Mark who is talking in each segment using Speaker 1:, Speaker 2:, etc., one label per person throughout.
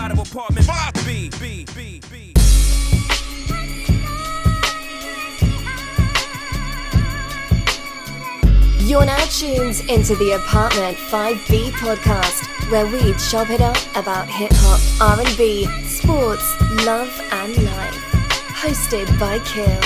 Speaker 1: out of apartment 5B.
Speaker 2: You're now tuned into the Apartment 5B podcast, where we chop it up about hip-hop, R&B, sports, love and life. Hosted by Kill.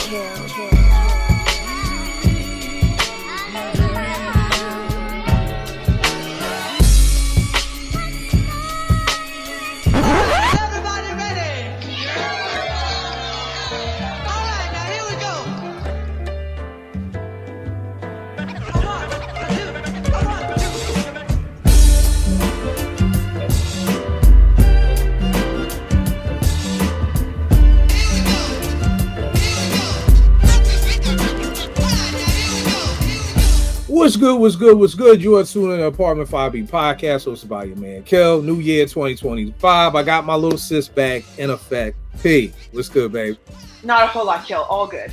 Speaker 3: What's good? You are tuning in to Apartment 5B podcast, hosted by your man Kel. New year 2025. I got my little sis back in effect. P, what's good, babe?
Speaker 4: Not a whole lot, Kel. All good.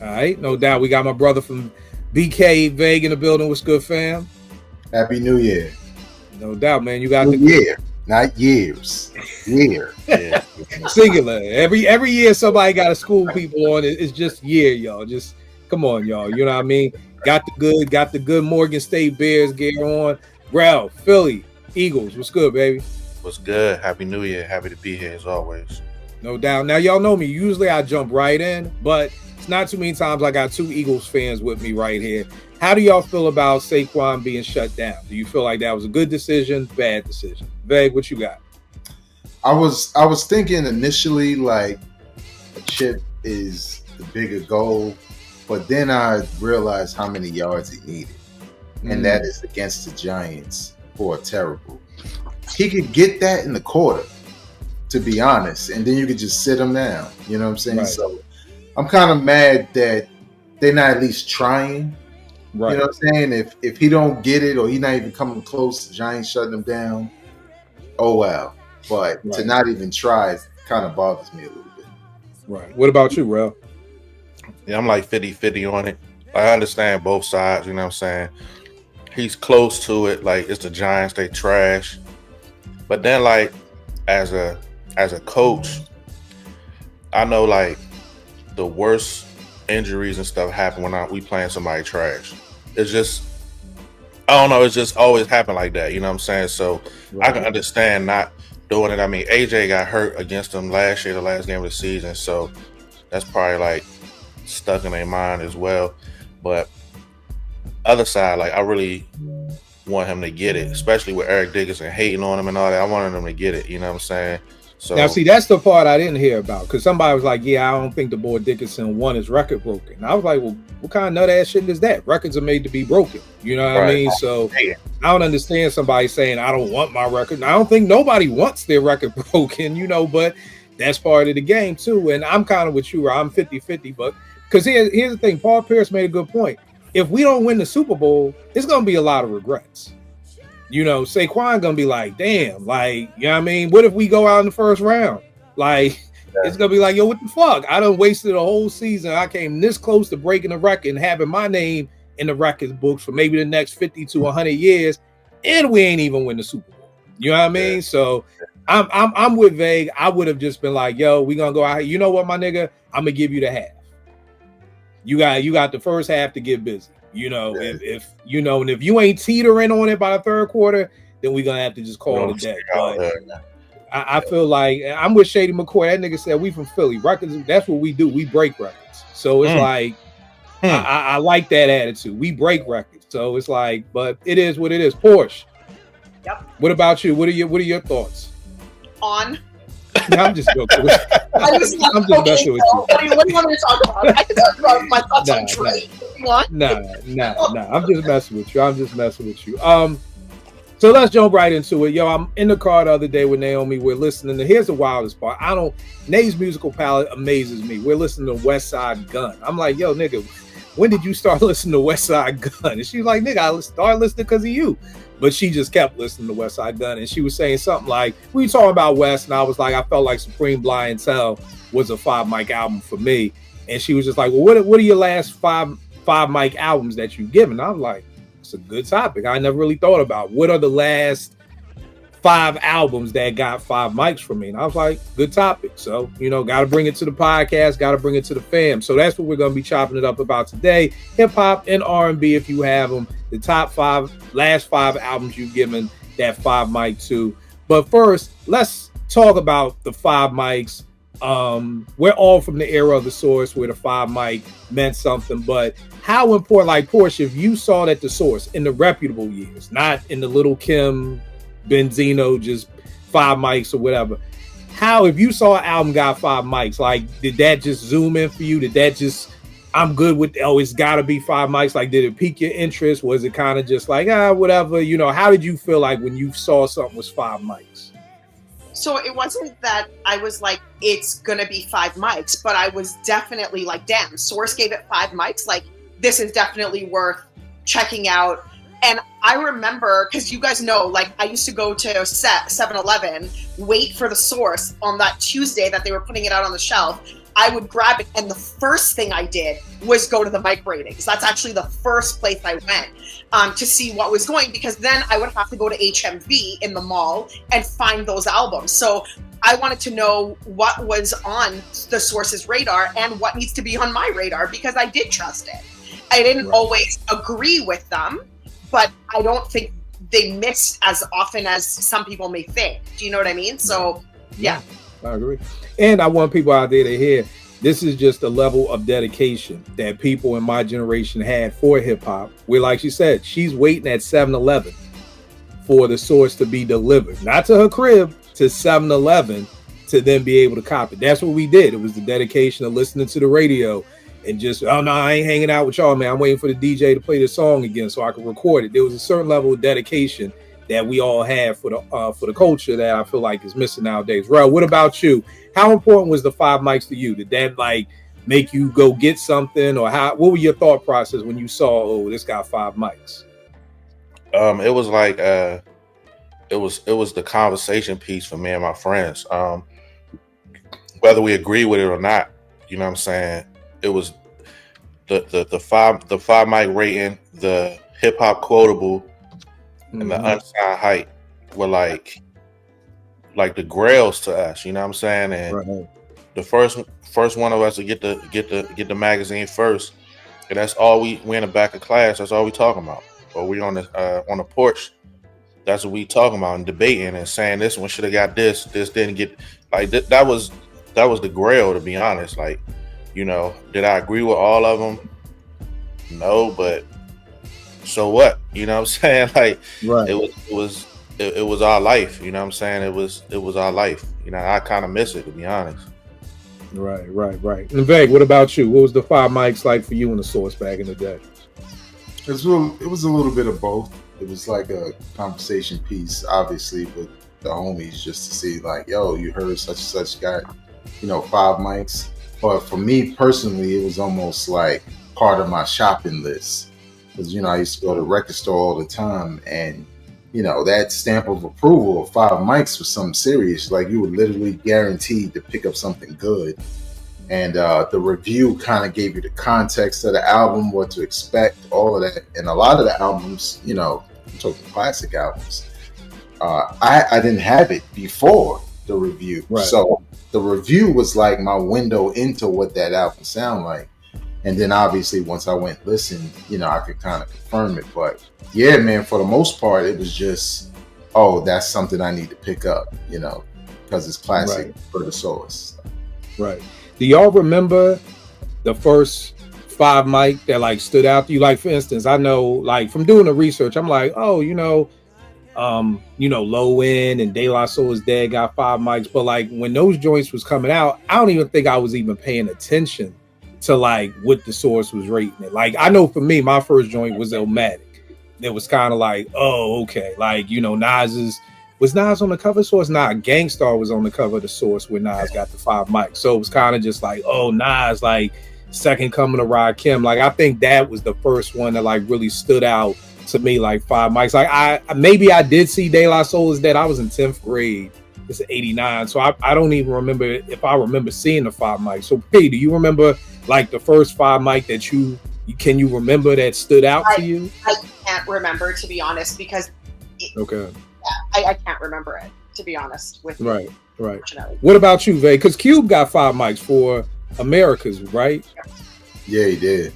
Speaker 3: All right, no doubt. We got my brother from BK Vague in the building. What's good, fam?
Speaker 5: Happy New Year.
Speaker 3: No doubt, man. You got
Speaker 5: New year, not years. Year.
Speaker 3: Yeah. Singular. Every year somebody got to school people on it. It's just year, y'all. Just come on, y'all. You know what I mean? Got the good Morgan State Bears gear on. Ralph, Philly, Eagles. What's good, baby?
Speaker 6: What's good? Happy New Year. Happy to be here as always.
Speaker 3: No doubt. Now, y'all know me. Usually I jump right in, but it's not too many times I got two Eagles fans with me right here. How do y'all feel about Saquon being shut down? Do you feel like that was a good decision, bad decision? Vague, what you got?
Speaker 5: I was thinking initially like a chip is the bigger goal. But then I realized how many yards he needed. And that is against the Giants, who are terrible. He could get that in the quarter, to be honest. And then you could just sit him down. You know what I'm saying? Right. So I'm kind of mad that they're not at least trying. Right. You know what I'm saying? If he don't get it or he not even coming close to Giants shutting him down, oh well. But to not even try kind of bothers me a little bit.
Speaker 3: Right. What about you, Rel?
Speaker 6: Yeah, I'm like 50-50 on it. I understand both sides, you know what I'm saying? He's close to it, like it's the Giants, they trash. But then like as a coach, I know like the worst injuries and stuff happen when we playing somebody trash. It's just, I don't know, it's just always happened like that, you know what I'm saying? So I can understand not doing it. I mean, AJ got hurt against them last year, the last game of the season, so that's probably like stuck in their mind as well. But other side, like I really want him to get it, especially with Eric Dickerson hating on him and all that. I wanted him to get it, you know what I'm saying? So
Speaker 3: now see, that's the part I didn't hear about, because somebody was like, yeah, I don't think the boy Dickerson won his record broken. I was like, well, what kind of nut ass shit is that? Records are made to be broken, you know what I mean? So I don't understand somebody saying I don't want my record. I don't think nobody wants their record broken, you know, but that's part of the game too. And I'm kind of with you, I'm 50-50, but because here's the thing, Paul Pierce made a good point. If we don't win the Super Bowl, it's going to be a lot of regrets. You know, Saquon going to be like, damn, like, you know what I mean? What if we go out in the first round? Like, it's going to be like, yo, what the fuck? I done wasted a whole season. I came this close to breaking the record and having my name in the records books for maybe the next 50 to 100 years, and we ain't even win the Super Bowl. You know what I mean? So I'm with Vague. I would have just been like, yo, we going to go out here. You know what, my nigga? I'm going to give you the half. You got the first half to get busy, you know. If you know, and if you ain't teetering on it by the third quarter, then we're gonna have to just call it a day. But I feel like I'm with Shady McCoy. That nigga said we from Philly. Records, that's what we do. We break records. So it's like I like that attitude. We break records. So it's like, but it is what it is. Porsche.
Speaker 4: Yep.
Speaker 3: What about you? What are your thoughts?
Speaker 4: On.
Speaker 3: No, I'm just joking. I'm just messing with you.
Speaker 4: What do you want me to talk about? I can talk about my thoughts on Trey.
Speaker 3: Nah. I'm just messing with you. So let's jump right into it. Yo, I'm in the car the other day with Naomi. We're listening to, here's the wildest part. Nate's musical palette amazes me. We're listening to West Side Gun. I'm like, yo, nigga, when did you start listening to West Side Gun? And she's like, nigga, I started listening because of you. But she just kept listening to West Side Gun. And she was saying something like, we were talking about West, and I was like, I felt like Supreme Blientele was a 5 mic album for me. And she was just like, well, what are your last five mic albums that you've given? I was like, it's a good topic. I never really thought about what are the last 5 albums that got 5 mics from me. And I was like, good topic. So, got to bring it to the podcast, got to bring it to the fam. So that's what we're going to be chopping it up about today. Hip hop and R&B, if you have them, the top last 5 albums you've given that 5 mic to. But first, let's talk about the 5 mics. We're all from the era of the Source where the 5 mic meant something, but how important, like Portia, if you saw that the Source in the reputable years, not in the Little Kim, Benzino, just 5 mics or whatever, how, if you saw an album got 5 mics, like, did that just zoom in for you? Did that just, I'm good with, it's got to be 5 mics? Like, did it pique your interest? Was it kind of just like, whatever? How did you feel like when you saw something was 5 mics?
Speaker 4: So it wasn't that I was like, it's going to be 5 mics, but I was definitely like, damn, Source gave it 5 mics. Like, this is definitely worth checking out. And I remember, because you guys know, like, I used to go to 7-Eleven, wait for the Source on that Tuesday that they were putting it out on the shelf. I would grab it, and the first thing I did was go to the mic ratings. That's actually the first place I went to see what was going, because then I would have to go to HMV in the mall and find those albums. So I wanted to know what was on the Source's radar and what needs to be on my radar, because I did trust it. I didn't always agree with them, but I don't think they missed as often as some people may think. Do you know what I mean? So, yeah.
Speaker 3: I agree. And I want people out there to hear, this is just a level of dedication that people in my generation had for hip hop. Where, like she said, she's waiting at 7-Eleven for the Source to be delivered, not to her crib, to 7-Eleven to then be able to copy. That's what we did. It was the dedication of listening to the radio and just, oh no, I ain't hanging out with y'all, man. I'm waiting for the DJ to play the song again so I can record it. There was a certain level of dedication that we all have for the culture that I feel like is missing nowadays. Rel, what about you? How important was the 5 mics to you? Did that like make you go get something, or what were your thought process when you saw, oh, this got 5 mics?
Speaker 6: It was like it was the conversation piece for me and my friends. Whether we agree with it or not, you know what I'm saying? It was the 5 mic rating, the hip hop quotable, and the unsigned hype were like the grails to us, you know what I'm saying? And the first one of us to get the magazine first, and that's all we in the back of class, that's all we talking about. Or we on the porch, that's what we talking about and debating and saying this one should have got this didn't get, like that was the grail, to be honest. Like, did I agree with all of them? No, but so what? You know what I'm saying? Like, it was our life. You know what I'm saying? It was our life. I kind of miss it, to be honest.
Speaker 3: Right. And Veg, what about you? What was the 5 mics like for you in the Source back in the day?
Speaker 5: It was a little bit of both. It was like a conversation piece, obviously, with the homies, just to see like, yo, you heard such and such got, 5 mics. But for me personally, it was almost like part of my shopping list. Because, I used to go to the record store all the time, and, that stamp of approval of 5 mics was something serious. Like, you were literally guaranteed to pick up something good. And the review kind of gave you the context of the album, what to expect, all of that. And a lot of the albums, I'm talking classic albums, I didn't have it before the review. Right. So the review was like my window into what that album sounded like. And then obviously once I went and listened, I could kind of confirm it. But yeah, man, for the most part, it was just, oh, that's something I need to pick up, because it's classic for the Source.
Speaker 3: Right. Do y'all remember the first 5 mic that like stood out to you? Like, for instance, I know, like, from doing the research, I'm like, oh, Low End and De La Soul Is Dead got 5 mics. But like when those joints was coming out, I don't even think I was even paying attention to like what the Source was rating it. Like, I know for me, my first joint was Illmatic. It was kind of like, oh, okay. Like, was Nas on the cover of Source? Nah, Gangstar was on the cover of the Source where Nas got the 5 mics. So it was kind of just like, oh, Nas, like, second coming of Rakim. Like, I think that was the first one that like really stood out to me, like 5 mics. Like, I did see De La Soul Is Dead. I was in 10th grade. It's 89. So I don't even remember if I remember seeing the 5 mics. So, hey, do you remember like the first 5 mic that can you remember that stood out to you?
Speaker 4: I can't remember, to be honest, because
Speaker 3: okay.
Speaker 4: I I can't remember it, to be honest with you.
Speaker 3: Right. What about you, Vay? Because Cube got 5 mics for Americas, right?
Speaker 5: Yeah, he did.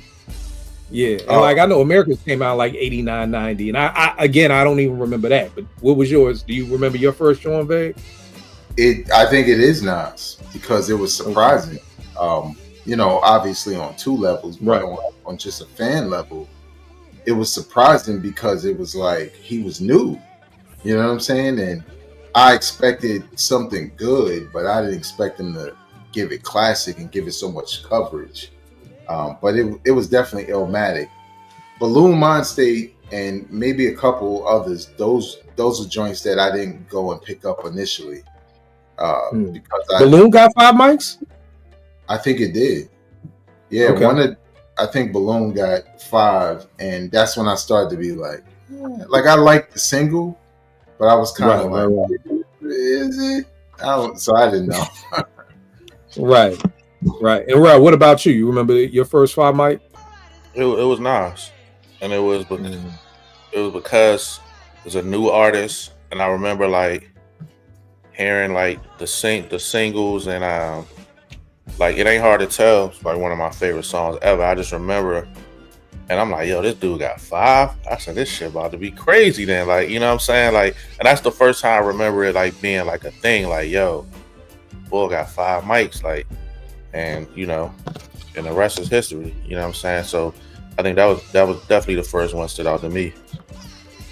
Speaker 3: Yeah, and like I know Americas came out like 89, 90, and I again I don't even remember that. But what was yours? Do you remember your first joint, Vay?
Speaker 5: I think it is Nas because it was surprising. You know, obviously on 2 levels, but on just a fan level, it was surprising because it was like he was new. You know what I'm saying? And I expected something good, but I didn't expect him to give it classic and give it so much coverage. But it was definitely Illmatic. Balloon Mind State and maybe a couple others, those are joints that I didn't go and pick up initially. Because
Speaker 3: Balloon got 5 mics?
Speaker 5: I think it did. Yeah,
Speaker 3: okay.
Speaker 5: I think Balloon got 5, and that's when I started to be like I liked the single, but I was kind of is it? So I didn't know.
Speaker 3: Right. And Rob, what about you? You remember your first 5 mic?
Speaker 6: It was Nas, and it was because it was a new artist, and I remember like hearing like the singles, and like It Ain't Hard to Tell. It's like one of my favorite songs ever. I just remember, and I'm like, yo, this dude got 5. I said, this shit about to be crazy then. Like, you know what I'm saying? Like, and that's the first time I remember it like being like a thing. Like, yo, boy got 5 mics. Like, and you know, and the rest is history. You know what I'm saying? So I think that was definitely the first one stood out to me.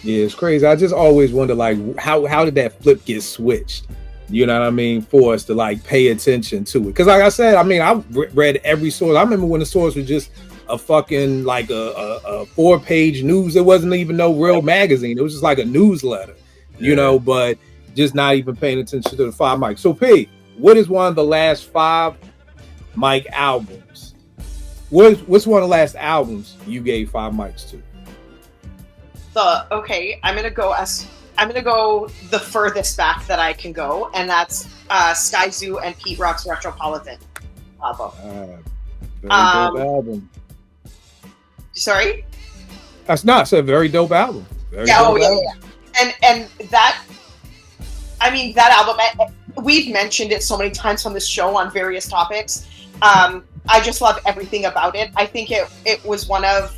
Speaker 3: Yeah, it's crazy. I just always wonder like how did that flip get switched? You know what I mean? For us to like pay attention to it. Because like I said, I mean, I read every source. I remember when the source was just a fucking like a 4-page news. It wasn't even no real magazine. It was just like a newsletter, you know, but just not even paying attention to the 5 mics. So P, what is one of the last 5 mic albums? What's one of the last albums you gave 5 mics to?
Speaker 4: I'm gonna go the furthest back that I can go, and that's Sky Zoo and Pete Rock's Retropolitan album.
Speaker 3: Very dope album.
Speaker 4: Sorry?
Speaker 3: That's not. It's a very dope album.
Speaker 4: Yeah. And that, I mean, that album, we've mentioned it so many times on this show on various topics. I just love everything about it. I think it was one of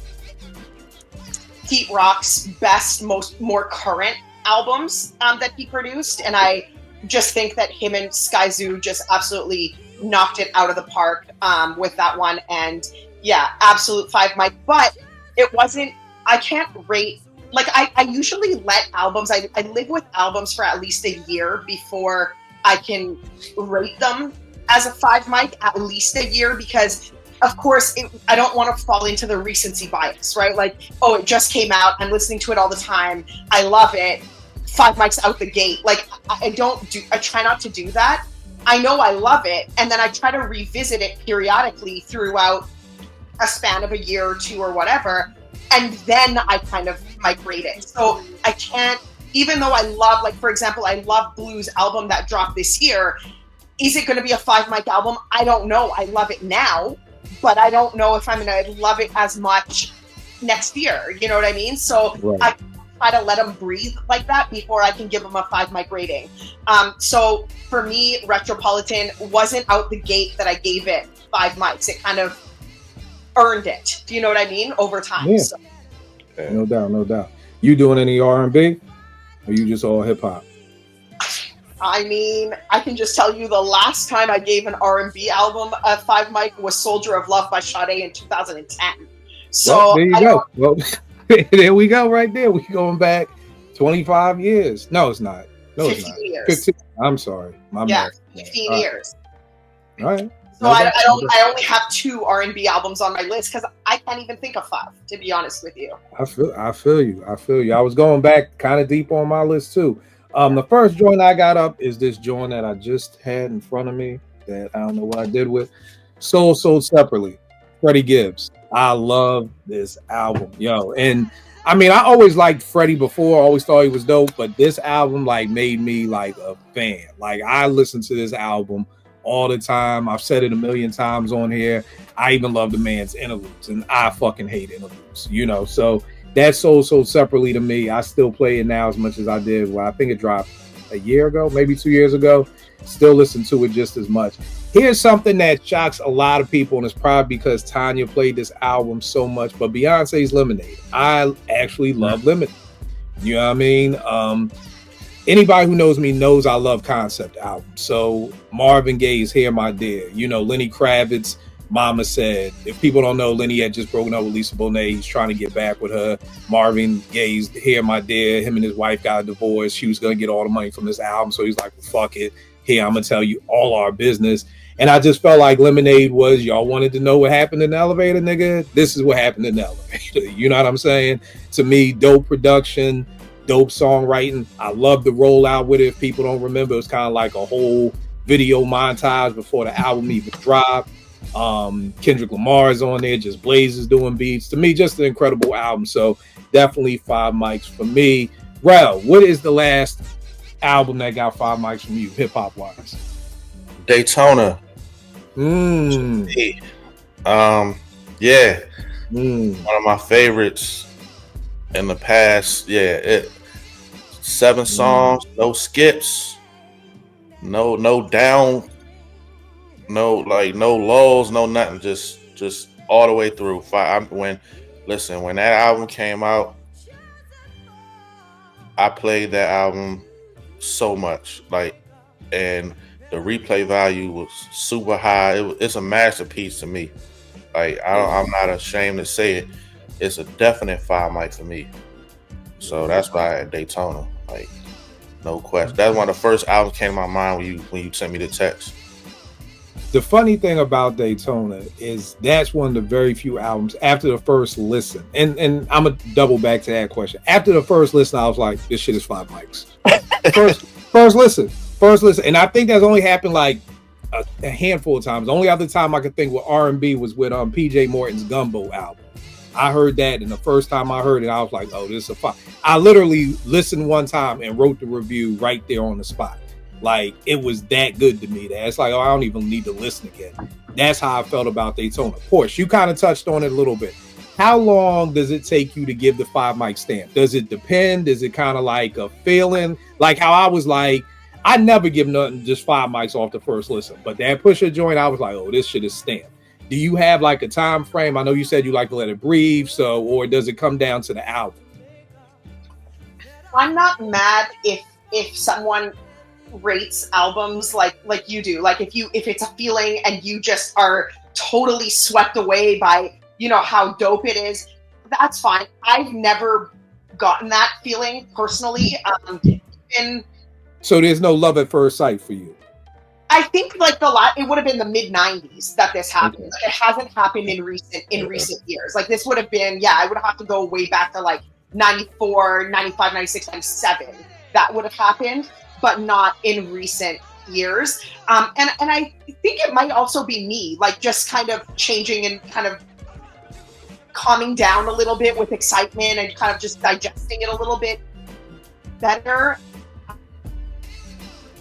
Speaker 4: Pete Rock's best, more current albums that he produced, and I just think that him and Sky Zoo just absolutely knocked it out of the park with that one. And yeah, absolute 5 mic, but it wasn't, I can't rate, like I usually let albums, I live with albums for at least a year before I can rate them as a 5 mic, at least a year, because of course I don't want to fall into the recency bias, right? Like, oh, it just came out, I'm listening to it all the time, I love it, 5 mics out the gate. Like I try not to do that. I know I love it, and then I try to revisit it periodically throughout a span of a year or 2 or whatever, and then I kind of migrate it. So I can't, even though I love, like for example, I love Blue's album that dropped this year. Is it going to be a 5 mic album? I don't know. I love it now, but I don't know if I'm going to love it as much next year. You know what I mean? So I try to let them breathe like that before I can give them a 5 mic rating. So for me, Retropolitan wasn't out the gate that I gave it 5 mics. It kind of earned it. Do you know what I mean? Over time.
Speaker 3: Yeah.
Speaker 4: So.
Speaker 3: No doubt. You doing any R&B? Or you just all hip hop?
Speaker 4: I mean, I can just tell you the last time I gave an R&B album a 5 mic was Soldier of Love by Sade in 2010. So
Speaker 3: well, there you go. Well, there we go right there. We're going back 25 years. No, it's not.
Speaker 4: 15 years.
Speaker 3: 15. I'm sorry. My
Speaker 4: yeah,
Speaker 3: bad.
Speaker 4: 15 years.
Speaker 3: All right.
Speaker 4: So I only have 2 R&B albums on my list because I can't even think of 5, to be honest with you.
Speaker 3: I feel you. I was going back kind of deep on my list too. The first joint I got up is this joint that I just had in front of me that I don't know what I did with. Sold Separately, Freddie Gibbs. I love this album, yo. And I mean, I always liked Freddie before, always thought he was dope, but this album like made me like a fan. Like I listen to this album all the time. I've said it a million times on here. I even love the man's interludes, and I fucking hate interludes, you know. So That sold so separately to me. I still play it now as much as I did. Well, I think it dropped a year ago, maybe 2 years ago. Still listen to it just as much. Here's something that shocks a lot of people, and it's probably because Tanya played this album so much, but Beyonce's Lemonade. I actually love Lemonade. You know what I mean? Anybody who knows me knows I love concept albums. So Marvin Gaye's Here My Dear, you know, Lenny Kravitz, Mama Said. If people don't know, Lenny had just broken up with Lisa Bonet. He's trying to get back with her. Marvin Gaye's Here My Dear, him and his wife got a divorce. She was going to get all the money from this album. So he's like, well, fuck it. Here, I'm going to tell you all our business. And I just felt like Lemonade was, y'all wanted to know what happened in the elevator, nigga? This is what happened in the elevator. You know what I'm saying? To me, dope production, dope songwriting. I love the rollout with it. If people don't remember, it was kind of like a whole video montage before the album even dropped. Kendrick Lamar is on there, just Blaze is doing beats. To me, just an incredible album. So definitely 5 mics for me. Rel, what is the last album that got 5 mics from you, hip hop wise?
Speaker 6: Daytona. Yeah. One of my favorites in the past. Yeah, 7 songs, no skips, no down, no lulls, no nothing. Just all the way through. When that album came out, I played that album so much, and the replay value was super high. It's a masterpiece to me. I'm not ashamed to say it. It's a definite 5 mic for me. So that's why Daytona, no question. That's one of the first albums came to my mind when you sent me the text.
Speaker 3: The funny thing about Daytona is that's one of the very few albums after the first listen. And I'm gonna double back to that question. After the first listen, I was like, this shit is 5 mics. First listen. And I think that's only happened like a handful of times. The only other time I could think with R&B was with PJ Morton's Gumbo album. I heard that, and the first time I heard it, I was like, oh, this is a 5. I literally listened one time and wrote the review right there on the spot. Like, it was that good to me that it's like, oh, I don't even need to listen again. That's how I felt about Daytona. Porsche, you kind of touched on it a little bit. How long does it take you to give the 5 mic stamp? Does it depend? Is it kind of like a feeling? Like how I was like, I never give nothing just 5 mics off the first listen. But that Pusha joint, I was like, oh, this shit is stamped. Do you have like a time frame? I know you said you like to let it breathe, or does it come down to the album?
Speaker 4: I'm not mad if someone rates albums like you do. Like if it's a feeling and you just are totally swept away by, how dope it is, that's fine. I've never gotten that feeling personally.
Speaker 3: So there's no love at first sight for you?
Speaker 4: I think it would have been the mid 90s that this happened. Okay. It hasn't happened in recent years. Like this would have been, I would have to go way back to like 94, 95, 96, 97. That would have happened, but not in recent years. And I think it might also be me, like just kind of changing and kind of calming down a little bit with excitement and kind of just digesting it a little bit better.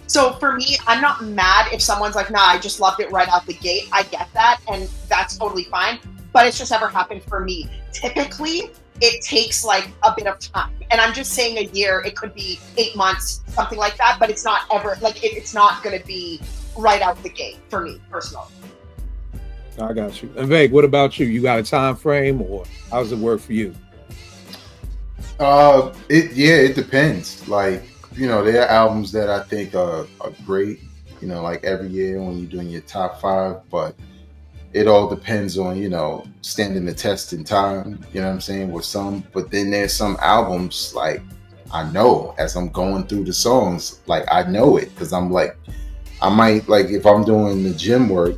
Speaker 4: So for me, I'm not mad if someone's like, nah, I just loved it right out the gate. I get that, and that's totally fine. But it's just never happened for me. Typically, it takes like a bit of time. And I'm just saying a year, it could be 8 months, something like that. But it's not ever, it's not going to be right out the gate for me, personally.
Speaker 3: I got you. And Veg, what about you? You got a time frame, or how does it work for you?
Speaker 5: It depends. There are albums that I think are great, like every year when you're doing your top 5, but it all depends on, standing the test in time, you know what I'm saying, with some. But then there's some albums, I know as I'm going through the songs, I know it, because I'm I might, if I'm doing the gym work,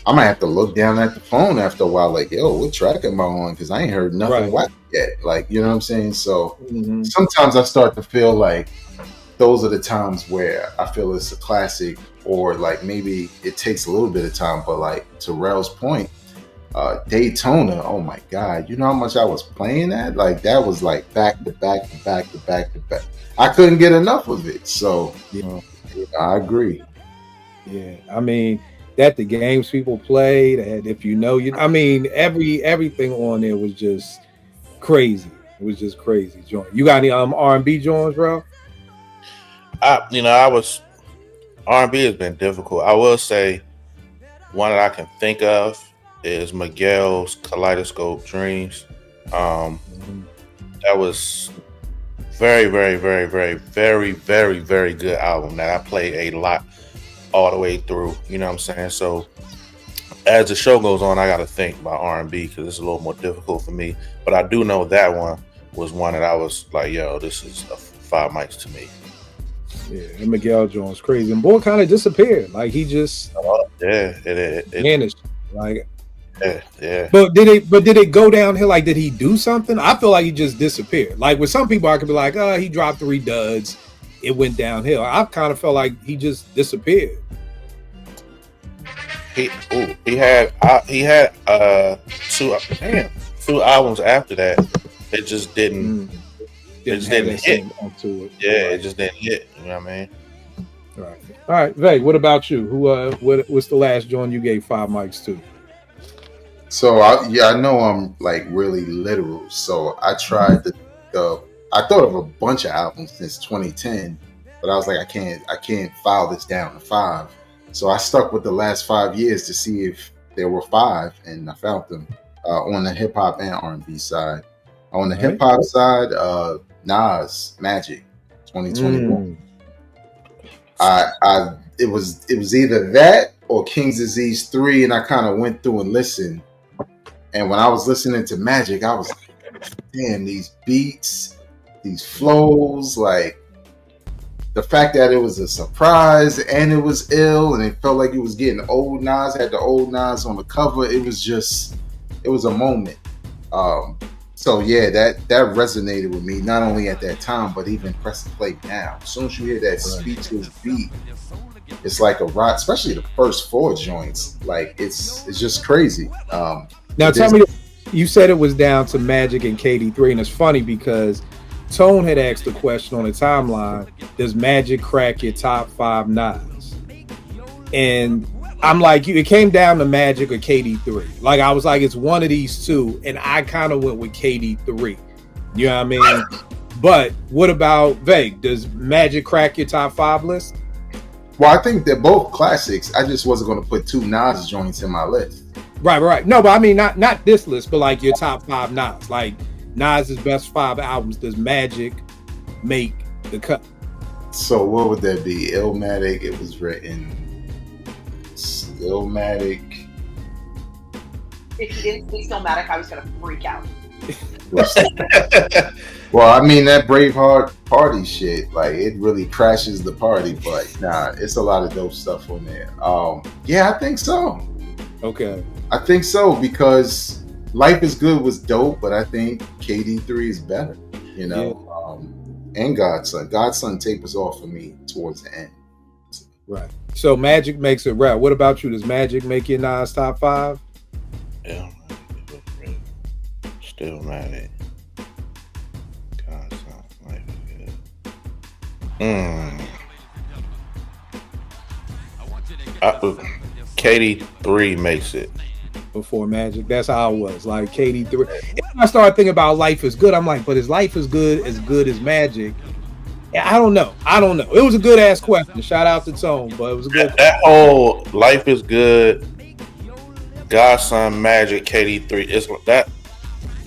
Speaker 5: I might have to look down at the phone after a while, yo, what track am I on? Because I ain't heard nothing whack yet. You know what I'm saying? So sometimes I start to feel like those are the times where I feel it's a classic, or maybe it takes a little bit of time. But to Rel's point, Daytona, oh my God, you know how much I was playing that? That was back to back to back to back to back. I couldn't get enough of it. So, I agree.
Speaker 3: Yeah, I mean, that the games people play, that if everything on there was just crazy. It was just crazy joint. You got any R&B joints, bro?
Speaker 6: I was R&B has been difficult. I will say one that I can think of is Miguel's Kaleidoscope Dreams. That was very, very, very, very, very, very, very good album that I played a lot all the way through. You know what I'm saying? So as the show goes on, I got to think about R&B because it's a little more difficult for me. But I do know that one was one that I was like, yo, this is a 5 mics to me.
Speaker 3: Yeah, and Miguel Jones crazy. And boy kind of disappeared. Like he just
Speaker 6: it
Speaker 3: vanished. Like
Speaker 6: yeah.
Speaker 3: But did it go downhill? Like, did he do something? I feel like he just disappeared. Like with some people, I could be like, oh, he dropped 3 duds. It went downhill. I kind of felt like he just disappeared.
Speaker 6: He had 2 albums after that. It just didn't. It just didn't hit. Yeah, it just didn't hit. You know what I mean?
Speaker 3: Right. All right, Veg. What about you? What's the last joint you gave 5 mics to?
Speaker 5: So I know I'm like really literal. So I tried I thought of a bunch of albums since 2010, but I was like, I can't file this down to 5. So I stuck with the last 5 years to see if there were 5, and I found them on the hip hop and R&B side. On the hip hop side, Nas Magic 2021. It was either that or King's Disease 3, and I kind of went through and listened. And when I was listening to Magic, I was like, damn, these beats, these flows, like the fact that it was a surprise and it was ill and it felt like it was getting old Nas, had the old Nas on the cover. It was a moment. So yeah, that resonated with me, not only at that time, but even press play now. As soon as you hear that speechless beat, it's like a rock, especially the first 4 joints. Like it's just crazy.
Speaker 3: Now tell me, you said it was down to Magic and KD3, and it's funny because Tone had asked the question on the timeline, does Magic crack your top 5 Nas? And I'm like, it came down to Magic or KD3. Like I was like, it's one of these 2, and I kind of went with KD3. You know what I mean? But what about Veg? Does Magic crack your top 5 list?
Speaker 5: Well, I think they're both classics. I just wasn't going to put 2 Nas joints in my list.
Speaker 3: Right. No, but I mean, not this list, but like your top 5 Nas. Like Nas's best 5 albums. Does Magic make the cut?
Speaker 5: So what would that be? Illmatic. It was written. Illmatic.
Speaker 4: If you didn't say Stillmatic, I was gonna freak out.
Speaker 5: Well, I mean that Braveheart party shit, like it really crashes the party, but nah, it's a lot of dope stuff on there. Yeah, I think so.
Speaker 3: Okay.
Speaker 5: I think so because Life is Good was dope, but I think KD3 is better, you know. Yeah. And Godson tapers off for me towards the end.
Speaker 3: Right. So Magic makes it rap. What about you? Does Magic make your Nas top 5?
Speaker 6: Yeah. Still Magic. Godson, Life is Good. KD3 makes it.
Speaker 3: Before Magic, that's how it was. Like KD3. And I started thinking about Life is Good. I'm like, but is Life is good as Magic? I don't know. It was a good ass question. Shout out to Tone, but it was a good.
Speaker 6: That whole Life is Good, Godson, Magic, KD3. It's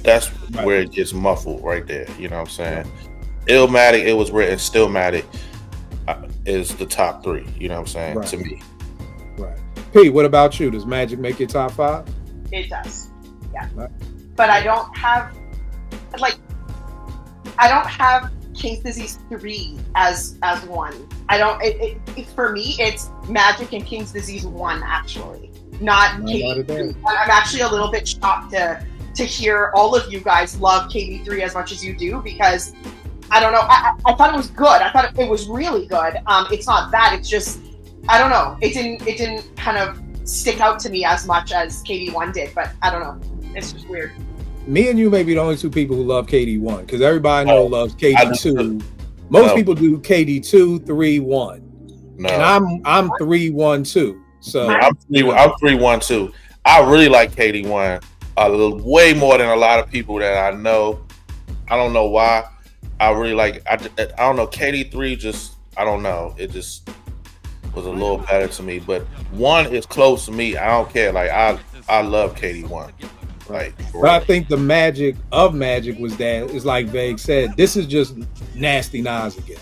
Speaker 6: that's right. Where it gets muffled right there. You know what I'm saying? Illmatic, it was written. Stillmatic is the top 3. You know what I'm saying?
Speaker 3: Right.
Speaker 6: To me.
Speaker 3: Right. P, what about you? Does Magic make your top 5?
Speaker 4: It does. Yeah.
Speaker 3: Right.
Speaker 4: But I don't have King's Disease 3 as one. I don't. It for me, it's Magic and King's Disease 1 actually, not KD3. I'm actually a little bit shocked to hear all of you guys love KD3 as much as you do because I don't know. I thought it was good. I thought it was really good. It's not that. It's just I don't know. It didn't kind of stick out to me as much as KD1 did. But I don't know. It's just weird.
Speaker 3: Me and you may be the only 2 people who love KD1 because everybody loves KD2. Most people do KD2, 3, 1. No. And I'm 3, 1, 2. So
Speaker 6: I'm 3, 1, 2. I really like KD1 way more than a lot of people that I know. I don't know why. I really like. I don't know. KD3 just. I don't know. It just was a little better to me. But 1 is close to me. I don't care. Like I love KD1. Like,
Speaker 3: but I think the magic of Magic was that it's like Vague said. This is just nasty Nas again.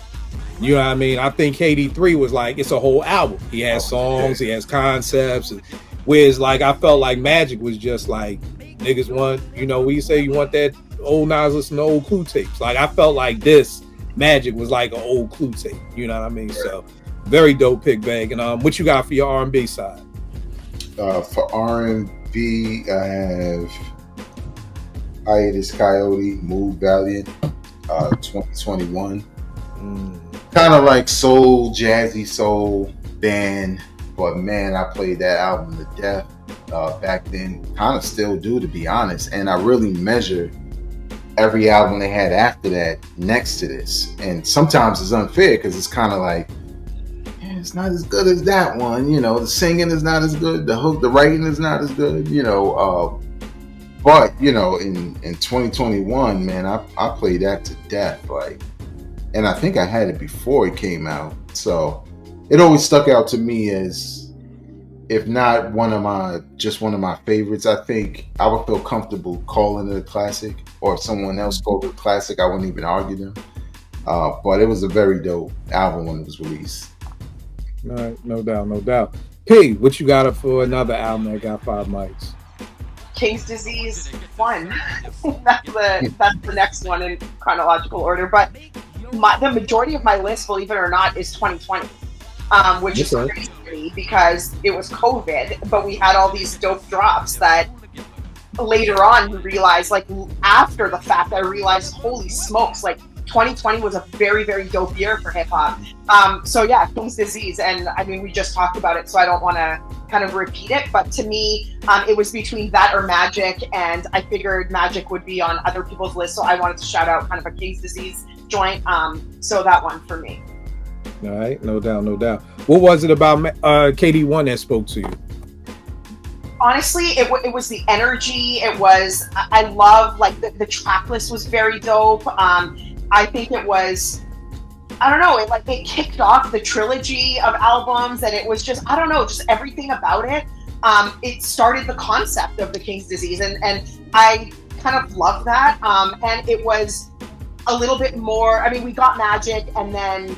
Speaker 3: You know what I mean? I think KD3 was like, it's a whole album. He has songs, he has concepts. Whereas like I felt like Magic was just like, niggas want, you know, we say you want that old Nas listen to old Clue tapes. Like I felt like this Magic was like an old Clue tape. You know what I mean? So very dope pick, Bag. And what you got for your R&B side?
Speaker 5: For R&B, I have AreThe Coyote, Move Valiant, 2021. Kind of like soul, jazzy soul band, but man, I played that album to death back then. Kind of still do, to be honest. And I really measure every album they had after that next to this. And sometimes it's unfair because it's kind of like, yeah, it's not as good as that one. You know, the singing is not as good. The hook, the writing is not as good. You know, but you know, in 2021, man, I played that to death. Like. And I think I had it before it came out. So it always stuck out to me as, if not one of my favorites. I think I would feel comfortable calling it a classic, or if someone else called it a classic, I wouldn't even argue them. But it was a very dope album when it was released.
Speaker 3: All right, no doubt. P, what you got up for another album that got 5 mics?
Speaker 4: King's Disease 1. that's the next one in chronological order. But the majority of my list, believe it or not, is 2020, which is crazy to me because it was COVID, but we had all these dope drops that later on we realized, like after the fact, I realized, holy smokes, like 2020 was a very, very dope year for hip hop. So yeah, King's Disease, and I mean, we just talked about it, so I don't want to kind of repeat it, but to me, it was between that or Magic, and I figured Magic would be on other people's lists, so I wanted to shout out kind of a King's Disease joint. So that one for me.
Speaker 3: All right, no doubt. What was it about KD1 that spoke to you?
Speaker 4: Honestly, it was the energy. It was, I love, like the track list was very dope. I think it was, I don't know, it kicked off the trilogy of albums, and it was just, I don't know, just everything about it. It started the concept of the King's Disease, and I kind of love that. And it was a little bit more, I mean, we got Magic, and then,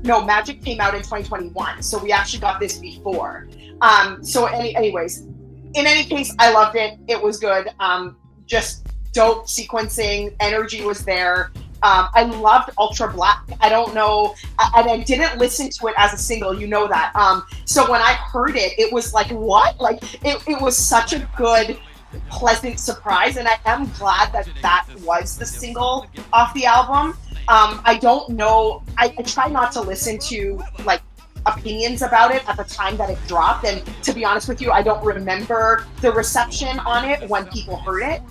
Speaker 4: no, Magic came out in 2021, so we actually got this before. Anyways, in any case, I loved it. It was good. Just dope sequencing, energy was there. I loved Ultra Black. I don't know, and I didn't listen to it as a single, you know that. So when I heard it, it was like, what? Like, it was such a good, pleasant surprise, and I am glad that was the single off the album. I don't know, I try not to listen to, like, opinions about it at the time that it dropped, and to be honest with you, I don't remember the reception on it when people heard it.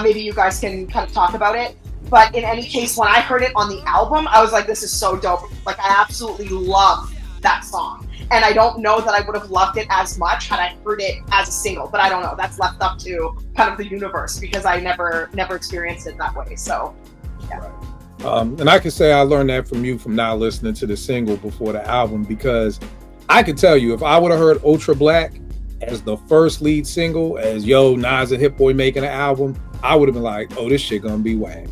Speaker 4: Maybe you guys can kind of talk about it, but in any case, when I heard it on the album, I was like, this is so dope. Like, I absolutely love that song, and I don't know that I would have loved it as much had I heard it as a single, but I don't know, that's left up to kind of the universe, because I never experienced it that way. So yeah.
Speaker 3: Right. And I can say I learned that from you, from not listening to the single before the album, because I could tell you, if I would have heard Ultra Black as the first lead single, as yo, Nas and Hit Boy making an album, I would have been like, oh, this shit gonna be whack.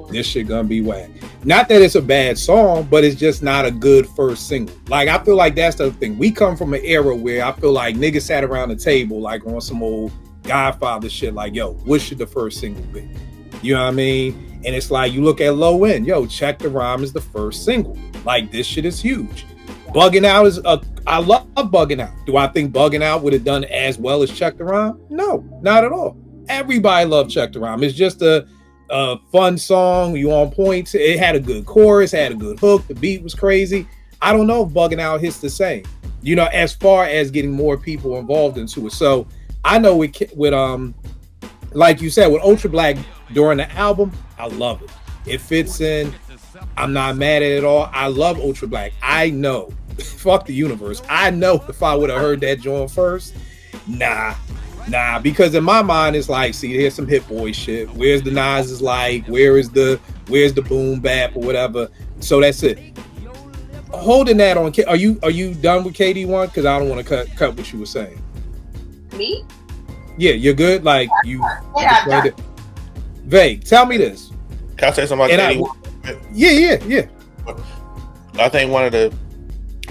Speaker 3: This shit gonna be whack. Not that it's a bad song, but it's just not a good first single. Like, I feel like that's the thing. We come from an era where I feel like niggas sat around the table like on some old Godfather shit, like, yo, what should the first single be? You know what I mean? And it's like, you look at Low End, yo, Check the Rhyme is the first single. Like, this shit is huge. Bugging Out is I love Bugging Out. Do I think Bugging Out would have done as well as Check the Rhyme? No, not at all. Everybody loved Check the Rhyme. It's just a fun song. You on point. It had a good chorus, had a good hook. The beat was crazy. I don't know if Bugging Out hits the same, you know, as far as getting more people involved into it. So I know with like you said, with Ultra Black during the album, I love it. It fits in. I'm not mad at it at all. I love Ultra Black. I know, fuck the universe. I know if I would have heard that joint first, nah, Nah, because in my mind it's like, see, here's some Hit Boy shit. Where's the Nas is like? Where's the boom bap or whatever? So that's it. Holding that on, are you done with KD1? Because I don't want to cut what you were saying.
Speaker 4: Me?
Speaker 3: Yeah, you're good. Like you.
Speaker 4: Yeah.
Speaker 3: Vague. Tell me this.
Speaker 6: Can I say something about KD1?
Speaker 3: Yeah.
Speaker 6: I think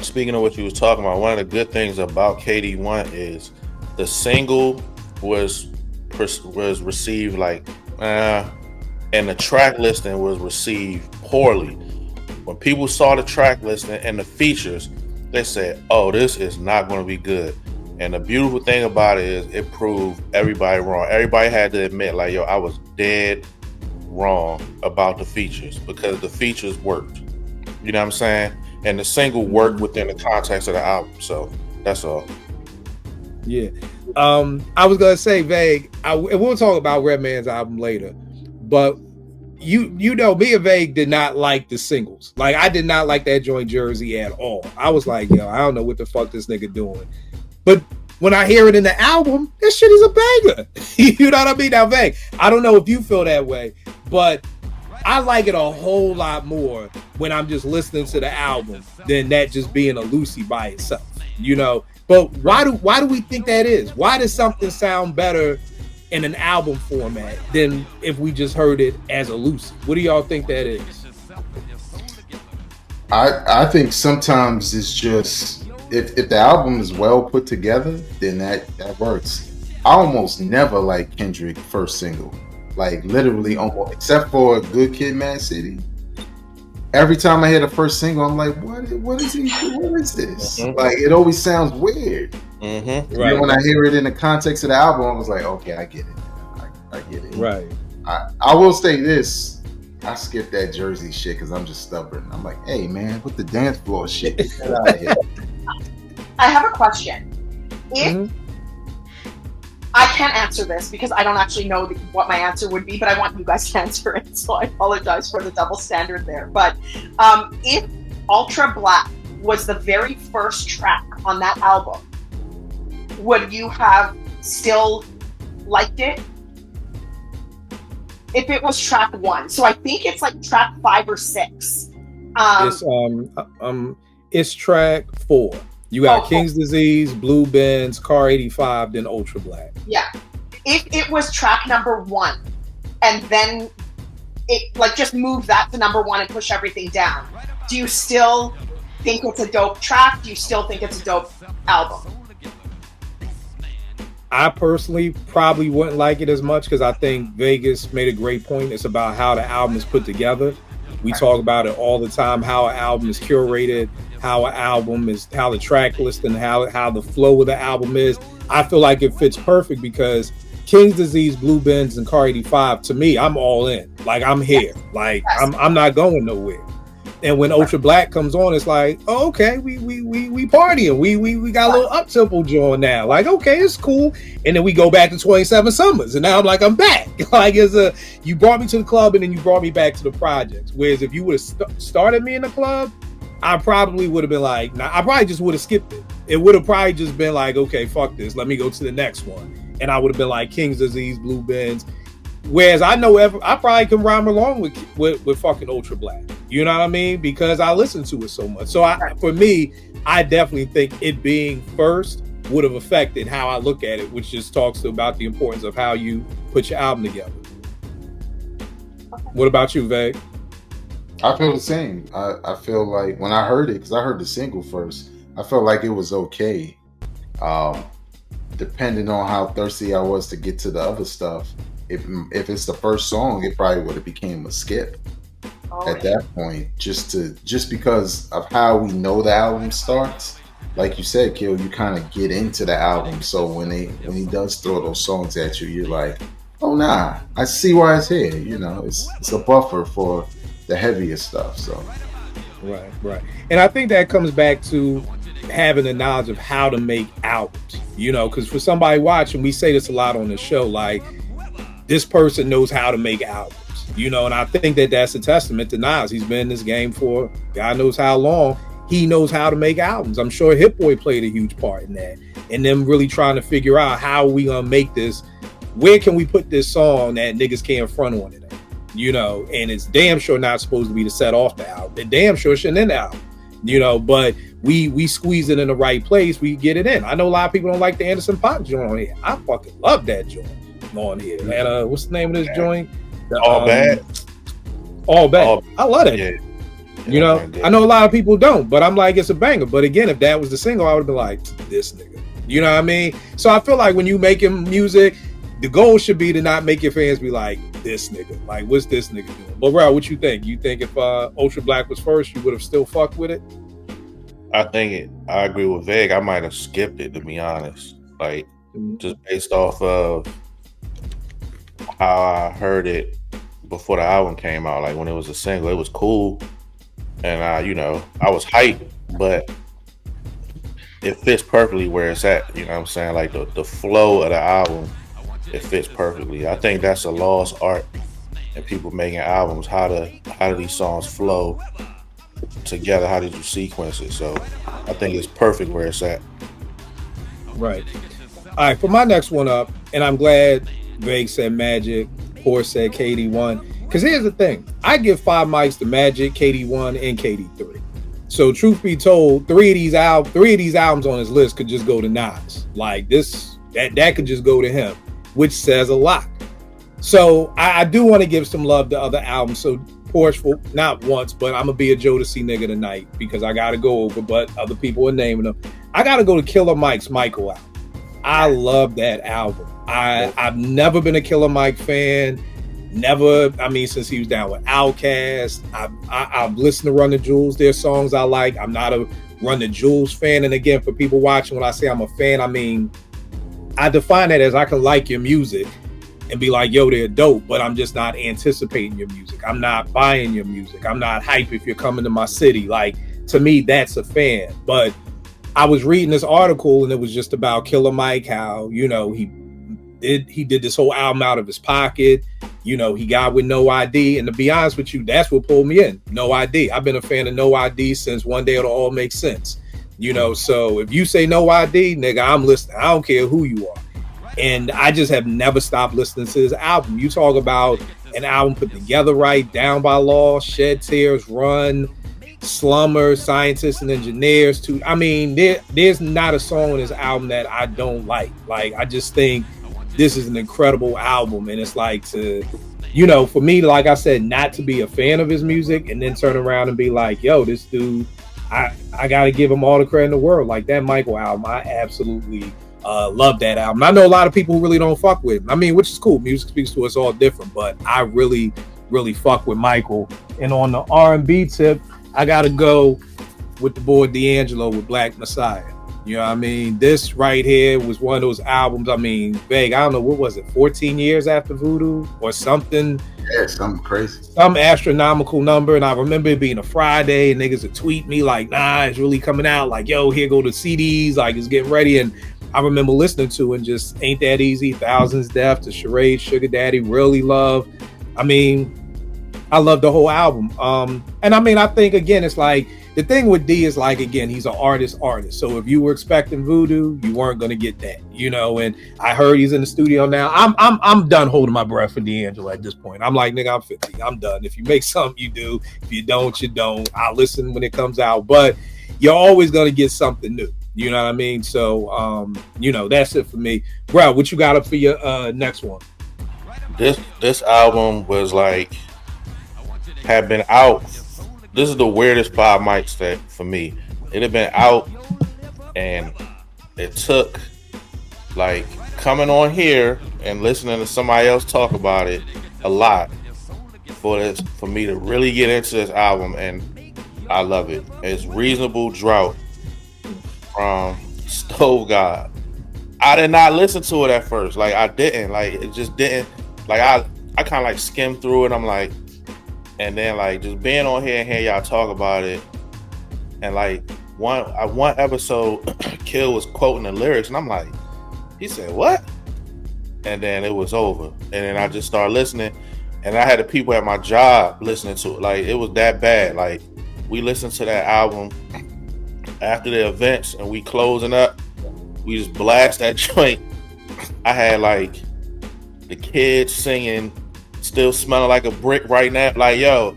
Speaker 6: speaking of what you was talking about, one of the good things about KD1 is the single was received like, and the track listing was received poorly. When people saw the track listing and the features, they said, "Oh, this is not going to be good." And the beautiful thing about it is it proved everybody wrong. Everybody had to admit, like, yo, I was dead wrong about the features because the features worked. You know what I'm saying? And the single worked within the context of the album. So that's all.
Speaker 3: Yeah. I was gonna say, Vague, and we'll talk about Redman's album later, but you know, me and Vague did not like the singles. Like, I did not like that joint Jersey at all. I was like, yo, I don't know what the fuck this nigga doing. But when I hear it in the album, this shit is a banger. You know what I mean? Now, Vague, I don't know if you feel that way, but I like it a whole lot more when I'm just listening to the album than that just being a Lucy by itself, you know? But why do we think that is? Why does something sound better in an album format than if we just heard it as a Lucy? What do y'all think that is?
Speaker 5: I think sometimes it's just if the album is well put together, then that works. I almost never like Kendrick first single. Like literally almost, except for Good Kid, Mad City. Every time I hear the first single, I'm like, what is he? What is this? Mm-hmm. Like, it always sounds weird.
Speaker 6: Mm-hmm.
Speaker 5: Right. When I hear it in the context of the album, I was like, okay, I get it. I get it.
Speaker 3: Right.
Speaker 5: I will say this. I skipped that Jersey shit because I'm just stubborn. I'm like, hey, man, with the dance floor shit. Get out of here.
Speaker 4: I have a question. If I can't answer this because I don't actually know what my answer would be, but I want you guys to answer it, so I apologize for the double standard there. But if Ultra Black was the very first track on that album, would you have still liked it? If it was track 1. So I think it's like track 5 or 6.
Speaker 3: It's track 4. You got King's Disease, Blue Benz, Car 85, then Ultra Black.
Speaker 4: Yeah. If it was track number 1, and then it like just move that to number 1 and push everything down, do you still think it's a dope track? Do you still think it's a dope album?
Speaker 3: I personally probably wouldn't like it as much because I think Vegas made a great point. It's about how the album is put together. We talk about it all the time, how an album is curated, how the track list and how the flow of the album is. I feel like it fits perfect because King's Disease, Blue Benz, and Car 85, to me, I'm all in. Like, I'm here. Like, I'm not going nowhere. And when Ultra Black comes on, it's like, oh, okay, we partying. We got a little up-tempo joint now. Like, okay, it's cool. And then we go back to 27 Summers. And now I'm like, I'm back. Like, you brought me to the club and then you brought me back to the projects. Whereas if you would have started me in the club, I probably would have been like, nah, I probably just would have skipped it. It would have probably just been like, okay, fuck this. Let me go to the next one. And I would have been like King's Disease, Blue Benz. Whereas I probably can rhyme along with fucking Ultra Black. You know what I mean? Because I listen to it so much. So for me, I definitely think it being first would have affected how I look at it, which just talks about the importance of how you put your album together. What about you, Veg?
Speaker 5: I feel the same. I feel like when I heard it, because I heard the single first, I felt like it was okay. Depending on how thirsty I was to get to the other stuff, if it's the first song, it probably would have became a skip at that point. Just because of how we know the album starts. Like you said, Kill, you kind of get into the album. So when he does throw those songs at you, you're like, oh nah, I see why it's here. You know, it's a buffer for the heavier stuff. So
Speaker 3: right. And I think that comes back to having the knowledge of how to make albums. You know, because for somebody watching, we say this a lot on the show, like, this person knows how to make albums, you know, and I think that that's a testament to Nas. He's been in this game for God knows how long. he knows how to make albums. I'm sure Hit Boy played a huge part in that, and them really trying to figure out how we gonna make this. Where can we put this song that niggas can't front on it? And it's damn sure not supposed to be to set off the album. It damn sure shouldn't end the album, but we squeeze it in the right place, we get it in. I know a lot of people don't like the Anderson .Paak joint on here. I fucking love that joint on here. And what's the name of this joint?
Speaker 6: All Bad.
Speaker 3: All Bad. I love that. Yeah. I know a lot of people don't, but I'm like, it's a banger. But again, if that was the single, I would have been like, this nigga. You know what I mean? So I feel like when you making music, the goal should be to not make your fans be like, this nigga. Like, what's this nigga doing? But Ralph, what you think? You think if Ultra Black was first, you would have still fucked with it?
Speaker 6: I agree with Veg. I might have skipped it, to be honest. Like, just based off of how I heard it before the album came out. Like, when it was a single, it was cool. And I was hyped, but it fits perfectly where it's at. You know what I'm saying? Like, the flow of the album, it fits perfectly. I think that's a lost art in people making albums. How do these songs flow together? How did you sequence it? So I think it's perfect where it's at.
Speaker 3: Right. All right, for my next one up, and I'm glad Greg said Magic, Poor said KD1, because here's the thing. I give 5 mics to Magic, KD1, and KD3. So truth be told, three of these albums on his list could just go to Nas. Like that could just go to him, which says a lot. So I do want to give some love to other albums. So Porsche, not once, but I'm gonna be a Jodeci nigga tonight because I gotta go over, but other people are naming them. I gotta go to Killer Mike's Michael album. I love that album. I've never been a Killer Mike fan. Never, since he was down with Outkast. I've listened to Run the Jewels, their songs I like. I'm not a Run the Jewels fan. And again, for people watching, when I say I'm a fan, I define that as I can like your music and be like, yo, they're dope, but I'm just not anticipating your music. I'm not buying your music. I'm not hype if you're coming to my city. Like, to me, that's a fan. But I was reading this article and it was just about Killer Mike, how, he did this whole album out of his pocket. He got with No ID. And to be honest with you, that's what pulled me in. No ID. I've been a fan of No ID since One Day It'll All Make Sense. So if you say No ID, nigga, I'm listening. I don't care who you are. And I just have never stopped listening to this album. You talk about an album put together right, Down by Law, Shed Tears, Run, Slumber, Scientists and Engineers. There's not a song on this album that I don't like. Like, I just think this is an incredible album. And it's like for me, like I said, not to be a fan of his music and then turn around and be like, yo, this dude, I got to give him all the credit in the world. Like that Michael album, I absolutely love that album. I know a lot of people who really don't fuck with him. Which is cool. Music speaks to us all different, but I really, really fuck with Michael. And on the R&B tip, I got to go with the boy D'Angelo with Black Messiah. You know what I mean? This right here was one of those albums. Vague, I don't know, what was it, 14 years after Voodoo or something?
Speaker 5: Yeah, something crazy.
Speaker 3: Some astronomical number. And I remember it being a Friday and niggas would tweet me like, nah, it's really coming out. Like, yo, here go the CDs. Like, it's getting ready. And I remember listening to it and just Ain't That Easy, Thousands Deaf, to Charade, Sugar Daddy, Really Love. I love the whole album. I think, again, it's like, the thing with D is like, again, he's an artist. So if you were expecting Voodoo, you weren't going to get that, and I heard he's in the studio now. I'm done holding my breath for D'Angelo at this point. I'm like, nigga, I'm 50. I'm done. If you make something, you do. If you don't, you don't. I'll listen when it comes out, but you're always going to get something new. You know what I mean? So, that's it for me. Bro, what you got up for your next one?
Speaker 6: This album was like, had been out. This is the weirdest 5 mics that for me. It had been out, and it took like coming on here and listening to somebody else talk about it a lot for me to really get into this album, and I love it. It's Reasonable Drought from Stove God. I did not listen to it at first. Like, I didn't. Like, it just didn't. Like, I kind of like skimmed through it. I'm like, and then like just being on here and hearing y'all talk about it, and like one episode, Kill was quoting the lyrics, and I'm like, he said what? And then it was over, and then I just started listening, and I had the people at my job listening to it. Like, it was that bad. Like, we listened to that album after the events and we closing up, we just blast that joint. I had like the kids singing, still smelling like a brick right now. Like, yo,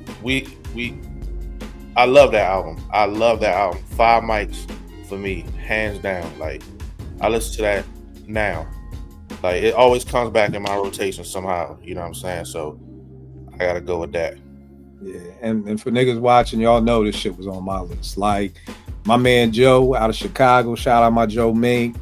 Speaker 6: I love that album. I love that album. 5 mics for me, hands down. Like, I listen to that now. Like, it always comes back in my rotation somehow. You know what I'm saying? So I gotta go with that.
Speaker 3: Yeah, and for niggas watching, y'all know this shit was on my list. Like, my man Joe out of Chicago, shout out my Joe Mink,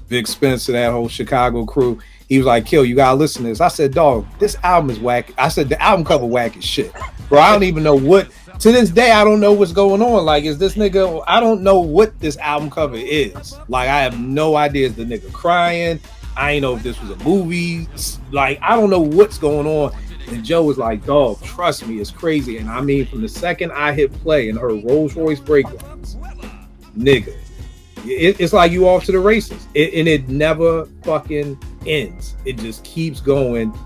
Speaker 3: Big Spencer, that whole Chicago crew. He was like, Kill, you gotta listen to this. I said, dog, this album is whack. I said, the album cover whack as shit. Bro, I don't even know what, to this day, I don't know what's going on. Like, is this nigga, I don't know what this album cover is. Like, I have no idea. Is the nigga crying? I ain't know if this was a movie. Like, I don't know what's going on. And Joe was like, dog, trust me, it's crazy. And I mean, from the second I hit play and heard Rolls Royce breakdowns, nigga, it's like you off to the races. And it never fucking ends. It just keeps going.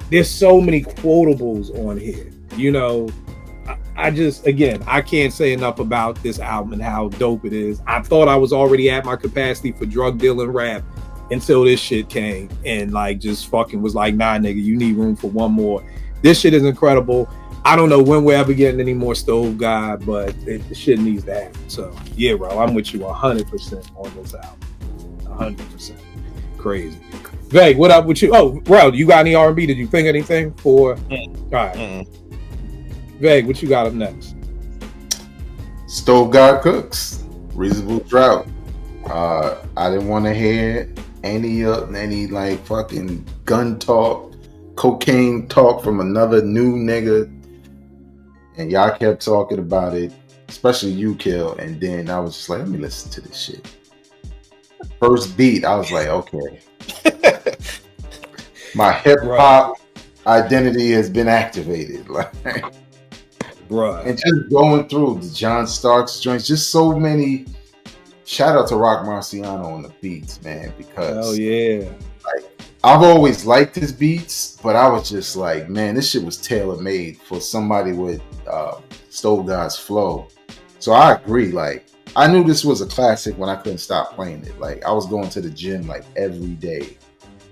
Speaker 3: There's so many quotables on here. You know, I just, again, I can't say enough about this album and how dope it is. I thought I was already at my capacity for drug dealing rap until this shit came and like just fucking was like, nah, nigga, you need room for one more. This shit is incredible. I don't know when we're ever getting any more Stove God, but the shit needs to happen. So yeah, bro, I'm with you 100% on this album. 100%. Crazy. Veg, what up with you? Oh, bro, you got any R&B? Did you think anything for? All right. Veg, what you got up next?
Speaker 5: Stove God Cooks, Reasonable Drought. I didn't want to hear any like fucking gun talk, cocaine talk from another new nigga, and y'all kept talking about it, especially you, Kill. And then I was just like, let me listen to this shit. First beat, I was like, okay, my hip hop identity has been activated, like.
Speaker 3: Bruh.
Speaker 5: And just going through the John Starks joints, just so many. Shout out to Rock Marciano on the beats, man, because like, I've always liked his beats, but I was just like, man, this shit was tailor-made for somebody with Stove God's flow. So I agree. Like, I knew this was a classic when I couldn't stop playing it. Like, I was going to the gym like every day,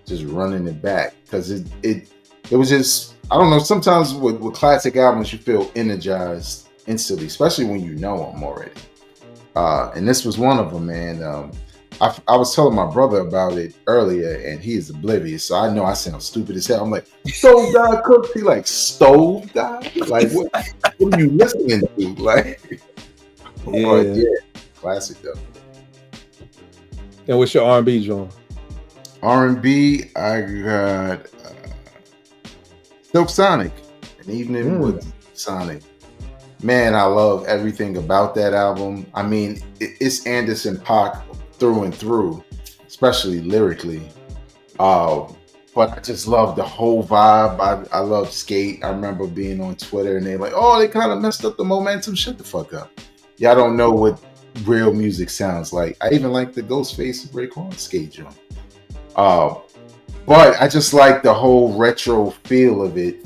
Speaker 5: just running it back because it was just, I don't know. Sometimes with classic albums, you feel energized instantly, especially when you know them already. And this was one of them, man. I was telling my brother about it earlier, and he is oblivious, so I know I sound stupid as hell. I'm like, Stove God Cooks? He like, Stove God? Like, what are you listening to? Like, yeah, classic though.
Speaker 3: And what's your R&B, John?
Speaker 5: R&B, I got Silk Sonic, An Evening with Sonic. Man, I love everything about that album. I mean, it's Anderson .Paak through and through, especially lyrically. But I just love the whole vibe. I love Skate. I remember being on Twitter and they're like, oh, they kind of messed up the momentum. Shut the fuck up. Y'all don't know what real music sounds like. I even like the Ghostface and Raekwon Skate joint. But I just like the whole retro feel of it.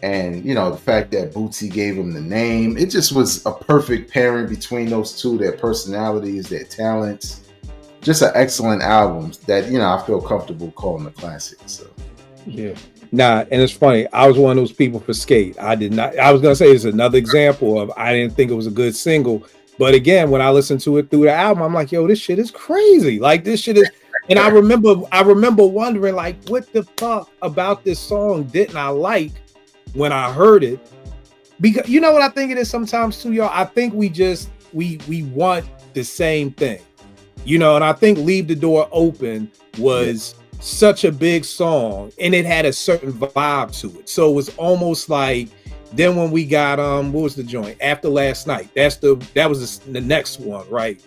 Speaker 5: And, you know, the fact that Bootsy gave him the name, it just was a perfect pairing between those two, their personalities, their talents. Just an excellent album that, you know, I feel comfortable calling a classic. So,
Speaker 3: yeah. Nah, and it's funny. I was one of those people for Skate. I did not. I was going to say it's another example of I didn't think it was a good single. But again, when I listened to it through the album, I'm like, yo, this shit is crazy. Like, this shit is. And I remember wondering, like, what the fuck about this song didn't I like when I heard it? Because you know what I think it is sometimes too, y'all. I think we want the same thing, you know. And I think Leave the Door Open was such a big song, and it had a certain vibe to it. So it was almost like then when we got what was the joint After Last Night? That was the next one, right?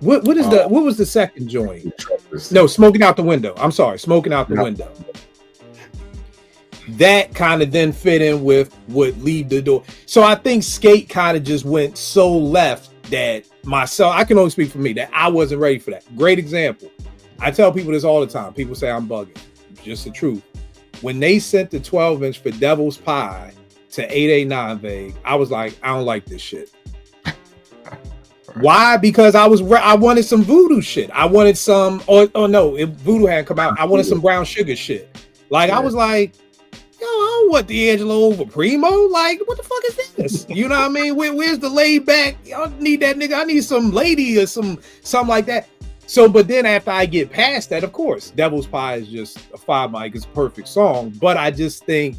Speaker 3: What was the second joint? No, Smoking Out the Window. I'm sorry, Smoking Out the Window. That kind of then fit in with what Leave the Door. So I think Skate kind of just went so left that myself, I can only speak for me, that I wasn't ready for that. Great example. I tell people this all the time. People say I'm bugging. It's just the truth. When they sent the 12-inch for Devil's Pie to 889 Vague, I was like, I don't like this shit. Why? Because I wanted some voodoo shit. I wanted some, no, if voodoo hadn't come out, I wanted some brown sugar shit. Like, I was like, yo, I don't want D'Angelo over Primo. Like, what the fuck is this? You know what I mean? Where's the laid back? I need that nigga. I need some lady or something like that. So, but then after I get past that, of course, Devil's Pie is just a 5 mic. It's a perfect song. But I just think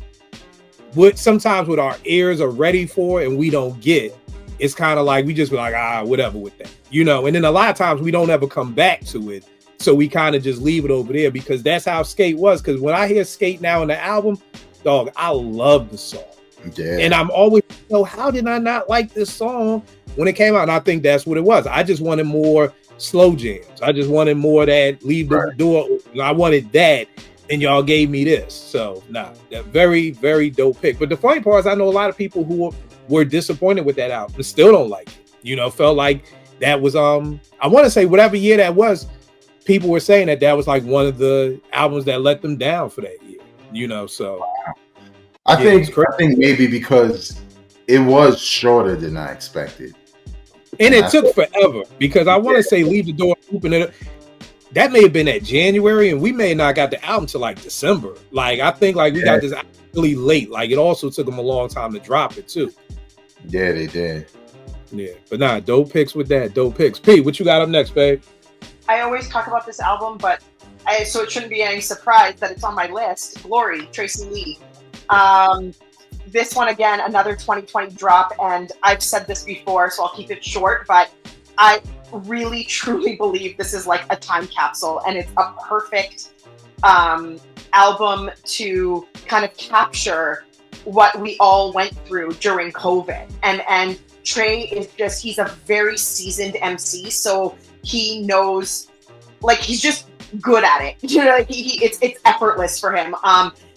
Speaker 3: sometimes what our ears are ready for and we don't get, it's kind of like we just be like, whatever with that, you know. And then a lot of times we don't ever come back to it, so we kind of just leave it over there because that's how Skate was. Because when I hear Skate now in the album, dog, I love the song. Yeah. And I'm always, how did I not like this song when it came out? And I think that's what it was. I just wanted more slow jams. I just wanted more of that leave the door open. I wanted that, and y'all gave me this. So that very, very dope pick. But the funny part is I know a lot of people who were disappointed with that album and still don't like it. You know, felt like that was I want to say whatever year that was, people were saying that was like one of the albums that let them down for that year. You know, so
Speaker 5: I think maybe because it was shorter than I expected.
Speaker 3: And it took forever because I want to say Leave the Door Open. That may have been at January, and we may not got the album till like December. Like I think like we got this really late. Like it also took them a long time to drop it too.
Speaker 5: Yeah, they did.
Speaker 3: Yeah, but dope picks with that. Dope picks. P, what you got up next, babe?
Speaker 4: I always talk about this album, but so it shouldn't be any surprise that it's on my list. Glory, Tracy Lee. This one again, another 2020 drop, and I've said this before, so I'll keep it short. But I really, truly believe this is like a time capsule, and it's a perfect album to kind of capture what we all went through during COVID. And Trey is just, he's a very seasoned MC, so he knows, like, he's just good at it. You know, like it's effortless for him.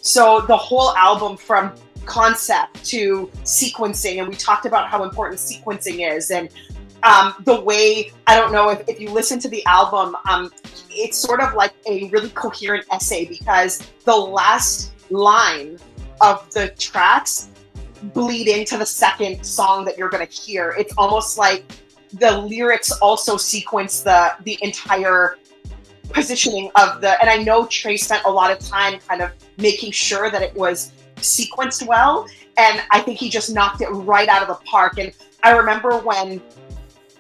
Speaker 4: So the whole album from concept to sequencing, and we talked about how important sequencing is, and the way, I don't know if you listen to the album, it's sort of like a really coherent essay because the last line of the tracks bleed into the second song that you're going to hear. It's almost like the lyrics also sequence the entire positioning of and I know Trey spent a lot of time kind of making sure that it was sequenced well, and I think he just knocked it right out of the park. And I remember when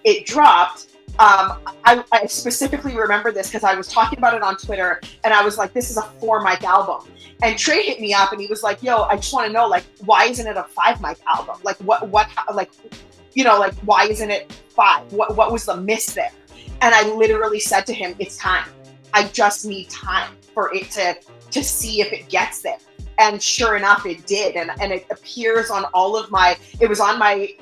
Speaker 4: it dropped, I specifically remember this because I was talking about it on Twitter, and I was like, this is a 4 mic album. And Trey hit me up and he was like, yo, I just want to know, like, why isn't it a 5 mic album? Like, what, like, you know, like, why isn't it 5? What was the miss there? And I literally said to him, it's time. I just need time for it to see if it gets there. And sure enough, it did. And it appears on all of it was on my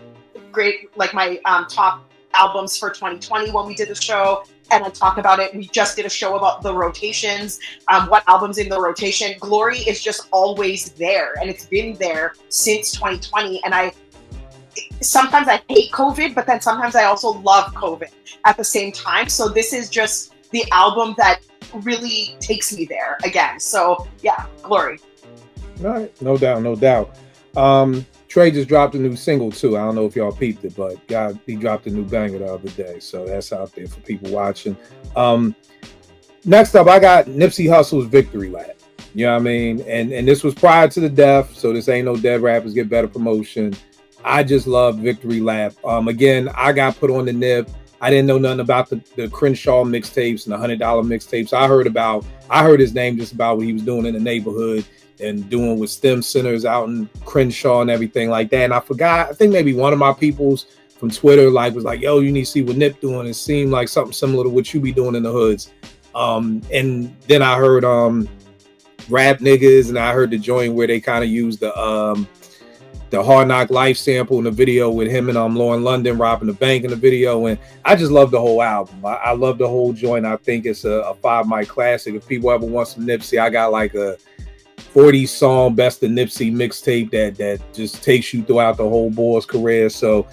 Speaker 4: top albums for 2020 when we did the show. And I talk about it. We just did a show about the rotations, what albums in the rotation. Glory is just always there, and it's been there since 2020. And sometimes I hate COVID, but then sometimes I also love COVID at the same time. So this is just the album that really takes me there again. So yeah, Glory.
Speaker 3: All right, no doubt. Trey just dropped a new single too. I don't know if y'all peeped it, but he dropped a new banger the other day. So that's out there for people watching. Next up, I got Nipsey Hussle's Victory Lap. You know what I mean? And this was prior to the death, so this ain't no dead rappers get better promotion. I just love Victory Lap. Again, I got put on the nip. I didn't know nothing about the Crenshaw mixtapes and the $100 mixtapes. I heard his name just about what he was doing in the neighborhood and doing with STEM centers out in Crenshaw and everything like that. And I forgot, I think maybe one of my peoples from Twitter was like, yo, you need to see what Nip doing. It seemed like something similar to what you be doing in the hoods. And then I heard Rap Niggas, and I heard the joint where they kind of used the Hard Knock Life sample in the video with him and Lauren London robbing the bank in the video. And I just love the whole album. I love the whole joint. I think it's a 5 mic classic. If people ever want some Nipsey, I got like a 40 song Best of Nipsey mixtape that just takes you throughout the whole boy's career. So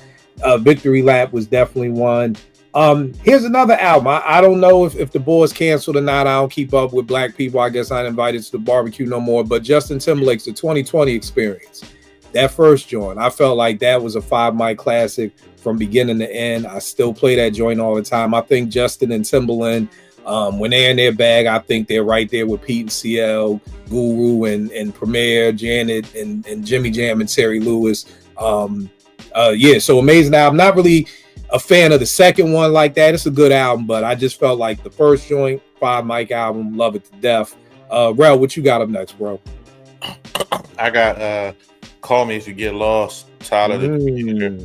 Speaker 3: Victory Lap was definitely one. Here's another album. I don't know if the boys canceled or not. I don't keep up with black people. I guess I ain't invited to the barbecue no more. But Justin Timberlake's The 2020 Experience. that first joint, I felt like that was a 5 mic classic from beginning to end. I still play that joint all the time. I think Justin and Timbaland, when they're in their bag, I think they're right there with Pete and CL, Guru and Premier, Janet and Jimmy Jam and Terry Lewis. So amazing album. Not really a fan of the second one like that. It's a good album, but I just felt like the first joint, 5 mic album, love it to death. Rel, what you got up next, bro?
Speaker 6: I got Call Me If You Get Lost, Tyler the Creator.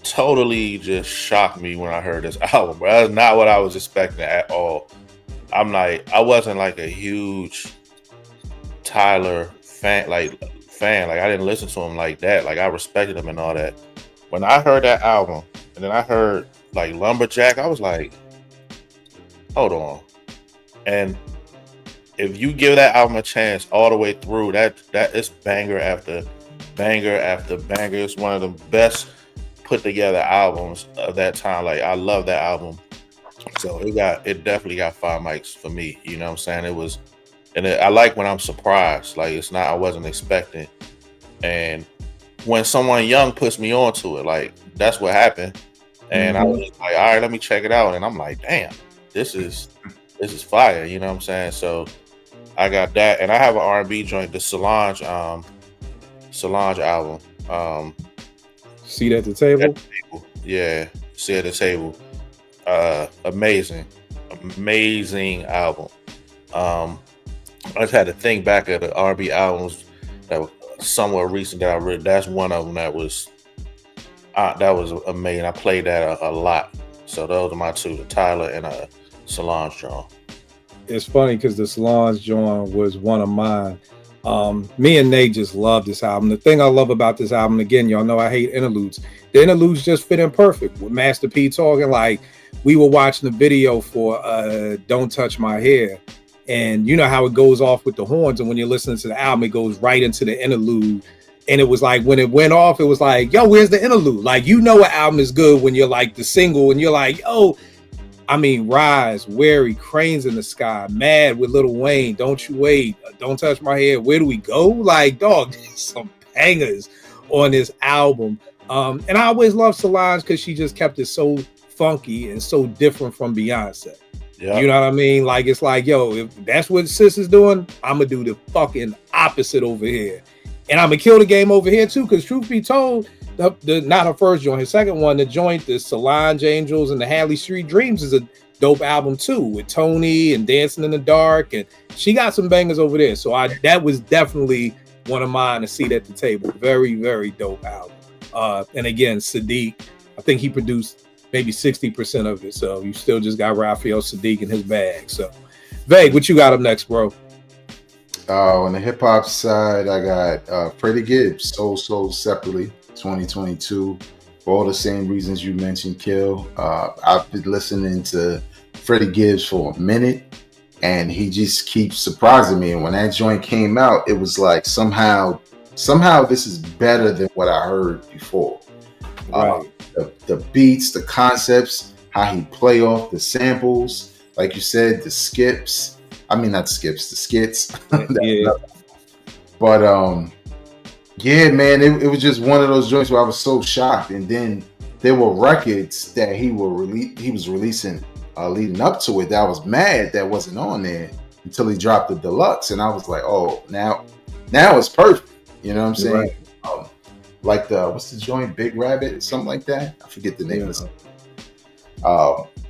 Speaker 6: Totally just shocked me when I heard this album, bro. That's not what I was expecting at all. I wasn't like a huge Tyler fan. Like I didn't listen to him like that. Like I respected him and all that. When I heard that album, and then I heard like Lumberjack, I was like, hold on. And if you give that album a chance all the way through, that is banger after banger after banger. It's one of the best put together albums of that time. Like I love that album. So it definitely got 5 mics for me. You know what I'm saying? I like when I'm surprised. Like I wasn't expecting. And when someone young puts me onto it, like that's what happened. And I was just like, all right, let me check it out. And I'm like, damn, this is fire. You know what I'm saying? So I got that, and I have an R&B joint, the Solange album.
Speaker 3: Seat at the Table.
Speaker 6: Yeah, Seat at the Table. Amazing album. I just had to think back at the R&B albums that were somewhat recent that I read. That's one of them that was amazing. I played that a lot. So those are my two, the Tyler and Solange joint.
Speaker 3: It's funny because the Solange joint was one of mine. Me and Nate just love this album. The thing I love about this album, again, y'all know I hate interludes. The interludes just fit in perfect with Master P talking. Like we were watching the video for Don't Touch My Hair, and you know how it goes off with the horns, and when you're listening to the album, it goes right into the interlude. And it was like when it went off, it was like, yo, where's the interlude? Like, you know, an album is good when you're like the single and you're like, yo, I mean, Rise, Wary, Cranes in the Sky, Mad with Lil Wayne, Don't You Wait, Don't Touch My Hair, Where Do We Go? Like, dog, there's some bangers on this album. And I always loved Solange because she just kept it so funky and so different from Beyonce. Yeah. You know what I mean? Like, it's like, yo, if that's what sis is doing, I'm going to do the fucking opposite over here. And I'm going to kill the game over here, too, because truth be told, not her first joint, her second one, the joint, the Solange Angels and the Hadley Street Dreams is a dope album, too, with Tony and Dancing in the Dark. And she got some bangers over there. So that was definitely one of mine, to Seat at the Table. Very, very dope album. And again, Sadiq, I think he produced maybe 60% of it. So you still just got Raphael Sadiq in his bag. So, Vague, what you got up next, bro?
Speaker 5: On the hip hop side, I got Freddie Gibbs, Soul Separately, 2022. For all the same reasons you mentioned, Kill. I've been listening to Freddie Gibbs for a minute, and he just keeps surprising me. And when that joint came out, it was like somehow this is better than what I heard before. Right. The beats, the concepts, how he play off the samples, like you said, the skips. I mean, not skips, the skits. Yeah. But yeah, man, it was just one of those joints where I was so shocked. And then there were records that he was releasing leading up to it that I was mad that wasn't on there until he dropped the deluxe, and I was like, oh, now it's perfect. You know what I'm saying? Right. Like what's the joint, Big Rabbit, something like that. I forget the name of it.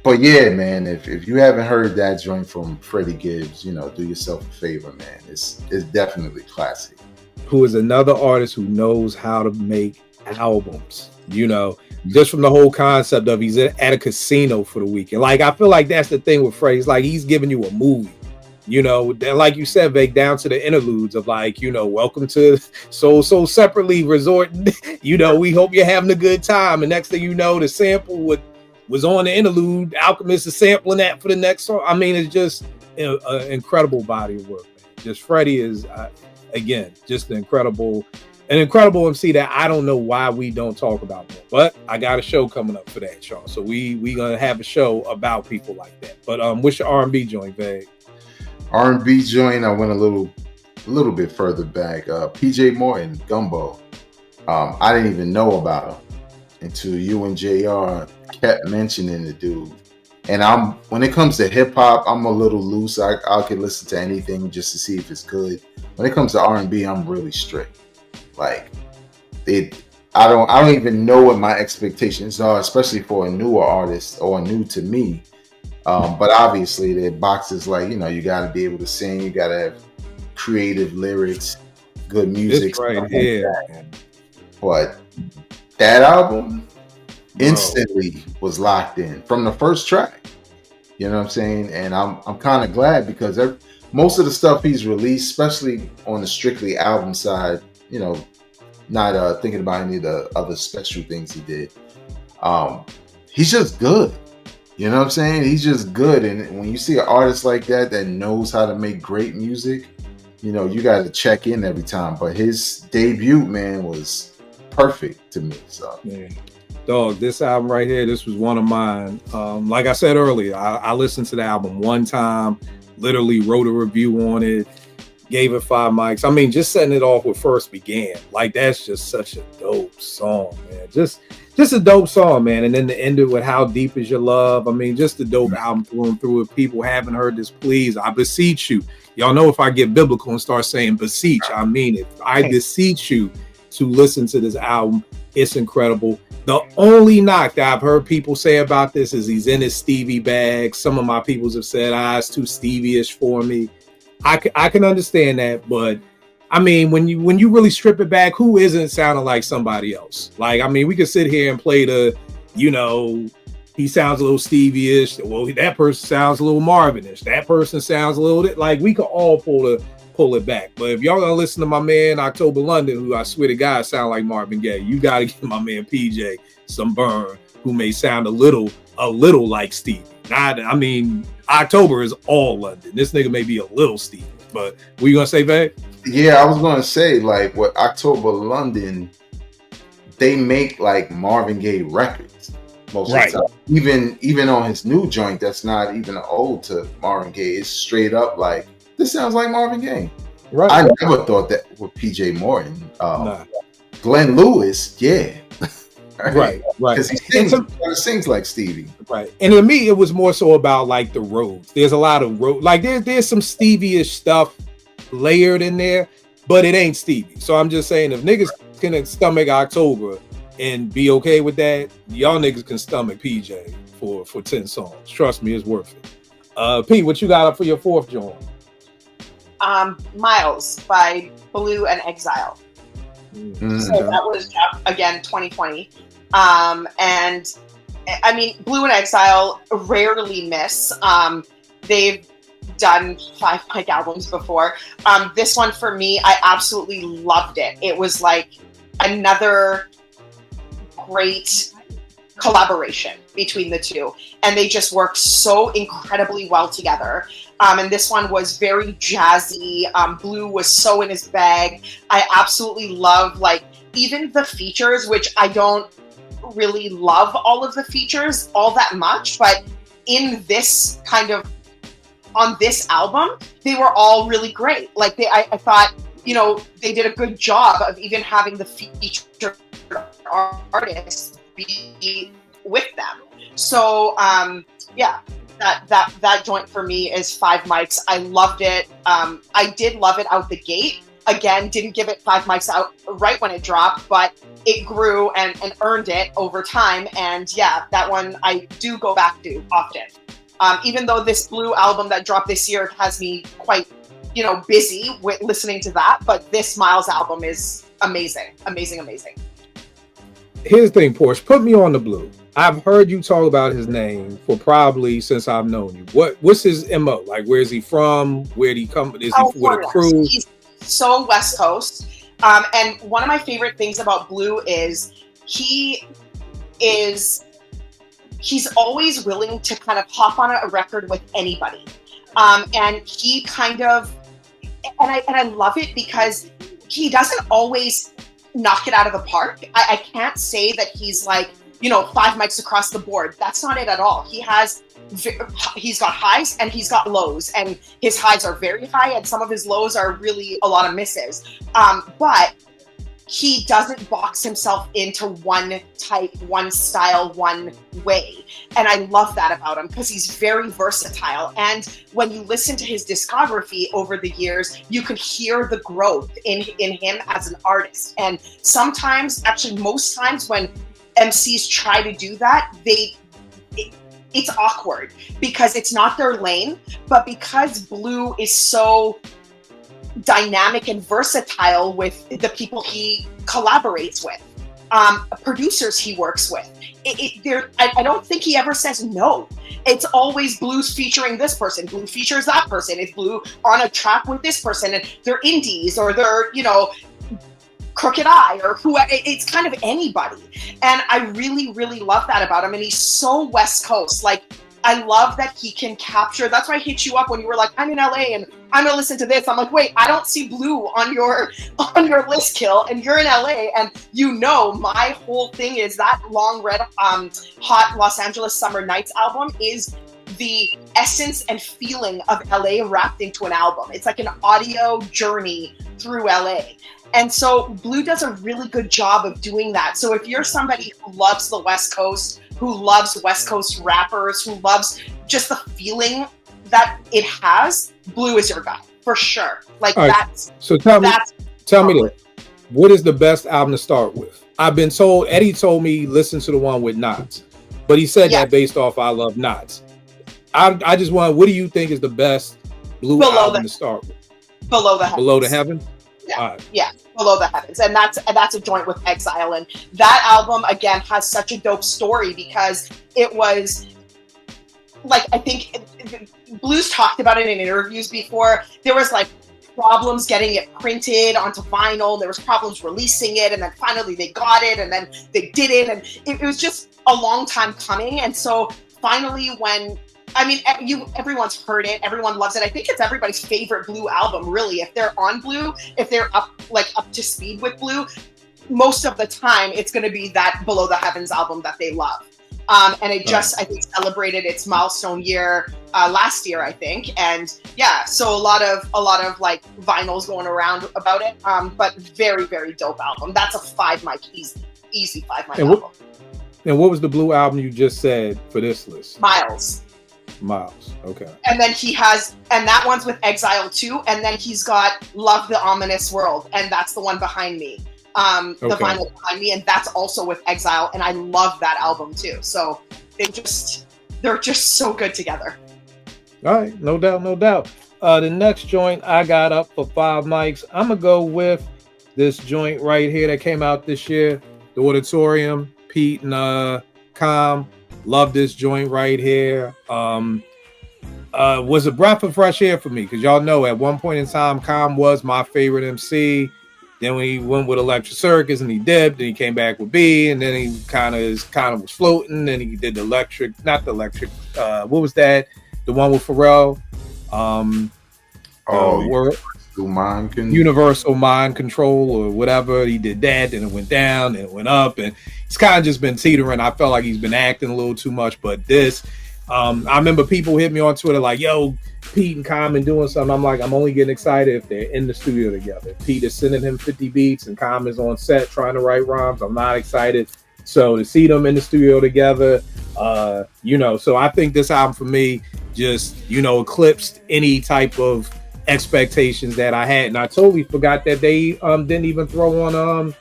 Speaker 5: But yeah, man, if you haven't heard that joint from Freddie Gibbs, you know, do yourself a favor, man. It's definitely classic.
Speaker 3: Who is another artist who knows how to make albums, you know, just from the whole concept of he's at a casino for the weekend. Like, I feel like that's the thing with Freddie. It's like he's giving you a movie, you know, like you said, Vic, down to the interludes of like, you know, welcome to Soul Separately Resort. You know, we hope you're having a good time. And next thing you know, the sample was on the interlude. Alchemist is sampling that for the next song. I mean, it's just an incredible body of work, man. Just Freddie is, again, just an incredible MC that I don't know why we don't talk about more. But I got a show coming up for that, Sean. So we gonna have a show about people like that. But what's your R&B joint, Vague?
Speaker 5: R&B joint, I went a little a little bit further back. PJ Morton, Gumbo. I didn't even know about him until you and JR kept mentioning the dude. And when it comes to hip hop, I'm a little loose. I can listen to anything just to see if it's good. When it comes to R&B, I'm really strict. Like I don't even know what my expectations are, especially for a newer artist or new to me. But obviously, the boxes like you got to be able to sing, you got to have creative lyrics, good music,
Speaker 3: This right here.
Speaker 5: like but that album instantly was locked in from the first track. You know what I'm saying? And I'm kind of glad because most of the stuff he's released, especially on the strictly album side, not thinking about any of the other special things he did. He's just good. You know what I'm saying? He's just good. And when you see an artist like that knows how to make great music, you got to check in every time. But his debut, man, was perfect to me. So,
Speaker 3: man. Dog, this album right here, this was one of mine. Like I said earlier, I listened to the album one time, literally wrote a review on it, gave it 5 mics. I mean, just setting it off with First Began. Like, that's just such a dope song, man. Just a dope song, man. And then to end it with How Deep Is Your Love? I mean, just a dope album through and through. If people haven't heard this, please, I beseech you. Y'all know if I get biblical and start saying beseech, I mean it. I beseech you to listen to this album. It's incredible. The only knock that I've heard people say about this is he's in his Stevie bag. Some of my peoples have said, it's too Stevie-ish for me. I can understand that, but I mean, when you really strip it back, who isn't sounding like somebody else? Like, I mean, we could sit here and play he sounds a little Stevie-ish. Well, that person sounds a little Marvin-ish. That person sounds a little, like, we could all pull it back. But if y'all gonna listen to my man October London, who I swear to God sound like Marvin Gaye, you gotta give my man PJ some burn, who may sound a little like Stevie. I mean, October is all London. This nigga may be a little Stevie, but what you gonna say, babe?
Speaker 5: Yeah, I was gonna say, like, what October London, they make like Marvin Gaye records most of the time. Even on his new joint, that's not even an ode to Marvin Gaye. It's straight up like, this sounds like Marvin Gaye. Right. I never thought that with PJ Morton. Glenn Lewis, yeah.
Speaker 3: Right.
Speaker 5: Because he sings like Stevie.
Speaker 3: Right. And to me, it was more so about like the roads. There's a lot of road. Like there's some Stevie-ish stuff layered in there, but it ain't Stevie. So I'm just saying, if niggas can stomach October and be okay with that, y'all niggas can stomach PJ for 10 songs. Trust me, it's worth it. Pete, what you got up for your fourth joint?
Speaker 4: Miles by Blue and Exile. Mm-hmm. So that was, again, 2020. And I mean, Blue and Exile rarely miss. They've done 5 mic albums before. This one for me, I absolutely loved it. It was like another great collaboration between the two, and they just work so incredibly well together. And this one was very jazzy. Blue was so in his bag. I absolutely love, like, even the features, which I don't really love all of the features all that much, but in this kind of, on this album, they were all really great. Like, I thought, they did a good job of even having the featured artists be with them. So, that joint for me is 5 mics. I loved it. I did love it out the gate. Again, didn't give it 5 mics out right when it dropped, but it grew and earned it over time. And yeah, that one I do go back to often. Even though this Blue album that dropped this year has me quite, busy with listening to that, but this Miles album is amazing.
Speaker 3: Here's the thing, Porsche. Put me on the Blue. I've heard you talk about his name for probably since I've known you. What's his MO? Like, where is he from? Where did he come? Is he with a crew?
Speaker 4: He's so West Coast. And one of my favorite things about Blue is he's always willing to kind of hop on a record with anybody. And he kind of, and I love it because he doesn't always knock it out of the park. I can't say that he's like, 5 mics across the board. That's not it at all. He has he's got highs and he's got lows, and his highs are very high and some of his lows are really a lot of misses. But he doesn't box himself into one type, one style, one way. And I love that about him because he's very versatile. And when you listen to his discography over the years, you can hear the growth in him as an artist. And sometimes, actually most times when MCs try to do that, it's awkward because it's not their lane. But because Blue is so dynamic and versatile with the people he collaborates with, producers he works with, I don't think he ever says no. It's always Blue's featuring this person, Blue features that person, it's Blue on a track with this person, and they're indies or they're, Crooked Eye or who. It's kind of anybody. And I really, really love that about him. And he's so West Coast. Like, I love that he can capture. That's why I hit you up when you were like, I'm in LA and I'm gonna listen to this. I'm like, wait, I don't see Blue on your list, Kill, and you're in LA, and my whole thing is that Long Red Hot Los Angeles Summer Nights album is the essence and feeling of LA wrapped into an album. It's like an audio journey through LA. And so Blue does a really good job of doing that. So if you're somebody who loves the West Coast, who loves West Coast rappers, who loves just the feeling that it has, Blue is your guy for sure. Like,
Speaker 3: right. So tell me this. What is the best album to start with? I've been told, Eddie told me listen to the one with Knots, but he said that based off I Love Knots. I just want, what do you think is the best Blue album to start with?
Speaker 4: Below the Heavens.
Speaker 3: Below the Heavens?
Speaker 4: Yeah, right. Yeah, Below the Heavens, and that's a joint with Exile, and that album again has such a dope story because it was like, I think Blue's talked about it in interviews before. There was like problems getting it printed onto vinyl. There was problems releasing it, and then finally they got it, and then they did it, and it was just a long time coming. And so finally, when everyone's heard it, everyone loves it. I think it's everybody's favorite Blue album, really. If they're on Blue, if they're up to speed with Blue, most of the time it's going to be that Below the Heavens album that they love. And it just, I think, celebrated its milestone year last year, I think. And yeah, so a lot of like vinyls going around about it. But very, very dope album. That's a 5 mic, easy 5 mic album.
Speaker 3: And what was the Blue album you just said for this list? Miles, okay. And
Speaker 4: then and that one's with Exile too, and then he's got Love the Ominous World, and that's the one behind me. The vinyl behind me, and that's also with Exile, and I love that album too. So they're just so good together.
Speaker 3: All right, no doubt. The next joint I got up for 5 mics, I'm gonna go with this joint right here that came out this year, The Auditorium, Pete and Com. Love this joint right here. Was a breath of fresh air for me because y'all know at one point in time, Com was my favorite MC. Then when he went with Electric Circus and he dipped, and he came back with B, and then he kind of was floating. Then he did what was that? The one with Pharrell. Universal Mind Control or whatever. He did that, then it went down, then it went up, and it's kind of just been teetering. I felt like he's been acting a little too much, but this, I remember people hit me on Twitter like, yo, Pete and Common doing something. I'm like, I'm only getting excited if they're in the studio together. Pete is sending him 50 beats and Common is on set trying to write rhymes. I'm not excited. So to see them in the studio together, so I think this album for me just, eclipsed any type of expectations that I had. And I totally forgot that they didn't even throw on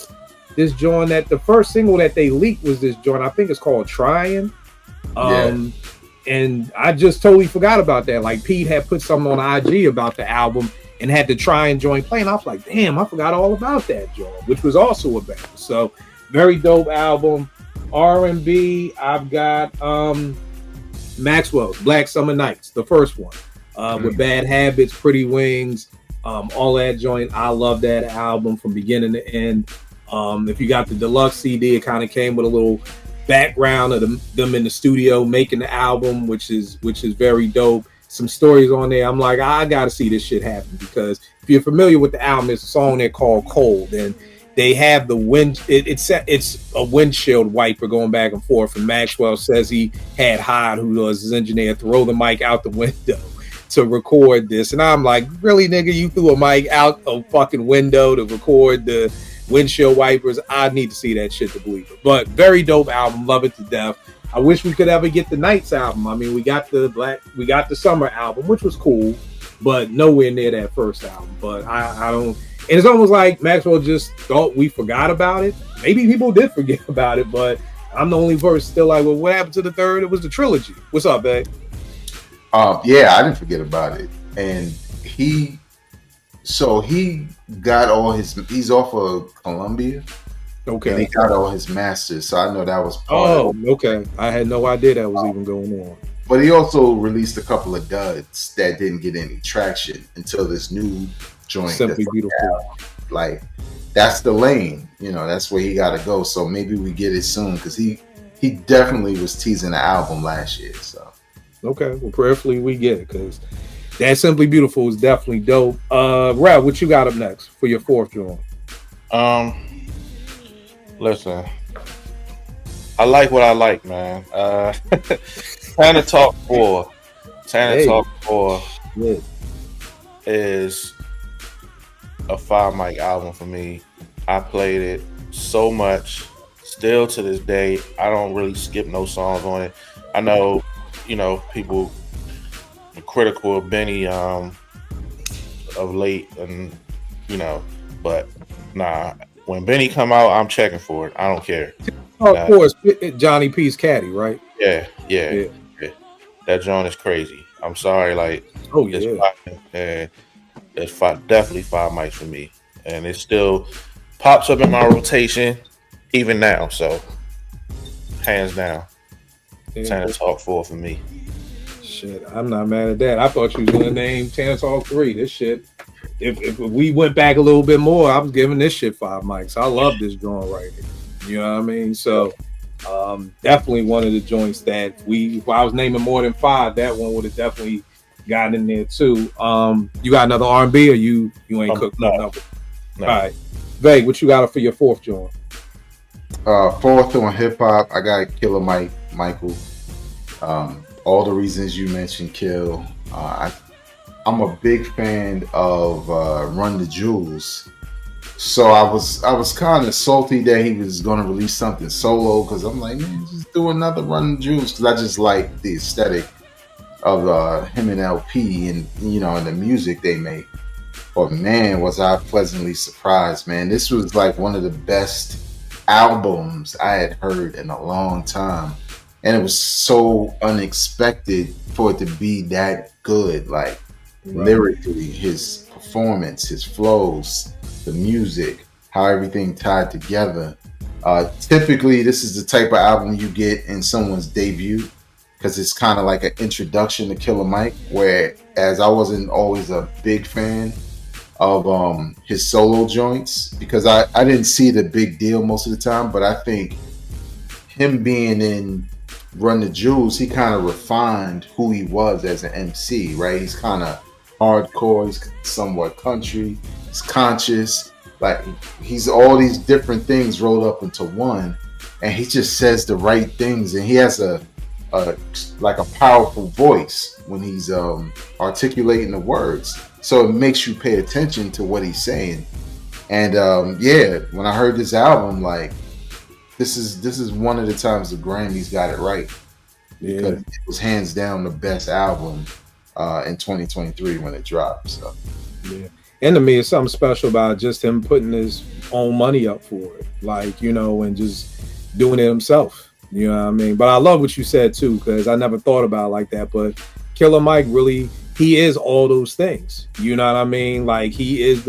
Speaker 3: this joint, that the first single that they leaked was this joint. I think it's called Trying. And I just totally forgot about that. Like Pete had put something on IG about the album and had the Trying joint playing. I was like, damn, I forgot all about that joint, which was also a banger. So very dope album. R&B, I've got Maxwell's Black Summer Nights, the first one. With Bad Habits, Pretty Wings, all that joint. I love that album from beginning to end. If you got the deluxe CD, it kind of came with a little background of them in the studio making the album, which is very dope. Some stories on there. I'm like, I gotta see this shit happen, because if you're familiar with the album, there's a song there called Cold, and they have the wind. It's a windshield wiper going back and forth. And Maxwell says he had Hyde, who was his engineer, throw the mic out the window to record this. And I'm like, really, nigga, you threw a mic out a fucking window to record the windshield wipers? I need to see that shit to believe it. But very dope album, love it to death. I wish we could ever get the Nights album. I mean, we got the Summer album, which was cool, but nowhere near that first album. But I don't. And it's almost like Maxwell just thought we forgot about it. Maybe people did forget about it, but I'm the only person still like, well, what happened to the third? It was the trilogy. What's up, babe?
Speaker 5: Yeah, I didn't forget about it. And he got all he's off of Columbia.
Speaker 3: Okay.
Speaker 5: And he got all his masters. So I know that was part of it.
Speaker 3: Okay. I had no idea that was even going on.
Speaker 5: But he also released a couple of duds that didn't get any traction until this new joint.
Speaker 3: Simply Beautiful.
Speaker 5: Like, that's the lane. That's where he got to go. So maybe we get it soon, because he definitely was teasing the album last year. So
Speaker 3: okay, well, prayerfully we get it, because that Simply Beautiful is definitely dope. Rev, what you got up next for your fourth joint?
Speaker 6: Listen, I like what I like, man. Tana Talk 4. Talk 4 is a 5 mic album for me. I played it so much. Still to this day, I don't really skip no songs on it. I know, people are critical of Benny of late, and but nah. When Benny come out, I'm checking for it. I don't care.
Speaker 3: Oh, of course, Johnny P's caddy, right?
Speaker 6: Yeah. That joint is crazy. I'm sorry, like, it's definitely 5 mics for me, and it still pops up in my rotation even now. So, hands down, Tana Talk 4 for me.
Speaker 3: Shit, I'm not mad at that. I thought you was gonna name Tana Talk 3. This shit. If we went back a little bit more, I was giving this shit 5 mics. I love this joint right here. You know what I mean? So definitely one of the joints that if I was naming more than 5, that one would have definitely gotten in there too. You got another R&B, or you ain't cooked nothing up? No. All right. Vay, what you got for your fourth joint?
Speaker 5: Fourth on hip hop, I got Killer Michael. All the reasons you mentioned, Kill. I'm a big fan of Run the Jewels, so I was kind of salty that he was going to release something solo, because I'm like, man, just do another Run the Jewels, because I just like the aesthetic of him and LP, and and the music they make. But man, was I pleasantly surprised, man. This was like one of the best albums I had heard in a long time, and it was so unexpected for it to be that good. Like, lyrically, his performance, his flows, the music, how everything tied together. Typically, this is the type of album you get in someone's debut, because it's kind of like an introduction to Killer Mike, whereas I wasn't always a big fan of his solo joints, because I didn't see the big deal most of the time. But I think him being in Run the Jewels, he kind of refined who he was as an MC, right? He's kind of hardcore, he's somewhat country, he's conscious, like he's all these different things rolled up into one, and he just says the right things, and he has a powerful voice when he's articulating the words, so it makes you pay attention to what he's saying. And when I heard this album, like, this is one of the times the Grammys got it right, because it was hands down the best album in 2023 when it dropped. So
Speaker 3: and to me, it's something special about just him putting his own money up for it, like, and just doing it himself. You know what I mean? But I love what you said too, because I never thought about it like that. But Killer Mike, really, he is all those things. You know what I mean? Like, he is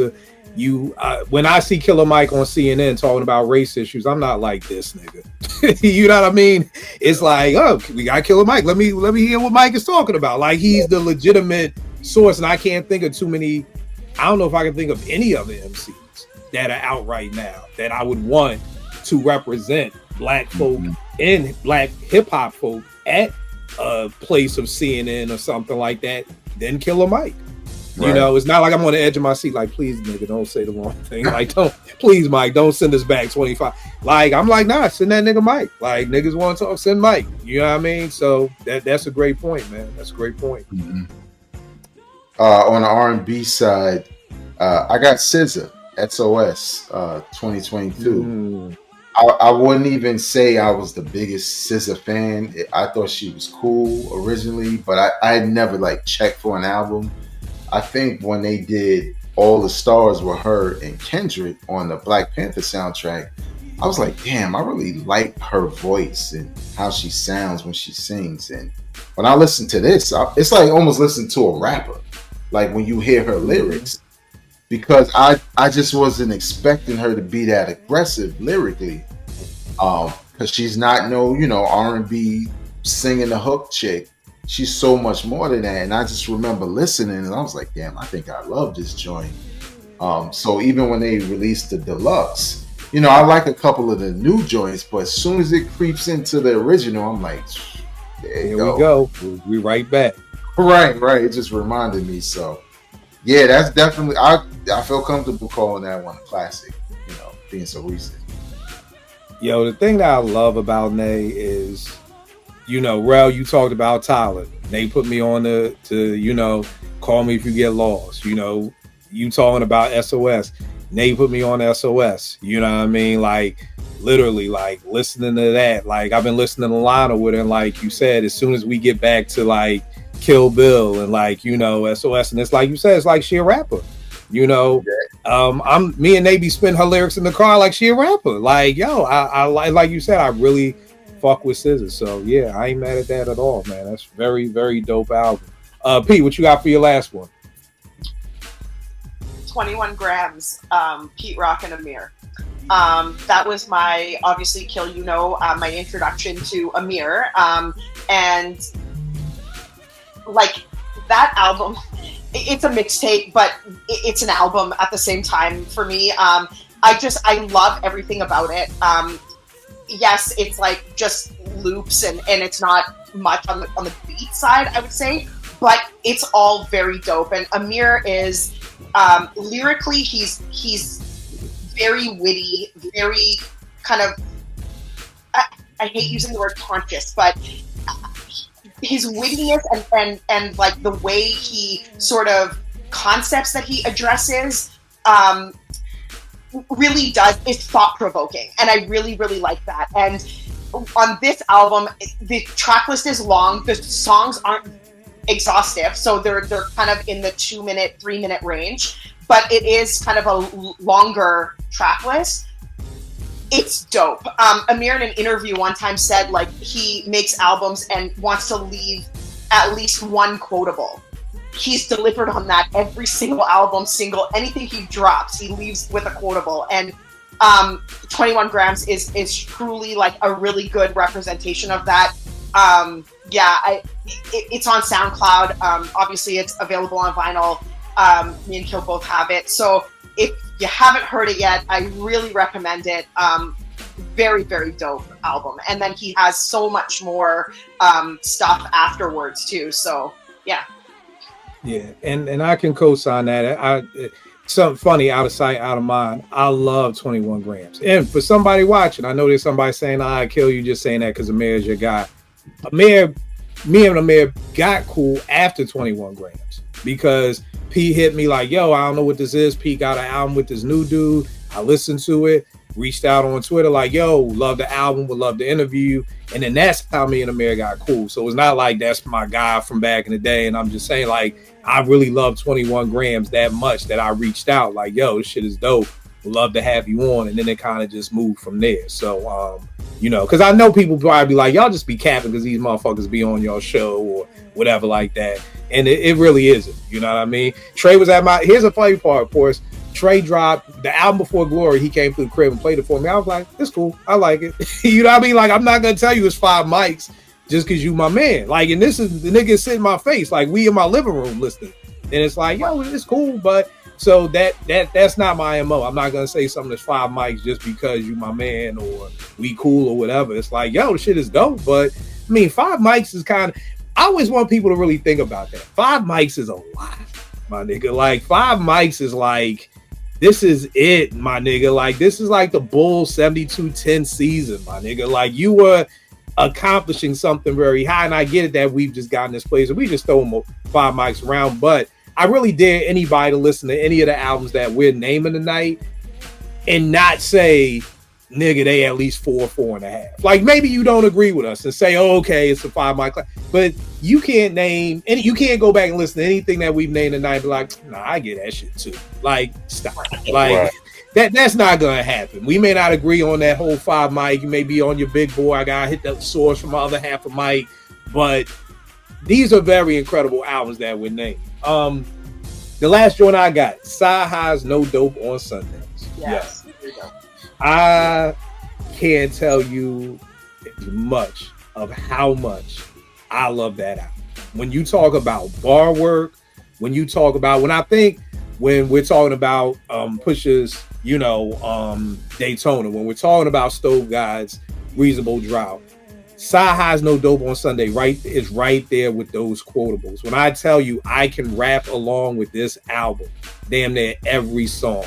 Speaker 3: when I see Killer Mike on CNN talking about race issues, I'm not like, this nigga. You know what I mean? It's like, oh, we got Killer Mike. Let me hear what Mike is talking about. Like, he's the legitimate source, and I can't think of too many. I don't know if I can think of any other MCs that are out right now that I would want to represent black folk and black hip hop folk at a place of CNN or something like that than Killer Mike. You know, it's not like I'm on the edge of my seat. Like, please, nigga, don't say the wrong thing. Like, please, Mike, don't send us back 25. Like, I'm like, nah, send that nigga Mike. Like, niggas want to talk, send Mike. You know what I mean? So that's a great point, man. That's a great point.
Speaker 5: Mm-hmm. On the R&B side, I got SZA, SOS, 2022. I wouldn't even say I was the biggest SZA fan. I thought she was cool originally, but I had never like checked for an album. I think when they did All the Stars with her and Kendrick on the Black Panther soundtrack, I was like, damn, I really like her voice and how she sounds when she sings. And when I listen to this, it's like almost listening to a rapper. Like when you hear her lyrics, because I just wasn't expecting her to be that aggressive lyrically, because she's not no R&B singing the hook chick. She's so much more than that. And I just remember listening and I was like, damn, I think I love this joint. So even when they released the deluxe, I like a couple of the new joints, but as soon as it creeps into the original, I'm like,
Speaker 3: here we go. We right back.
Speaker 5: Right. It just reminded me. So yeah, that's definitely, I feel comfortable calling that one a classic, being so recent.
Speaker 3: Yo, the thing that I love about Nay is, Rel, you talked about Tyler. They put me on to call me if you get lost. You talking about SOS. They put me on SOS. You know what I mean? Like, literally, like, listening to that. Like, I've been listening to Lana with her, and like you said, as soon as we get back to, like, Kill Bill and, like, SOS, and it's like you said, it's like she a rapper. Me and Nate be spinning her lyrics in the car like she a rapper. Like, yo, I like you said, I really fuck with SZA. So yeah, I ain't mad at that at all, man. That's very, very dope album. Pete, what you got for your last one?
Speaker 4: 21 Grams, Pete Rock and Amir. That was my, obviously, my introduction to Amir. And like that album, it's a mixtape, but it's an album at the same time for me. I love everything about it. Yes, it's like just loops and it's not much on the beat side, I would say, but it's all very dope. And Amir is lyrically, he's very witty, very kind of, I hate using the word conscious, but his wittiness and like the way he sort of concepts that he addresses really is thought-provoking, and I really, really like that. And on this album, the track list is long, the songs aren't exhaustive, so they're kind of in the 2-minute, 3-minute range, but it is kind of a longer track list. It's dope. Amir in an interview one time said like he makes albums and wants to leave at least one quotable. He's delivered on that every single album, anything he drops, he leaves with a quotable. And 21 Grams is truly like a really good representation of that. It's on SoundCloud. Obviously, it's available on vinyl. Me and Kill both have it. So if you haven't heard it yet, I really recommend it. Very, very dope album. And then he has so much more stuff afterwards too. So yeah.
Speaker 3: Yeah, and I can co-sign that. Something funny, out of sight, out of mind. I love 21 Grams. And for somebody watching, I know there's somebody saying, I kill you just saying that because Amir is your guy. Me and Amir got cool after 21 Grams because P hit me like, yo, I don't know what this is. P got an album with this new dude. I listened to it, reached out on Twitter like, yo, love the album, would love the interview. And then that's how me and Amir got cool. So it's not like that's my guy from back in the day. And I'm just saying, like, I really love 21 Grams that much that I reached out like, yo, this shit is dope. Would love to have you on. And then it kind of just moved from there. So, because I know people probably be like, y'all just be capping because these motherfuckers be on your show or whatever like that. And it really isn't. You know what I mean? Trey was at here's a funny part, of course. Trey dropped the album before Glory. He came through the crib and played it for me. I was like, it's cool. I like it. You know what I mean? Like, I'm not going to tell you it's 5 mics just because you my man. Like, and this is the nigga sitting in my face. Like, we in my living room listening. And it's like, yo, it's cool. But so that's not my MO. I'm not going to say something that's 5 mics just because you my man or we cool or whatever. It's like, yo, the shit is dope. But I mean, 5 mics is kind of, I always want people to really think about that. 5 mics is a lot. my nigga. Like 5 mics is like, this is it, my nigga. Like this is like the Bulls 72-10 season, my nigga. Like you were accomplishing something very high, and I get it that we've just gotten this place and we just throw them 5 mics around, but I really dare anybody to listen to any of the albums that we're naming tonight and not say, nigga, they at least 4.5. Like maybe you don't agree with us and say, oh, okay, it's a 5 mic class, but you can't name any. You can't go back and listen to anything that we've named tonight and be like, nah, I get that shit too. Like stop. Like that's not gonna happen. We may not agree on that whole 5 mic. You may be on your big boy. I gotta hit that source from my other half of mic, but these are very incredible albums that we're naming. The last joint I got, Sci-Hi's No Dope on Sundays.
Speaker 4: Yes.
Speaker 3: I can't tell you as much of how much I love that album. When you talk about bar work, when we're talking about Pusha's, Daytona, when we're talking about Stove God's Reasonable Drought, Sci-Hi's No Dope on Sunday is right there with those quotables. When I tell you I can rap along with this album, damn near every song,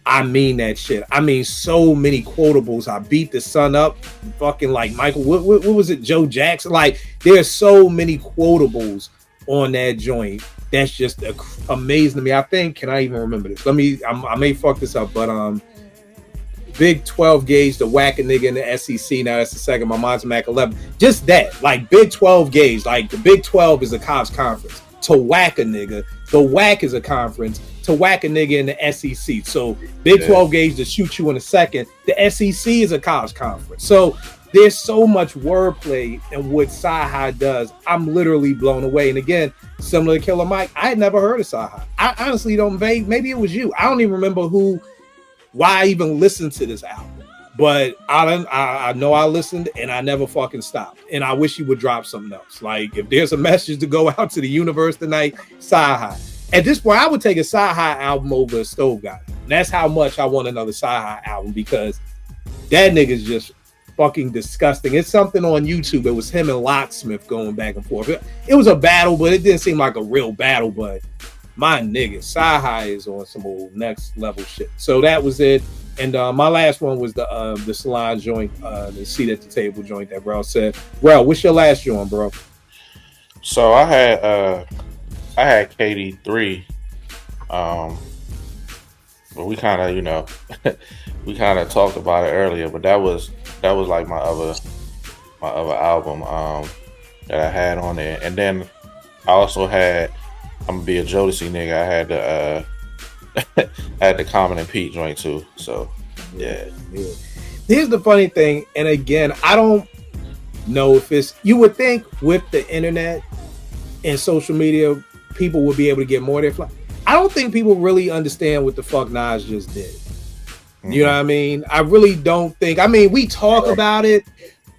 Speaker 3: I mean that shit. I mean so many quotables. I beat the sun up, fucking like Michael. What was it? Joe Jackson. Like there's so many quotables on that joint. That's just amazing to me. I think. Can I even remember this? I may fuck this up, but Big 12 gauge, the whack a nigga in the SEC. Now that's the second. My mind's Mac 11. Just that, like Big 12 gauge, like the Big 12 is a cops conference. To whack a nigga, the whack is a conference. To whack a nigga in the SEC. So Big 12 gauge to shoot you in a second. The SEC is a college conference. So there's so much wordplay in what Sci-Hi does. I'm literally blown away. And again, similar to Killer Mike, I had never heard of Sci-Hi. I honestly don't. Maybe it was you. I don't even remember why I even listened to this album. But I know I listened and I never fucking stopped. And I wish you would drop something else. Like if there's a message to go out to the universe tonight, Sci-Hi. At this point, I would take a Sci-Hi album over a Stove God. And that's how much I want another Sci-Hi album, because that nigga's just fucking disgusting. It's something on YouTube. It was him and Locksmith going back and forth. It was a battle, but it didn't seem like a real battle. But my nigga, Sci-Hi is on some old next level shit. So that was it. And my last one was the salon joint, the seat at the table joint that Rel said. Rel, what's your last joint, bro?
Speaker 6: So I had KD3, but we kind of, we kind of talked about it earlier. But that was like my other album that I had on there. And then I also had, I'm gonna be a Jodeci nigga, I had the had the Common and Pete joint too. So yeah.
Speaker 3: Here's the funny thing, and again, I don't know if it's, you would think with the internet and social media, people would be able to get more of their fly. I don't think people really understand what the fuck Nas just did. You know what I mean? I really don't think. I mean, we talk about it,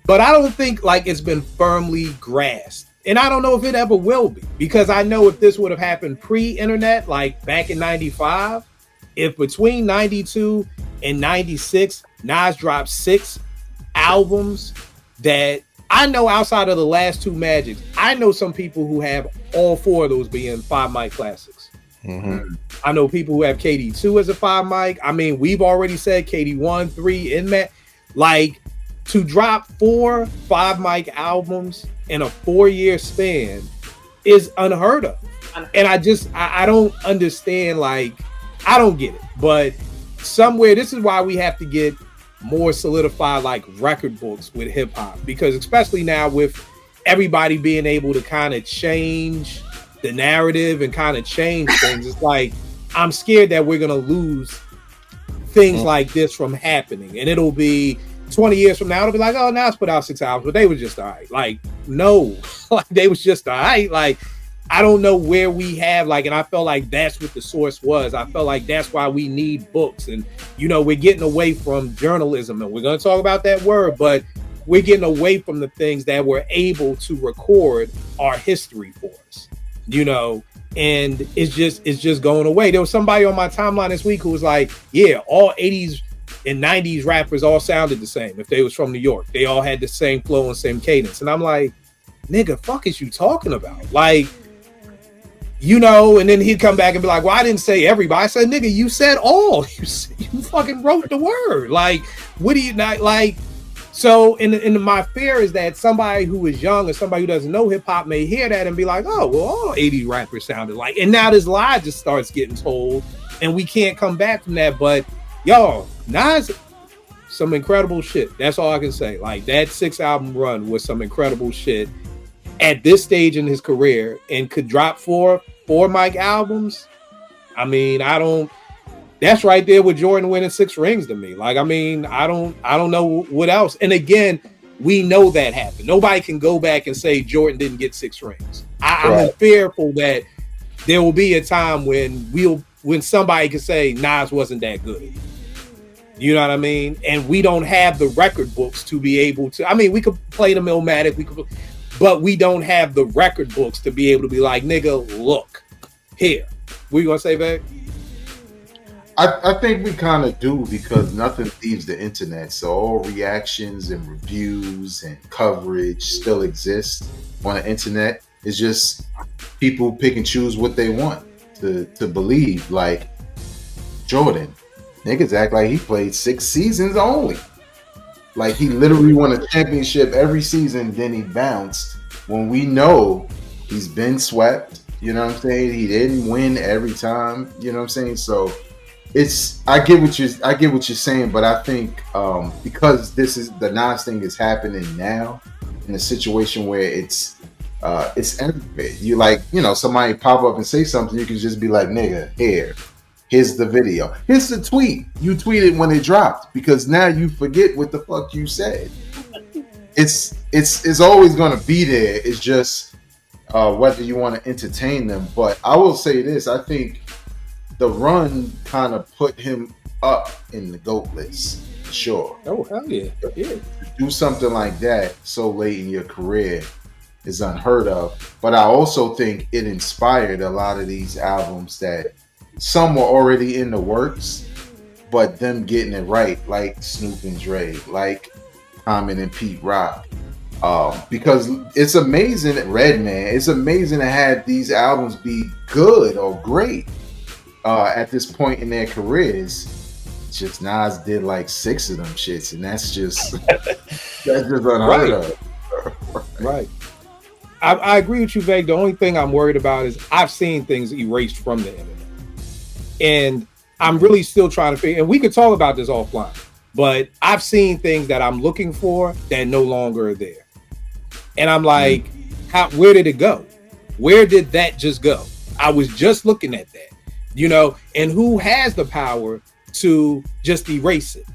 Speaker 3: but I don't think like it's been firmly grasped. And I don't know if it ever will be, because I know if this would have happened pre-internet, like back in 95, if between 92 and 96, Nas dropped 6 albums that I know outside of the last 2 Magics, I know some people who have all 4 of those being 5 mic classics. I know people who have KD2 as a 5 mic. I mean, we've already said KD1, 3, in that. Like, to drop 4 5 mic albums in a 4-year span is unheard of. And I don't understand, like, I don't get it. But somewhere, this is why we have to get more solidified, like, record books with hip hop, because especially now with everybody being able to kind of change the narrative and kind of change things, it's like, I'm scared that we're going to lose things like this from happening. And it'll be 20 years from now, it'll be like, oh, Nas put out 6 albums, but they was just all right. Like, no, like they was just all right. Like, I don't know where we have, like, and I felt like that's what the source was. I felt like that's why we need books. And, you know, we're getting away from journalism, and we're going to talk about that word, but we're getting away from the things that were able to record our history for us, you know, and it's just going away. There was somebody on my timeline this week who was like, yeah, all 80s and 90s rappers all sounded the same. If they was from New York, they all had the same flow and same cadence. And I'm like, nigga, fuck is you talking about? Like, you know, and then he'd come back and be like, well, I didn't say everybody. I said, nigga, you said all. You fucking wrote the word. Like, what do you not like? So, and my fear is that somebody who is young or somebody who doesn't know hip hop may hear that and be like, oh, well, all 80s rappers sounded like, and now this lie just starts getting told, and we can't come back from that. But y'all, Nas, some incredible shit. That's all I can say. Like, that 6-album run was some incredible shit at this stage in his career, and could drop four mic albums. I mean, that's right there with Jordan winning 6 rings to me. Like, I mean, I don't know what else. And again, we know that happened. Nobody can go back and say Jordan didn't get 6 rings. I'm fearful that there will be a time when somebody can say Nas wasn't that good. You know what I mean? And we don't have the record books to be able to. I mean, we could play the Illmatic, but we don't have the record books to be able to be like, nigga, look here. What you gonna say, babe?
Speaker 5: I think we kind of do, because nothing leaves the internet. So all reactions and reviews and coverage still exists on the internet. It's just people pick and choose what they want to believe. Like Jordan, niggas act like he played 6 seasons only. Like he literally won a championship every season, then he bounced. When we know he's been swept, you know what I'm saying? He didn't win every time, you know what I'm saying? So I get what you're saying, but I think because this is the Nas thing is happening now in a situation where it's everywhere. You like, you know, somebody pop up and say something, you can just be like, nigga, here's the video, here's the tweet you tweeted when it dropped, because now you forget what the fuck you said. It's always gonna be there. It's just whether you want to entertain them. But I will say this: I think the run kind of put him up in the GOAT list, for sure.
Speaker 3: Oh, hell yeah. Yeah.
Speaker 5: Do something like that so late in your career is unheard of. But I also think it inspired a lot of these albums that some were already in the works, but them getting it right, like Snoop and Dre, like Common and Pete Rock. Because it's amazing that Redman, it's amazing to have these albums be good or great at this point in their careers. It's just Nas did like 6 of them shits, and that's just unheard of.
Speaker 3: Right. I agree with you, Veg. The only thing I'm worried about is I've seen things erased from the internet, and I'm really still trying to figure. And we could talk about this offline, but I've seen things that I'm looking for that no longer are there, and I'm like, where did it go? Where did that just go? I was just looking at that. You know, and who has the power to just erase it?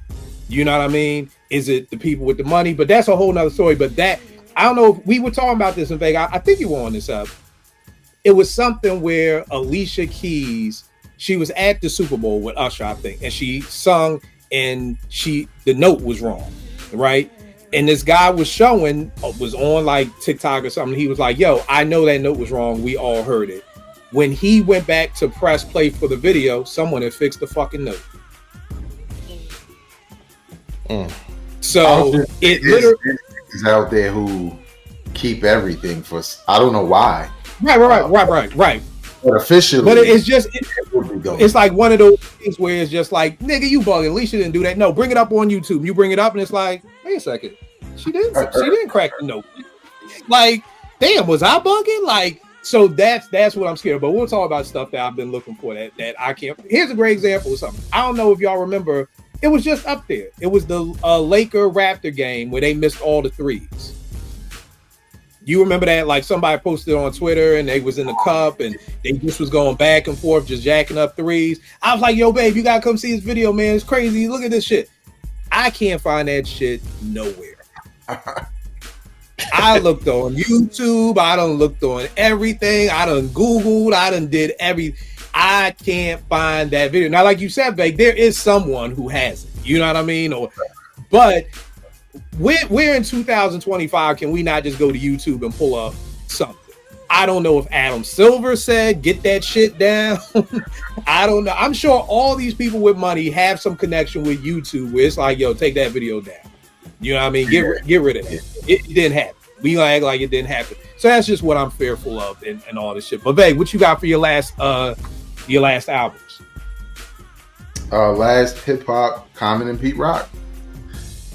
Speaker 3: You know what I mean? Is it the people with the money? But that's a whole nother story. But that, I don't know if we were talking about this in Vegas. I think you were on this up. It was something where Alicia Keys, she was at the Super Bowl with Usher, I think, and she sung, and the note was wrong, right? And this guy was on like TikTok or something. He was like, yo, I know that note was wrong. We all heard it. When he went back to press play for the video, someone had fixed the fucking note. So it literally
Speaker 5: is out there who keep everything for, I don't know why.
Speaker 3: Right.
Speaker 5: But officially,
Speaker 3: but it's like one of those things where it's just like, nigga, you bugging. Alicia didn't do that. No, bring it up on YouTube. You bring it up, and it's like, wait a second, she didn't crack the note. Like, damn, was I bugging? Like. So that's what I'm scared of. But we'll talk about stuff that I've been looking for that I can't. Here's a great example of something. I don't know if y'all remember. It was just up there. It was the Laker Raptor game where they missed all the threes. You remember that? Like somebody posted on Twitter and they was in the cup and they just was going back and forth, just jacking up threes. I was like, yo, babe, you gotta come see this video, man. It's crazy. Look at this shit. I can't find that shit nowhere. I looked on YouTube. I done looked on everything. I done Googled. I done did everything. I can't find that video. Now, like you said, Veg, there is someone who has it. You know what I mean? But we're in 2025. Can we not just go to YouTube and pull up something? I don't know if Adam Silver said, get that shit down. I don't know. I'm sure all these people with money have some connection with YouTube where it's like, yo, take that video down. You know what I mean? Get rid of it. It didn't happen. We gonna act like it didn't happen. So that's just what I'm fearful of and all this shit. But babe, what you got for your last albums?
Speaker 5: Last hip hop, Common and Pete Rock.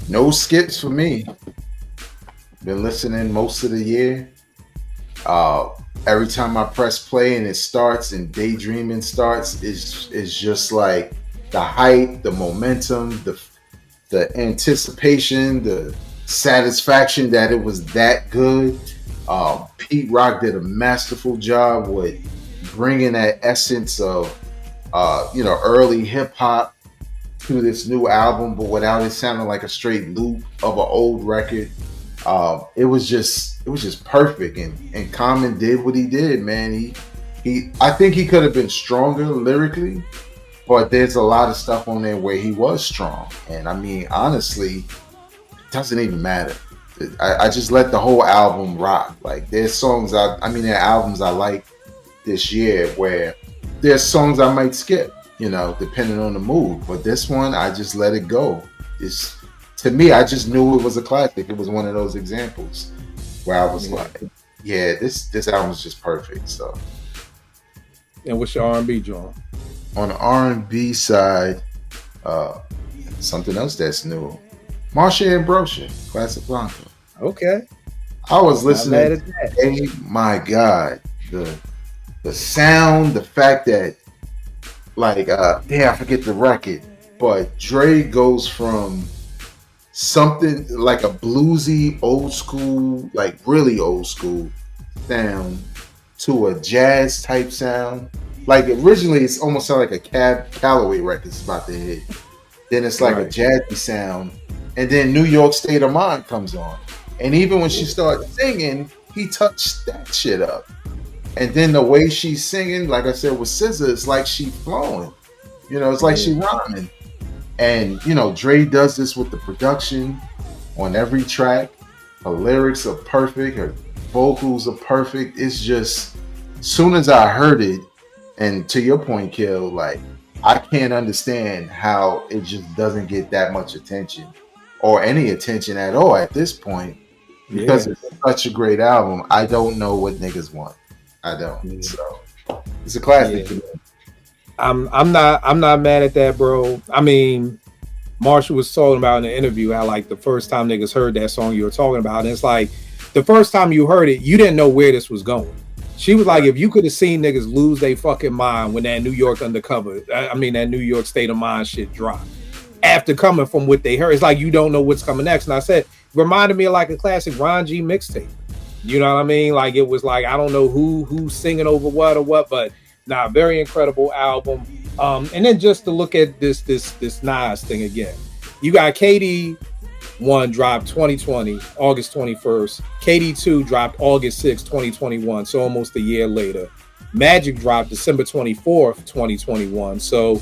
Speaker 5: No skips for me. Been listening most of the year. Every time I press play and it starts and daydreaming starts, is just like the hype, the momentum, the anticipation, the satisfaction that it was that good. Pete Rock did a masterful job with bringing that essence of early hip hop to this new album, but without it sounding like a straight loop of an old record. It was just perfect, and Common did what he did, man. I think he could have been stronger lyrically, but there's a lot of stuff on there where he was strong. And I mean, honestly, it doesn't even matter. I just let the whole album rock. Like there's songs there are albums I like this year where there's songs I might skip, depending on the mood. But this one, I just let it go. To me, I just knew it was a classic. It was one of those examples where I was like, yeah, this album is just perfect. So.
Speaker 3: And what's your R&B, John?
Speaker 5: On the R&B side, something else that's new. Marsha and Brosha, Classic Blanca.
Speaker 3: Okay.
Speaker 5: I was listening. My God, the sound, the fact that, I forget the record, but Dre goes from something like a bluesy, old school, like really old school sound to a jazz type sound. Like originally, it's almost sound like a Cab Calloway record is about to hit. Then it's like a jazzy sound, and then New York State of Mind comes on. And even when she started singing, he touched that shit up. And then the way she's singing, like I said with SZA, it's like she flowing. It's like she rhyming. And, Dre does this with the production on every track. Her lyrics are perfect. Her vocals are perfect. It's just, as soon as I heard it, and to your point, Kill, I can't understand how it just doesn't get that much attention or any attention at all at this point. Because it's such a great album. I don't know what niggas want. I don't. Yeah. So it's a classic. Yeah.
Speaker 3: I'm not mad at that, bro. I mean, Marshall was talking about in the interview how the first time niggas heard that song you were talking about, and it's like the first time you heard it, you didn't know where this was going. She was like, if you could have seen niggas lose their fucking mind when that New York Undercover, that New York State of Mind shit dropped. After coming from what they heard, it's like you don't know what's coming next. And I said, reminded me of a classic Ron G mixtape. You know what I mean? It was I don't know who's singing over what or what, but very incredible album. And then just to look at this Nas thing again, you got KD1 dropped 2020, August 21st. KD2 dropped August 6th, 2021. So almost a year later. Magic dropped December 24th, 2021. So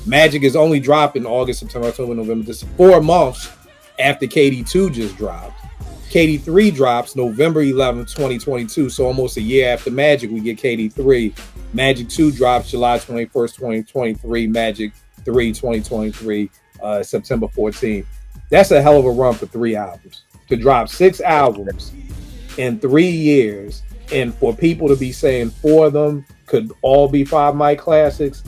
Speaker 3: Magic is only dropping August, September, October, November, December, 4 months after KD2 just dropped. KD3 drops November 11th, 2022. So almost a year after Magic, we get KD3. Magic 2 drops July 21st, 2023. Magic 3, 2023, September 14th. That's a hell of a run for 3 albums. To drop 6 albums in 3 years, and for people to be saying 4 of them could all be 5 mic classics,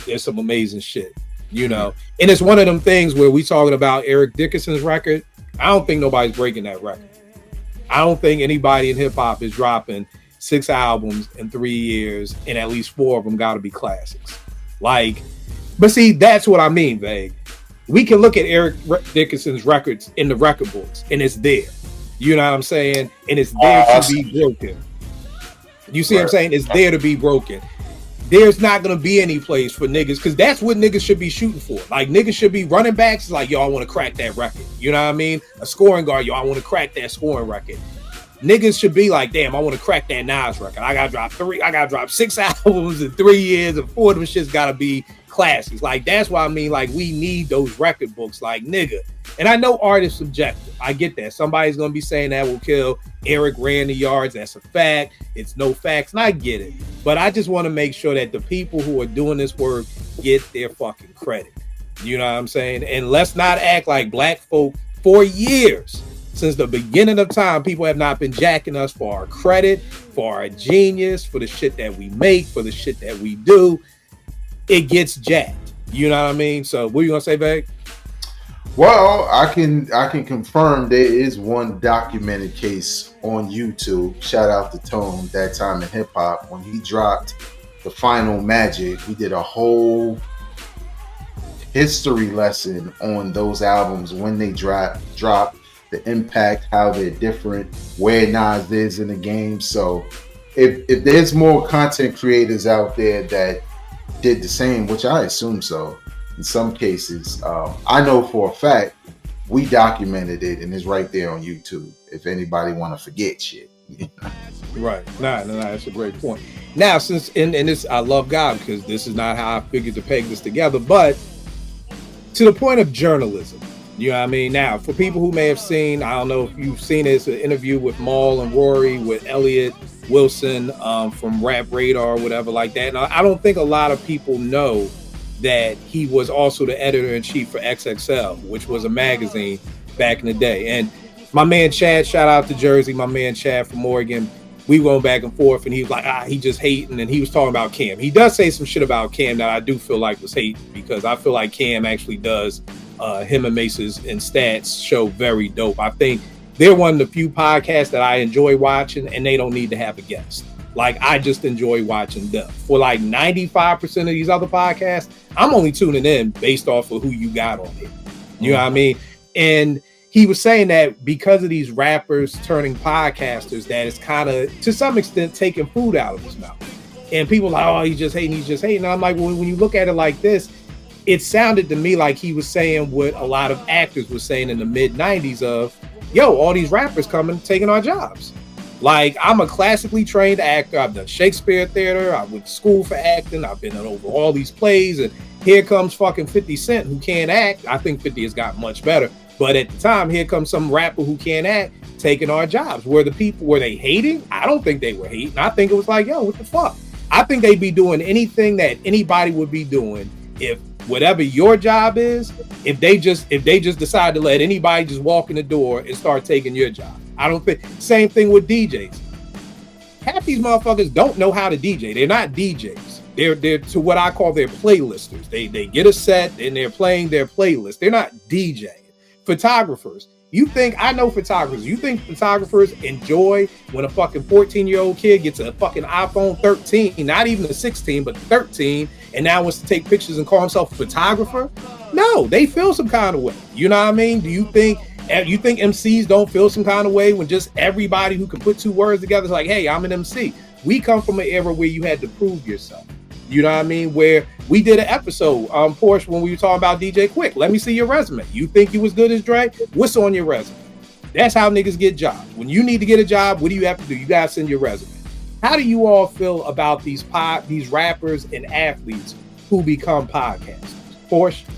Speaker 3: there's some amazing shit, And it's one of them things where we talking about Eric Dickerson's record. I don't think nobody's breaking that record. I don't think anybody in hip hop is dropping 6 albums in 3 years, and at least 4 of them got to be classics. But see, that's what I mean, Vague. We can look at Eric Dickerson's records in the record books, and it's there. You know what I'm saying? And it's there to be broken. You see what I'm saying? It's there to be broken. There's not going to be any place for niggas, because that's what niggas should be shooting for. Niggas should be running backs, yo, I want to crack that record. You know what I mean? A scoring guard, yo, I want to crack that scoring record. Niggas should be damn, I want to crack that Nas record. I got to drop 6 albums in 3 years, and 4 of them shit's got to be classics. That's why we need those record books, nigga. And I know art is subjective. I get that. Somebody's going to be saying that will kill Eric ran the yards. That's a fact. It's no facts. And I get it. But I just want to make sure that the people who are doing this work get their fucking credit. You know what I'm saying? And let's not act like black folk for years Since the beginning of time, people have not been jacking us for our credit, for our genius, for the shit that we make, for the shit that we do. It gets jacked. You know what I mean? So what are you gonna say, Veg?
Speaker 5: Well, I can confirm there is one documented case on YouTube. Shout out to Tone, That Time in Hip Hop, when he dropped the Final Magic. He did a whole history lesson on those albums, when they drop, the impact, how they're different, where Nas is in the game. So if there's more content creators out there that did the same, which I assume so, in some cases, I know for a fact we documented it and it's right there on YouTube if anybody want to forget shit.
Speaker 3: Right. Nah, that's a great point. Now, since and this, I love God because this is not how I figured to peg this together, but to the point of journalism, you know what I mean? Now, for people who may have seen, I don't know if you've seen this, an interview with Maul and Rory with Elliot Wilson from Rap Radar or whatever like that. And I don't think a lot of people know that he was also the editor-in-chief for XXL, which was a magazine back in the day. And my man Chad, shout out to Jersey, my man Chad from Oregon, we went back and forth, and he was like, he just hating, and he was talking about Cam. He does say some shit about Cam that I do feel like was hate, because I feel like Cam actually does him and Mace's and Stats show very dope. I think they're one of the few podcasts that I enjoy watching, and they don't need to have a guest. Like, I just enjoy watching them. For like 95% of these other podcasts, I'm only tuning in based off of who you got on here. You know what I mean? And he was saying that because of these rappers turning podcasters, that it's kind of, to some extent, taking food out of his mouth. And people are like, oh, he's just hating. And I'm like, well, when you look at it like this, it sounded to me like he was saying what a lot of actors were saying in the mid-90s of, yo, all these rappers coming, taking our jobs. Like, I'm a classically trained actor. I've done Shakespeare theater. I went to school for acting. I've been over all these plays. And here comes fucking 50 Cent who can't act. I think 50 has got much better. But at the time, here comes some rapper who can't act taking our jobs. Were they hating? I don't think they were hating. I think it was like, yo, what the fuck? I think they'd be doing anything that anybody would be doing if whatever your job is, if they just decide to let anybody just walk in the door and start taking your job. I don't think. Same thing with DJs. Half these motherfuckers don't know how to DJ. They're not DJs. They're to what I call their playlisters. They get a set and they're playing their playlist. They're not DJing. Photographers. You think photographers enjoy when a fucking 14-year-old kid gets a fucking iPhone 13, not even a 16, but 13, and now wants to take pictures and call himself a photographer? No, they feel some kind of way. You know what I mean? Do you think MCs don't feel some kind of way when just everybody who can put two words together is like, hey, I'm an MC? We come from an era where you had to prove yourself. You know what I mean? Where we did an episode, Porsche, when we were talking about DJ Quick. Let me see your resume. You think you was good as Dre? What's on your resume? That's how niggas get jobs. When you need to get a job, what do you have to do? You gotta send your resume. How do you all feel about these rappers and athletes who become podcasters? Porsche?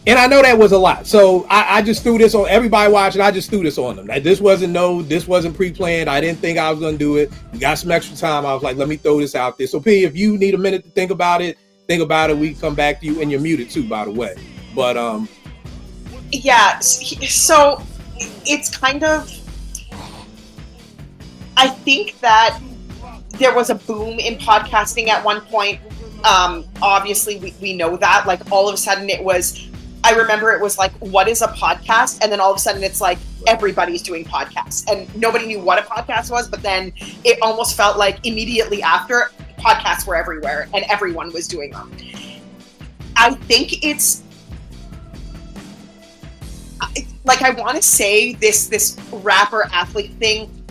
Speaker 3: And I know that was a lot. So I just threw this on everybody watching. I just threw this on them. This wasn't pre-planned. I didn't think I was going to do it. We got some extra time. I was like, let me throw this out there. So P, if you need a minute to think about it. We can come back to you, and you're muted too, by the way. But
Speaker 4: yeah. So it's kind of, I think that there was a boom in podcasting at one point. Obviously we know that, like, all of a sudden I remember it was like, what is a podcast? And then all of a sudden it's like everybody's doing podcasts, and nobody knew what a podcast was. But then it almost felt like immediately after, podcasts were everywhere and everyone was doing them. I think it's like, I want to say this rapper athlete thing.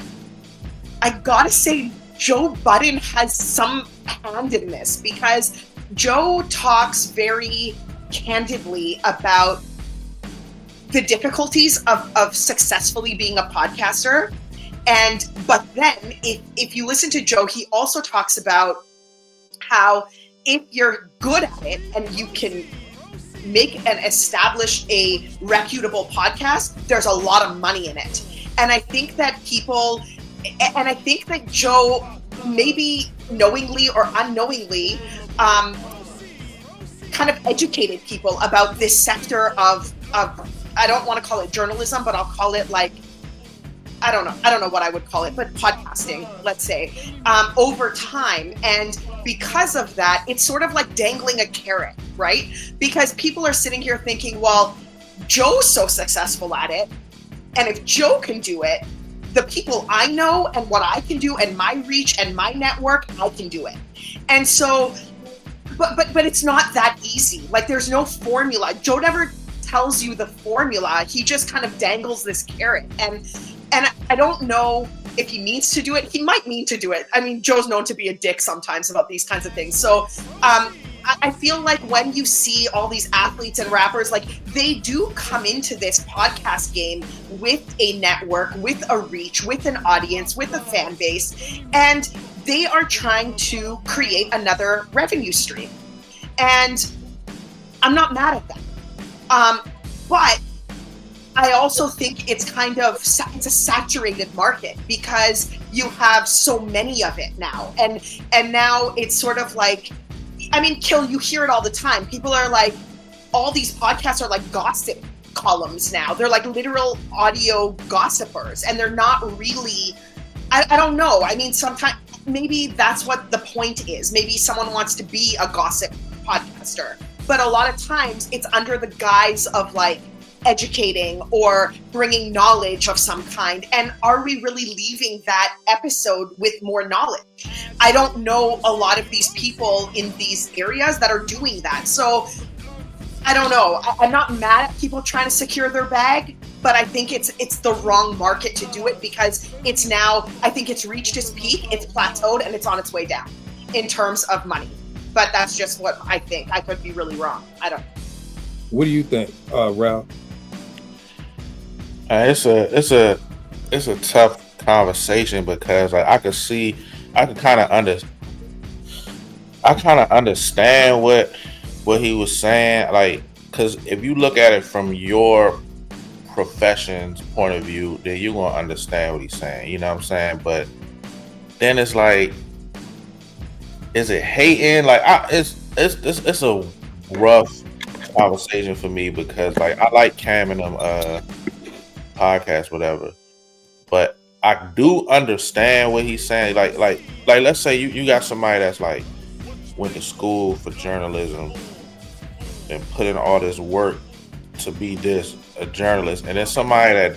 Speaker 4: I gotta say Joe Budden has some hand in this, because Joe talks very candidly about the difficulties of successfully being a podcaster. But then if you listen to Joe, he also talks about how if you're good at it and you can make and establish a reputable podcast, there's a lot of money in it. And I think that Joe, maybe knowingly or unknowingly, kind of educated people about this sector of I don't want to call it journalism, but I'll call it like, I don't know what I would call it, but podcasting, let's say, over time. And because of that, it's sort of like dangling a carrot, right? Because people are sitting here thinking, well, Joe's so successful at it, and if Joe can do it, the people I know and what I can do and my reach and my network, I can do it. And so, but it's not that easy. Like, there's no formula. Joe never tells you the formula. He just kind of dangles this carrot. And I don't know if he means to do it. He might mean to do it. I mean, Joe's known to be a dick sometimes about these kinds of things. So I feel like when you see all these athletes and rappers, like, they do come into this podcast game with a network, with a reach, with an audience, with a fan base, and they are trying to create another revenue stream. And I'm not mad at that. But I also think it's kind of, it's a saturated market because you have so many of it now. And now it's sort of like, I mean, Kill, you hear it all the time. People are like, all these podcasts are like gossip columns now. They're like literal audio gossipers, and they're not really, I don't know. I mean, sometimes, maybe that's what the point is. Maybe someone wants to be a gossip podcaster, but a lot of times it's under the guise of like educating or bringing knowledge of some kind. And are we really leaving that episode with more knowledge? I don't know a lot of these people in these areas that are doing that. So I don't know. I'm not mad at people trying to secure their bag, but I think it's the wrong market to do it because it's now, I think it's reached its peak, it's plateaued, and it's on its way down in terms of money. But that's just what I think. I could be really wrong. I don't know.
Speaker 3: What do you think, Ralph?
Speaker 6: It's a tough conversation because like I could kind of understand what he was saying, like, because if you look at it from your profession's point of view, then you're gonna understand what he's saying. You know what I'm saying? But then it's like, is it hating? Like, it's a rough conversation for me because like I like Cam and them podcast, whatever, but I do understand what he's saying. Like let's say you got somebody that's like went to school for journalism and put in all this work to be a journalist, and then somebody that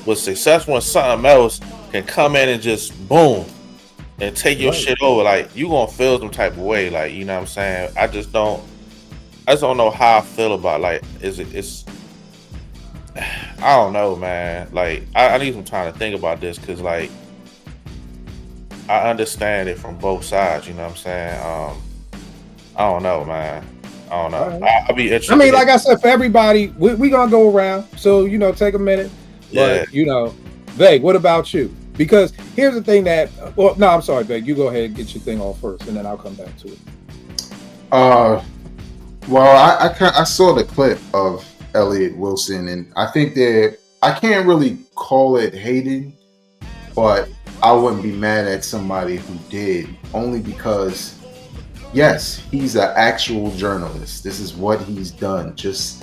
Speaker 6: was successful in something else can come in and just boom and take your shit over. Like, you gonna feel some type of way, like, you know what I'm saying? I just don't know how I feel about, like, it's I don't know, man. Like, I need some time to think about this because, like, I understand it from both sides. You know what I'm saying? I don't know, man. I don't know. Right. I'll be interested.
Speaker 3: I mean, like I said, for everybody, we gonna go around. So, you know, take a minute.
Speaker 6: Yeah.
Speaker 3: But, you know, Veg, what about you? Because here's the thing that, well, no, I'm sorry, Veg. You go ahead and get your thing off first, and then I'll come back to it.
Speaker 5: Well, I saw the clip of Elliott Wilson, and I think that I can't really call it hating, but I wouldn't be mad at somebody who did, only because, yes, he's an actual journalist. This is what he's done, just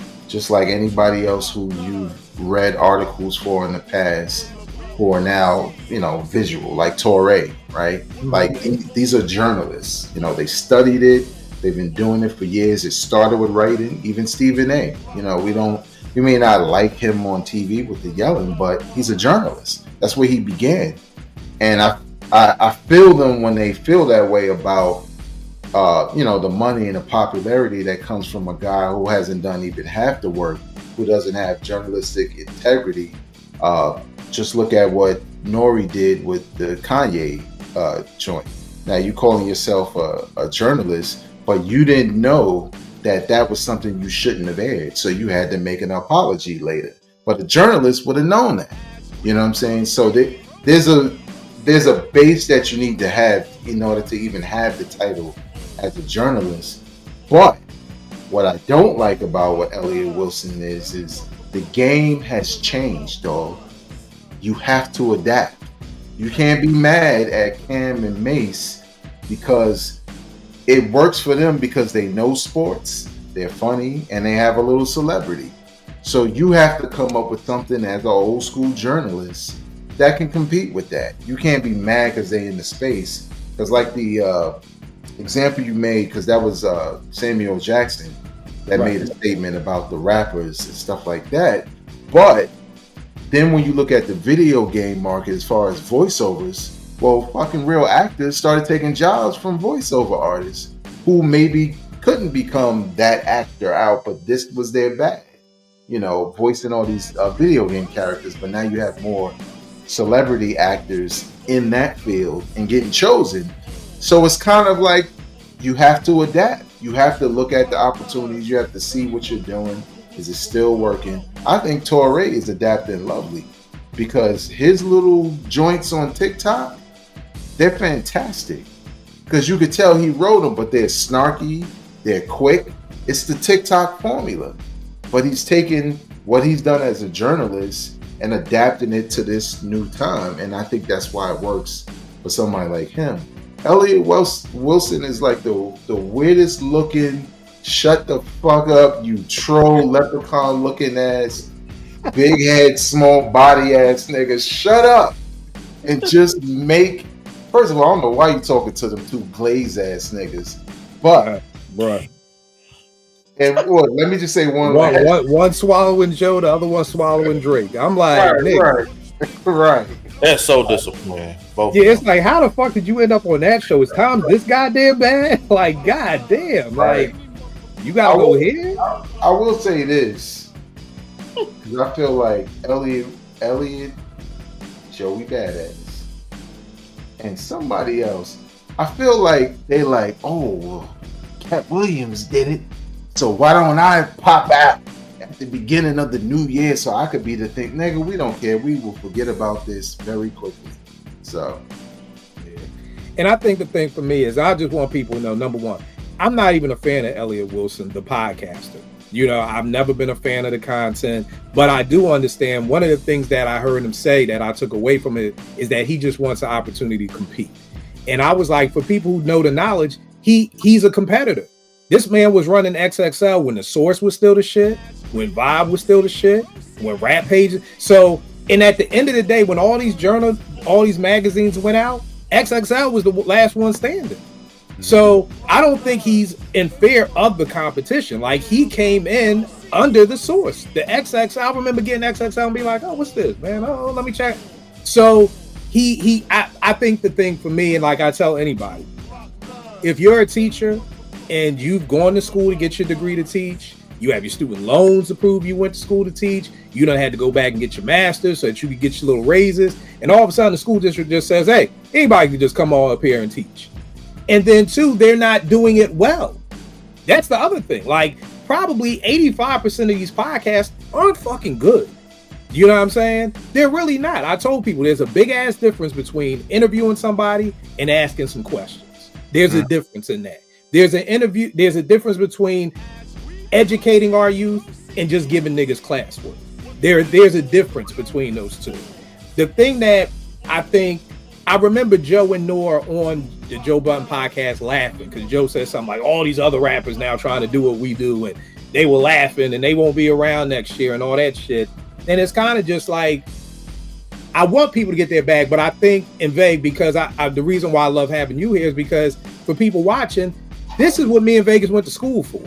Speaker 5: like anybody else who you've read articles for in the past who are now, you know, visual, like Torre, right? Mm-hmm. Like, these are journalists. You know, they studied it. They've been doing it for years. It started with writing. Even Stephen A. You know, we may not like him on TV with the yelling, but he's a journalist. That's where he began. And I feel them when they feel that way about, you know, the money and the popularity that comes from a guy who hasn't done even half the work, who doesn't have journalistic integrity. Just look at what Nori did with the Kanye joint. Now, you calling yourself a journalist, but you didn't know that was something you shouldn't have aired, so you had to make an apology later. But a journalist would have known that. You know what I'm saying? So there's a base that you need to have in order to even have the title as a journalist. But what I don't like about what Elliott Wilson is the game has changed, dog. You have to adapt. You can't be mad at Cam and Mace because it works for them because they know sports, they're funny, and they have a little celebrity. So you have to come up with something as an old school journalist that can compete with that. You can't be mad because they're in the space. Because like the example you made, because that was Samuel Jackson that made a statement about the rappers and stuff like that. But then when you look at the video game market as far as voiceovers, well, fucking real actors started taking jobs from voiceover artists who maybe couldn't become that actor out, but this was their bag, you know, voicing all these video game characters. But now you have more celebrity actors in that field and getting chosen. So it's kind of like you have to adapt. You have to look at the opportunities. You have to see what you're doing. Is it still working? I think Torre is adapting lovely because his little joints on TikTok, they're fantastic. Because you could tell he wrote them, but they're snarky, they're quick. It's the TikTok formula. But he's taken what he's done as a journalist and adapting it to this new time. And I think that's why it works for somebody like him. Elliot Wilson is like the weirdest looking, shut the fuck up, you troll leprechaun looking ass, big head, small body ass nigga. Shut up and just make. First of all, I don't know why you talking to them two glaze ass niggas, but
Speaker 3: right.
Speaker 5: And what? Let me just say
Speaker 3: one swallowing Joe, the other one swallowing Drake. I'm like,
Speaker 5: right.
Speaker 6: That's so disappointing.
Speaker 3: It's like, how the fuck did you end up on that show? Is Tom this goddamn bad? Like, goddamn, like you gotta go here.
Speaker 5: I will say this because I feel like Elliot, Joey Badass, and somebody else. I feel like they like, oh, well, Cat Williams did it, so why don't I pop out at the beginning of the new year so I could be the thing? Nigga, we don't care. We will forget about this very quickly. So,
Speaker 3: yeah. And I think the thing for me is I just want people to know, number one, I'm not even a fan of Elliot Wilson, the podcaster. You know, I've never been a fan of the content, but I do understand one of the things that I heard him say that I took away from it is that he just wants an opportunity to compete. And I was like, for people who know the knowledge, he's a competitor. This man was running XXL when the Source was still the shit, when Vibe was still the shit, when Rap Pages. So, and at the end of the day, when all these journals, all these magazines went out, XXL was the last one standing. So I don't think he's in fear of the competition. Like, he came in under the Source. The XXL, I remember getting XXL and being like, oh, what's this, man? Oh, let me check. So I think the thing for me, and like I tell anybody, if you're a teacher and you've gone to school to get your degree to teach, you have your student loans to prove you went to school to teach, you done had to go back and get your master's so that you could get your little raises, and all of a sudden the school district just says, hey, anybody can just come all up here and teach. And then two, they're not doing it well. That's the other thing. Like, probably 85% of these podcasts aren't fucking good. You know what I'm saying? They're really not. I told people there's a big ass difference between interviewing somebody and asking some questions. There's a difference in that. There's a difference between educating our youth and just giving niggas classwork. There's a difference between those two. The thing that I remember Joe and Nora on the Joe Budden podcast laughing because Joe said something like, all these other rappers now trying to do what we do, and they were laughing and they won't be around next year and all that shit. And it's kind of just like, I want people to get their bag, but I think in Vague, because the reason why I love having you here is because for people watching, this is what me and Vegas went to school for.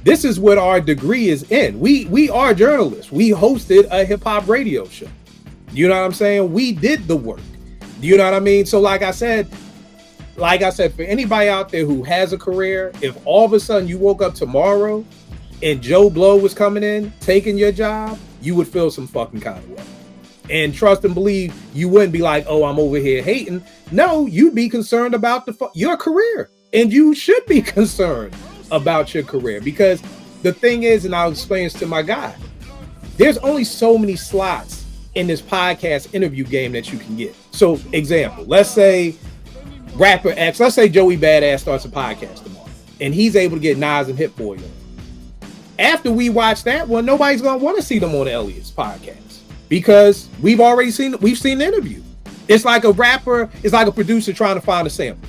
Speaker 3: This is what our degree is in. We are journalists. We hosted a hip hop radio show. You know what I'm saying? We did the work. You know what I mean? So like I said, for anybody out there who has a career, if all of a sudden you woke up tomorrow and Joe Blow was coming in, taking your job, you would feel some fucking kind of way. And trust and believe, you wouldn't be like, oh, I'm over here hating. No, you'd be concerned about your career. And you should be concerned about your career, because the thing is, and I'll explain this to my guy, there's only so many slots in this podcast interview game that you can get. So example, let's say rapper X, let's say Joey Badass starts a podcast tomorrow and he's able to get Nas and Hit Boy on. After we watch that one, nobody's gonna want to see them on Elliot's podcast because we've seen the interview. It's like a rapper, it's like a producer trying to find a sample.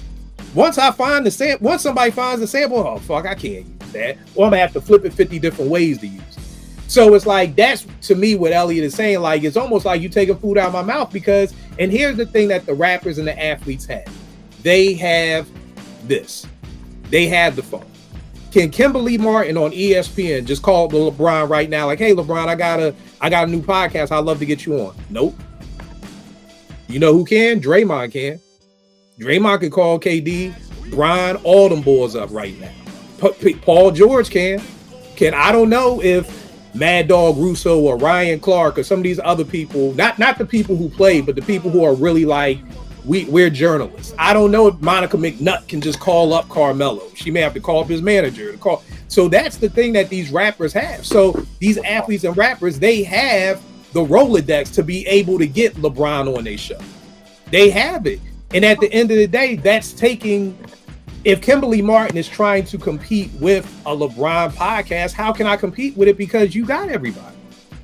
Speaker 3: Once I find the sample, once somebody finds the sample, oh fuck, I can't use that, or I'm gonna have to flip it 50 different ways to use it. So it's like, that's to me what Elliot is saying. Like, it's almost like you taking food out of my mouth, because, and here's the thing that the rappers and the athletes have. They have this. They have the phone. Can Kimberly Martin on ESPN just call LeBron right now? Like, hey, LeBron, I got a new podcast. I'd love to get you on. Nope. You know who can? Draymond can. Draymond can call KD, Brian, all them boys up right now. Paul George can. I don't know if Mad Dog Russo or Ryan Clark or some of these other people, not the people who play, but the people who are really like, we're journalists. I don't know if Monica McNutt can just call up Carmelo. She may have to call up his manager to call. So that's the thing that these rappers have. So these athletes and rappers, they have the Rolodex to be able to get LeBron on their show. They have it. And at the end of the day, that's taking, if Kimberly Martin is trying to compete with a LeBron podcast, how can I compete with it? Because you got everybody.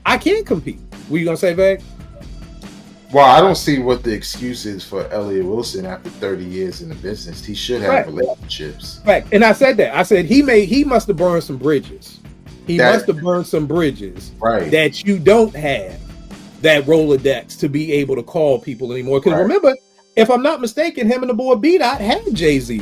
Speaker 3: I can't compete. What you gonna say, Veg?
Speaker 5: Well, I don't see what the excuse is for Elliott Wilson after 30 years in the business. He should have relationships.
Speaker 3: Right. And I said that. I said he must have burned some bridges. He must have burned some bridges that you don't have that Rolodex to be able to call people anymore. Because remember, if I'm not mistaken, him and the boy B-Dot had Jay-Z.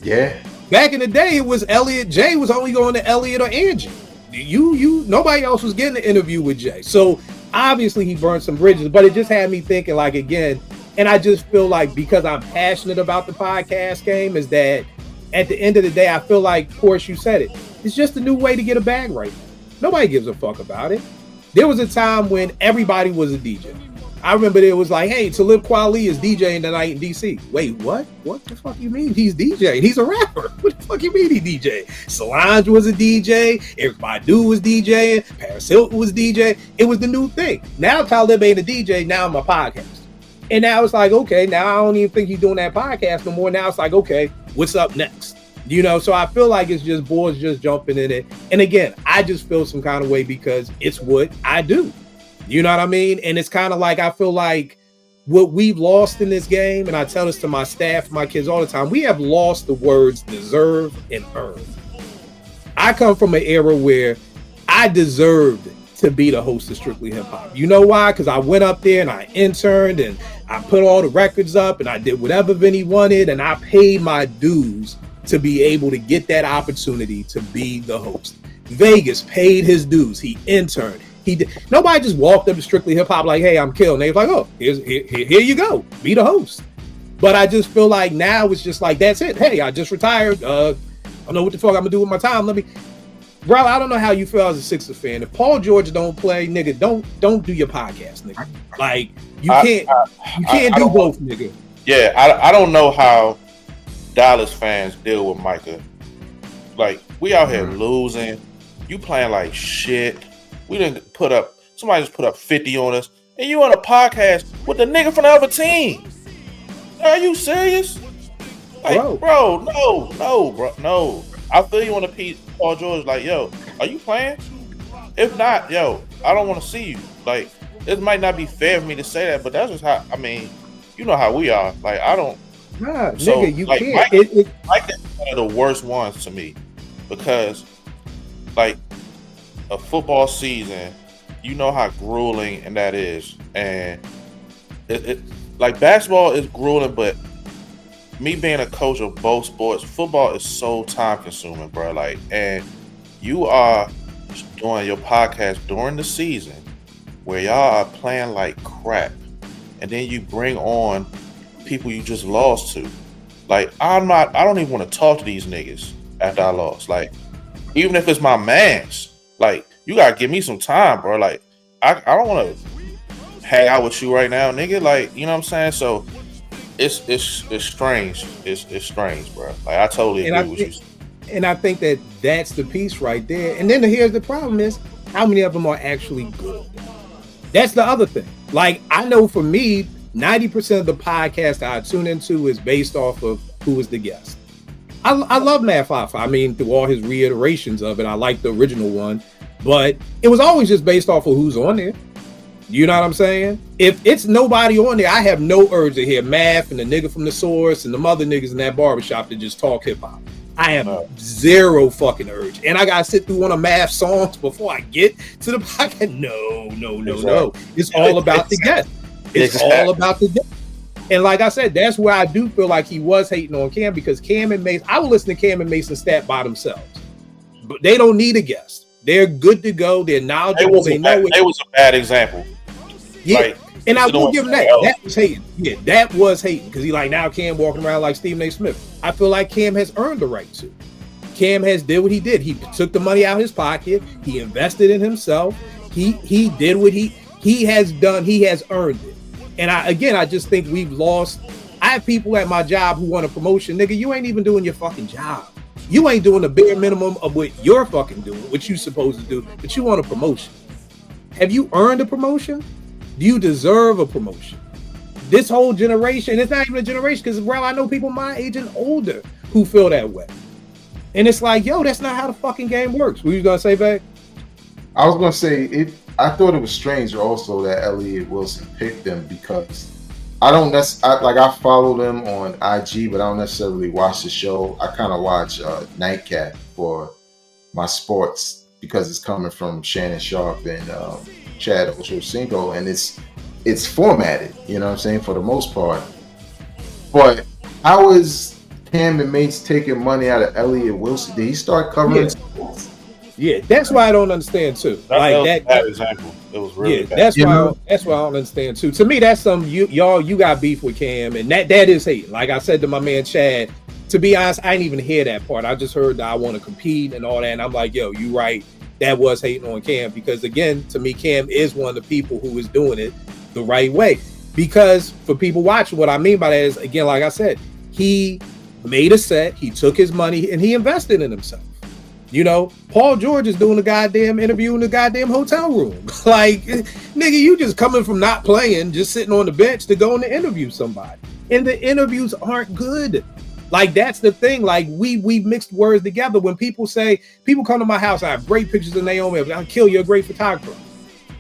Speaker 5: Yeah.
Speaker 3: Back in the day, it was Elliot. Jay was only going to Elliot or Angie. Nobody else was getting an interview with Jay. So obviously he burned some bridges, but it just had me thinking, like, again, and I just feel like, because I'm passionate about the podcast game, is that at the end of the day, I feel like, of course you said it, it's just a new way to get a bag right now. Nobody gives a fuck about it. There was a time when everybody was a DJ. I remember there was like, hey, Talib Kweli is DJing tonight in DC. Wait, what? What the fuck you mean he's DJing? He's a rapper. What the fuck you mean he DJ? Solange was a DJ. Eric Badu was DJing. Paris Hilton was DJing. It was the new thing. Now Talib ain't a DJ. Now I'm a podcast. And now it's like, okay, now I don't even think he's doing that podcast no more. Now it's like, okay, what's up next? You know, so I feel like it's just boys just jumping in it. And again, I just feel some kind of way because it's what I do. You know what I mean? And it's kind of like, I feel like what we've lost in this game, and I tell this to my staff, my kids all the time, we have lost the words deserve and earn. I come from an era where I deserved to be the host of Strictly Hip Hop. You know why? Because I went up there and I interned and I put all the records up and I did whatever Vinny wanted and I paid my dues to be able to get that opportunity to be the host. Vegas paid his dues. He interned. Nobody just walked up to Strictly Hip Hop like, hey, I'm Kill. And they was like, oh, here you go. Be the host. But I just feel like now it's just like, that's it. Hey, I just retired. I don't know what the fuck I'm going to do with my time. Bro, I don't know how you feel as a Sixers fan. If Paul George don't play, nigga, don't do your podcast, nigga. Like, you can't do both, nigga.
Speaker 6: Yeah, I don't know how Dallas fans deal with Micah. Like, we out here losing. You playing like shit. We didn't somebody just put up 50 on us, and you on a podcast with the nigga from the other team. Are you serious? Like, bro, no. I feel you want to piece Paul George, like, yo, are you playing? If not, yo, I don't want to see you. Like, it might not be fair for me to say that, but that's just how, I mean, you know how we are. Like, I don't.
Speaker 3: Nah,
Speaker 6: so,
Speaker 3: nigga, you
Speaker 6: like,
Speaker 3: can't.
Speaker 6: Mike is one of the worst ones to me because, like, a football season, you know how grueling and that is, and it like basketball is grueling, but me being a coach of both sports, football is so time consuming, bro. Like, and you are doing your podcast during the season where y'all are playing like crap, and then you bring on people you just lost to. Like, I don't even want to talk to these niggas after I lost. Like, even if it's my mans. Like, you gotta give me some time, bro. Like, I don't want to hang out with you right now, nigga. Like, you know what I'm saying? So it's strange. It's strange, bro. Like, I totally agree with you.
Speaker 3: And I think that's the piece right there. And then here's the problem is, how many of them are actually good? That's the other thing. Like, I know for me, 90% of the podcast I tune into is based off of who is the guest. I love Matt Fafa. I mean, through all his reiterations of it, I like the original one, but it was always just based off of who's on there. You know what I'm saying? If it's nobody on there, I have no urge to hear Math and the nigga from the Source and the other niggas in that barbershop that just talk hip hop. I have zero fucking urge. And I gotta sit through one of Math's songs before I get to the podcast. No. It's all about the guest. It's all about the guest. And like I said, that's where I do feel like he was hating on Cam, because Cam and Mason, I would listen to Cam and Mason stat by themselves. But they don't need a guest. They're good to go. They're knowledgeable. They know it.
Speaker 6: It was a bad example.
Speaker 3: Yeah.
Speaker 6: Like,
Speaker 3: and I will give him that. That was hating. Yeah, that was hating. Because he like now Cam walking around like Stephen A. Smith. I feel like Cam has earned the right to. Cam has did what he did. He took the money out of his pocket. He invested in himself. He did what he has done. He has earned it. And I just think we've lost. I have people at my job who want a promotion. Nigga, you ain't even doing your fucking job. You ain't doing the bare minimum of what you're fucking doing, what you supposed to do, but you want a promotion. Have you earned a promotion? Do you deserve a promotion? This whole generation, it's not even a generation, because, bro, I know people my age and older who feel that way. And it's like, yo, that's not how the fucking game works. What you gonna say, babe?
Speaker 5: I was gonna say it. I thought it was strange also that Elliott Wilson picked them, because I follow them on IG, but I don't necessarily watch the show. I kind of watch Nightcap for my sports, because it's coming from Shannon Sharp and Chad Ochocinco, and it's formatted, you know what I'm saying, for the most part. But how is Cam and Mates taking money out of Elliott Wilson? Did he start covering sports?
Speaker 3: Yeah, that's why I don't understand too.
Speaker 6: That example. It was really bad.
Speaker 3: That's why I don't understand too. To me, that's some you got beef with Cam, and that is hate. Like I said to my man Chad, to be honest, I didn't even hear that part. I just heard that I want to compete and all that, and I'm like, yo, you right. That was hating on Cam, because again, to me, Cam is one of the people who is doing it the right way. Because for people watching, what I mean by that is, again, like I said, he made a set, he took his money, and he invested in himself. You know, Paul George is doing a goddamn interview in the goddamn hotel room. Like, nigga, you just coming from not playing, just sitting on the bench to go and interview somebody. And the interviews aren't good. Like, that's the thing. Like, we mixed words together. When people come to my house, I have great pictures of Naomi. I'll kill you, a great photographer.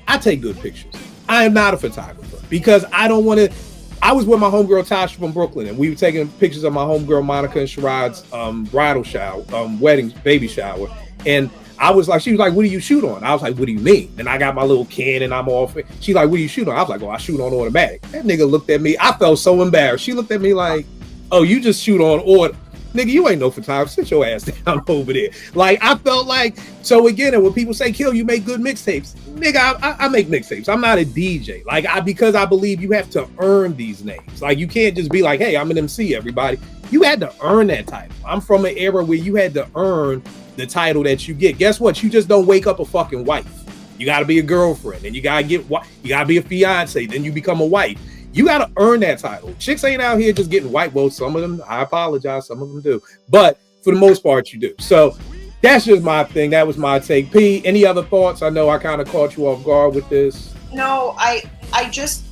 Speaker 3: I take good pictures. I am not a photographer, because I don't want to. I was with my homegirl Tasha from Brooklyn, and we were taking pictures of my homegirl Monica and Sharad's bridal shower, wedding, baby shower. And I was like, she was like, what do you shoot on? I was like, what do you mean? And I got my little can and I'm off. She's like, what do you shoot on? I was like, oh, I shoot on automatic. That nigga looked at me. I felt so embarrassed. She looked at me like, oh, you just shoot on auto. Nigga, you ain't no photographer. Sit your ass down over there. Like, I felt like, so again, and when people say, Kill, you make good mixtapes. Nigga, I make mixtapes. I'm not a DJ. Like, because I believe you have to earn these names. Like, you can't just be like, hey, I'm an MC, everybody. You had to earn that title. I'm from an era where you had to earn the title that you get. Guess what? You just don't wake up a fucking wife. You got to be a girlfriend, and you got to be a fiance. Then you become a wife. You got to earn that title. Chicks ain't out here just getting white. Well, some of them, I apologize, some of them do. But for the most part, you do. So that's just my thing. That was my take. P, any other thoughts? I know I kind of caught you off guard with this.
Speaker 4: No, I just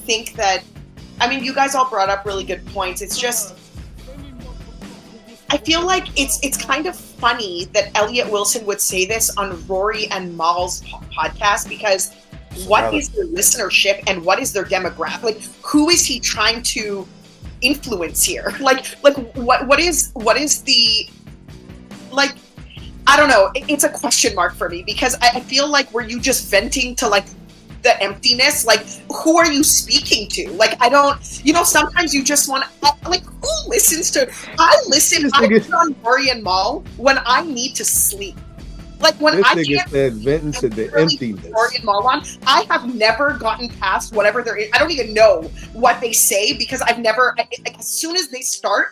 Speaker 4: think that, I mean, you guys all brought up really good points. It's just, I feel like it's kind of funny that Elliott Wilson would say this on Rory and Mal's podcast, because what is their listenership and what is their demographic? Like, who is he trying to influence here? Like what is the, like, I don't know. It's a question mark for me, because I feel like, were you just venting to like the emptiness? Like, who are you speaking to? Like, I don't, sometimes you just want to, like, who listens to, I put on Rory and Mal when I need to sleep. Like, when
Speaker 3: this
Speaker 4: I
Speaker 3: can't venting to the emptiness.
Speaker 4: Rory and Mal on, I have never gotten past whatever there is. I don't even know what they say, because I've never, as soon as they start,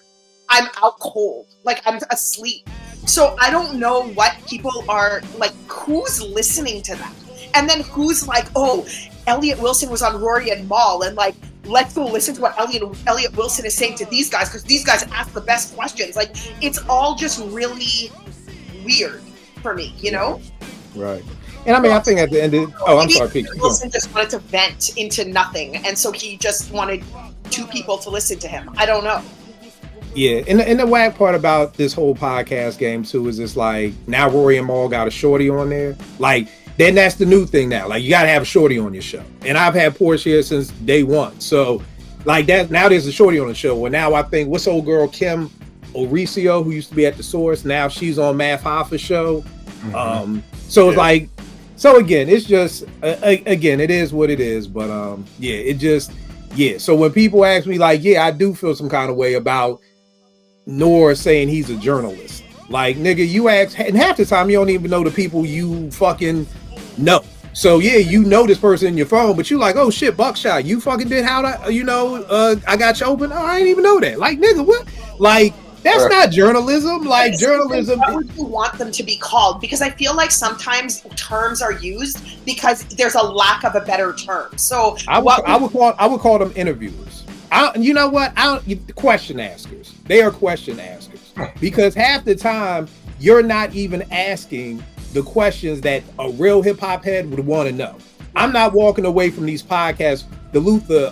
Speaker 4: I'm out cold. Like, I'm asleep. So I don't know what people are, like, who's listening to that? And then who's like, oh, Elliott Wilson was on Rory and Mal, and like, let's go listen to what Elliott Wilson is saying to these guys, because these guys ask the best questions. Like, it's all just really weird for me,
Speaker 3: Right. And I mean, I think at the end of I'm sorry, Pete.
Speaker 4: Wilson just wanted to vent into nothing, and so he just wanted two people to listen to him. I don't know.
Speaker 3: Yeah, and the whack part about this whole podcast game too is it's like, now Rory and Mal got a shorty on there. Like, then that's the new thing now. Like, you got to have a shorty on your show. And I've had Porsche here since day one. So, like that, now there's a shorty on the show. Well, now I think, what's old girl Kim Oricio, who used to be at The Source, now she's on Math Hoffa's show. So it's like, so again, it's just, again, it is what it is. But so when people ask me, like, I do feel some kind of way about Nor saying he's a journalist. Like, nigga, you ask, and half the time you don't even know the people you fucking know. So you know this person in your phone, but you like, oh shit, Buckshot, you fucking did how that, I got you open. Oh, I didn't even know that. Like, nigga, what? Like, that's not journalism. Like, journalism.
Speaker 4: What would you want them to be called? Because I feel like sometimes terms are used because there's a lack of a better term. So I would
Speaker 3: call them interviewers. You know what? Question askers. They are question askers, because half the time you're not even asking the questions that a real hip hop head would want to know. I'm not walking away from these podcasts. The Luther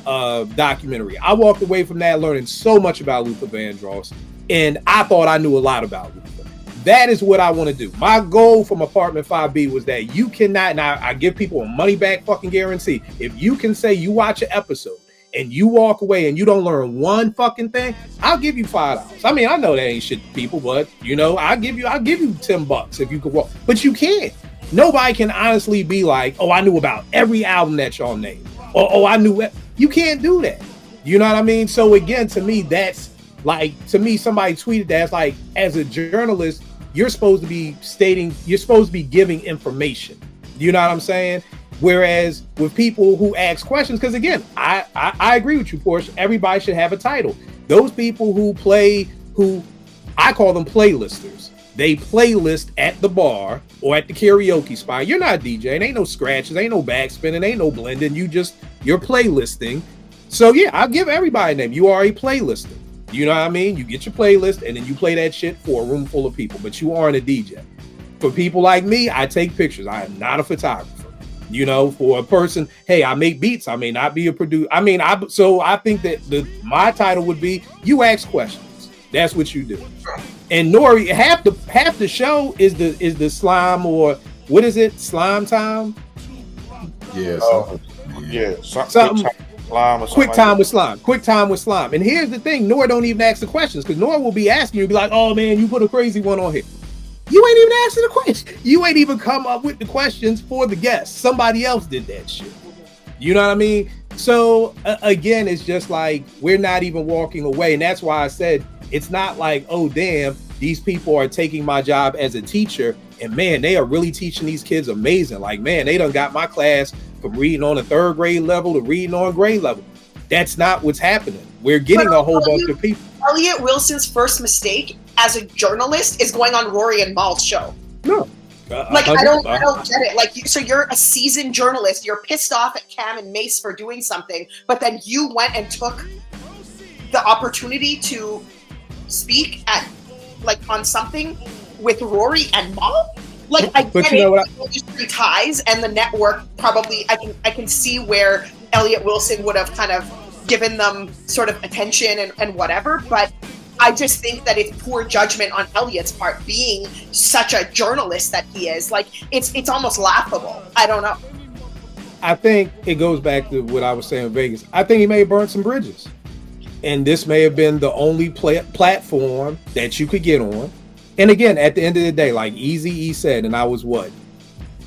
Speaker 3: documentary, I walked away from that learning so much about Luther Vandross, and I thought I knew a lot about Luther. That is what I want to do. My goal from Apartment 5B was that you cannot, and I give people a money back fucking guarantee. If you can say you watch an episode and you walk away and you don't learn one fucking thing, I'll give you $5. I mean, I know that ain't shit to people, but I'll give you $10 if you could walk. But you can't. Nobody can honestly be like, oh, I knew about every album that y'all named. Or, oh, I knew it. You can't do that. You know what I mean? So again, to me, that's like, somebody tweeted that, it's like, as a journalist, you're supposed to be giving information. You know what I'm saying? Whereas with people who ask questions, because again, I agree with you, Porsche. Everybody should have a title. Those people who I call them playlisters. They playlist at the bar or at the karaoke spot. You're not DJing. Ain't no scratches. Ain't no backspinning. Ain't no blending. You're playlisting. So I'll give everybody a name. You are a playlister. You know what I mean? You get your playlist and then you play that shit for a room full of people. But you aren't a DJ. For people like me, I take pictures. I am not a photographer. For a person, hey, I make beats. I may not be a producer. I mean, I think that my title would be, you ask questions. That's what you do. And Nori, half the show is the slime, or what is it? Slime time?
Speaker 5: Yeah.
Speaker 3: Something. Quick time with slime. Quick time with slime. And here's the thing: Nor don't even ask the questions, because Nor will be asking you, be like, "Oh man, you put a crazy one on here." You ain't even asking the question. You ain't even come up with the questions for the guests. Somebody else did that shit. You know what I mean? So again, it's just like, we're not even walking away. And that's why I said, it's not like, oh, damn, these people are taking my job as a teacher. And man, they are really teaching these kids amazing. Like, man, they done got my class from reading on a third grade level to reading on grade level. That's not what's happening. We're getting a whole bunch of people.
Speaker 4: Elliot Wilson's first mistake as a journalist is going on Rory and Mal's show.
Speaker 3: No.
Speaker 4: I don't get it. Like, so you're a seasoned journalist. You're pissed off at Cam and Mace for doing something, but then you went and took the opportunity to speak on something with Rory and Mal. Like, I get it. Industry ties and the network probably. I can see where Elliot Wilson would have kind of given them sort of attention and whatever, but I just think that it's poor judgment on Elliot's part, being such a journalist that he is. Like, it's almost laughable. I don't know.
Speaker 3: I think it goes back to what I was saying in Vegas. I think he may have burned some bridges, and this may have been the only platform that you could get on. And again, at the end of the day, like Eazy-E said, and I was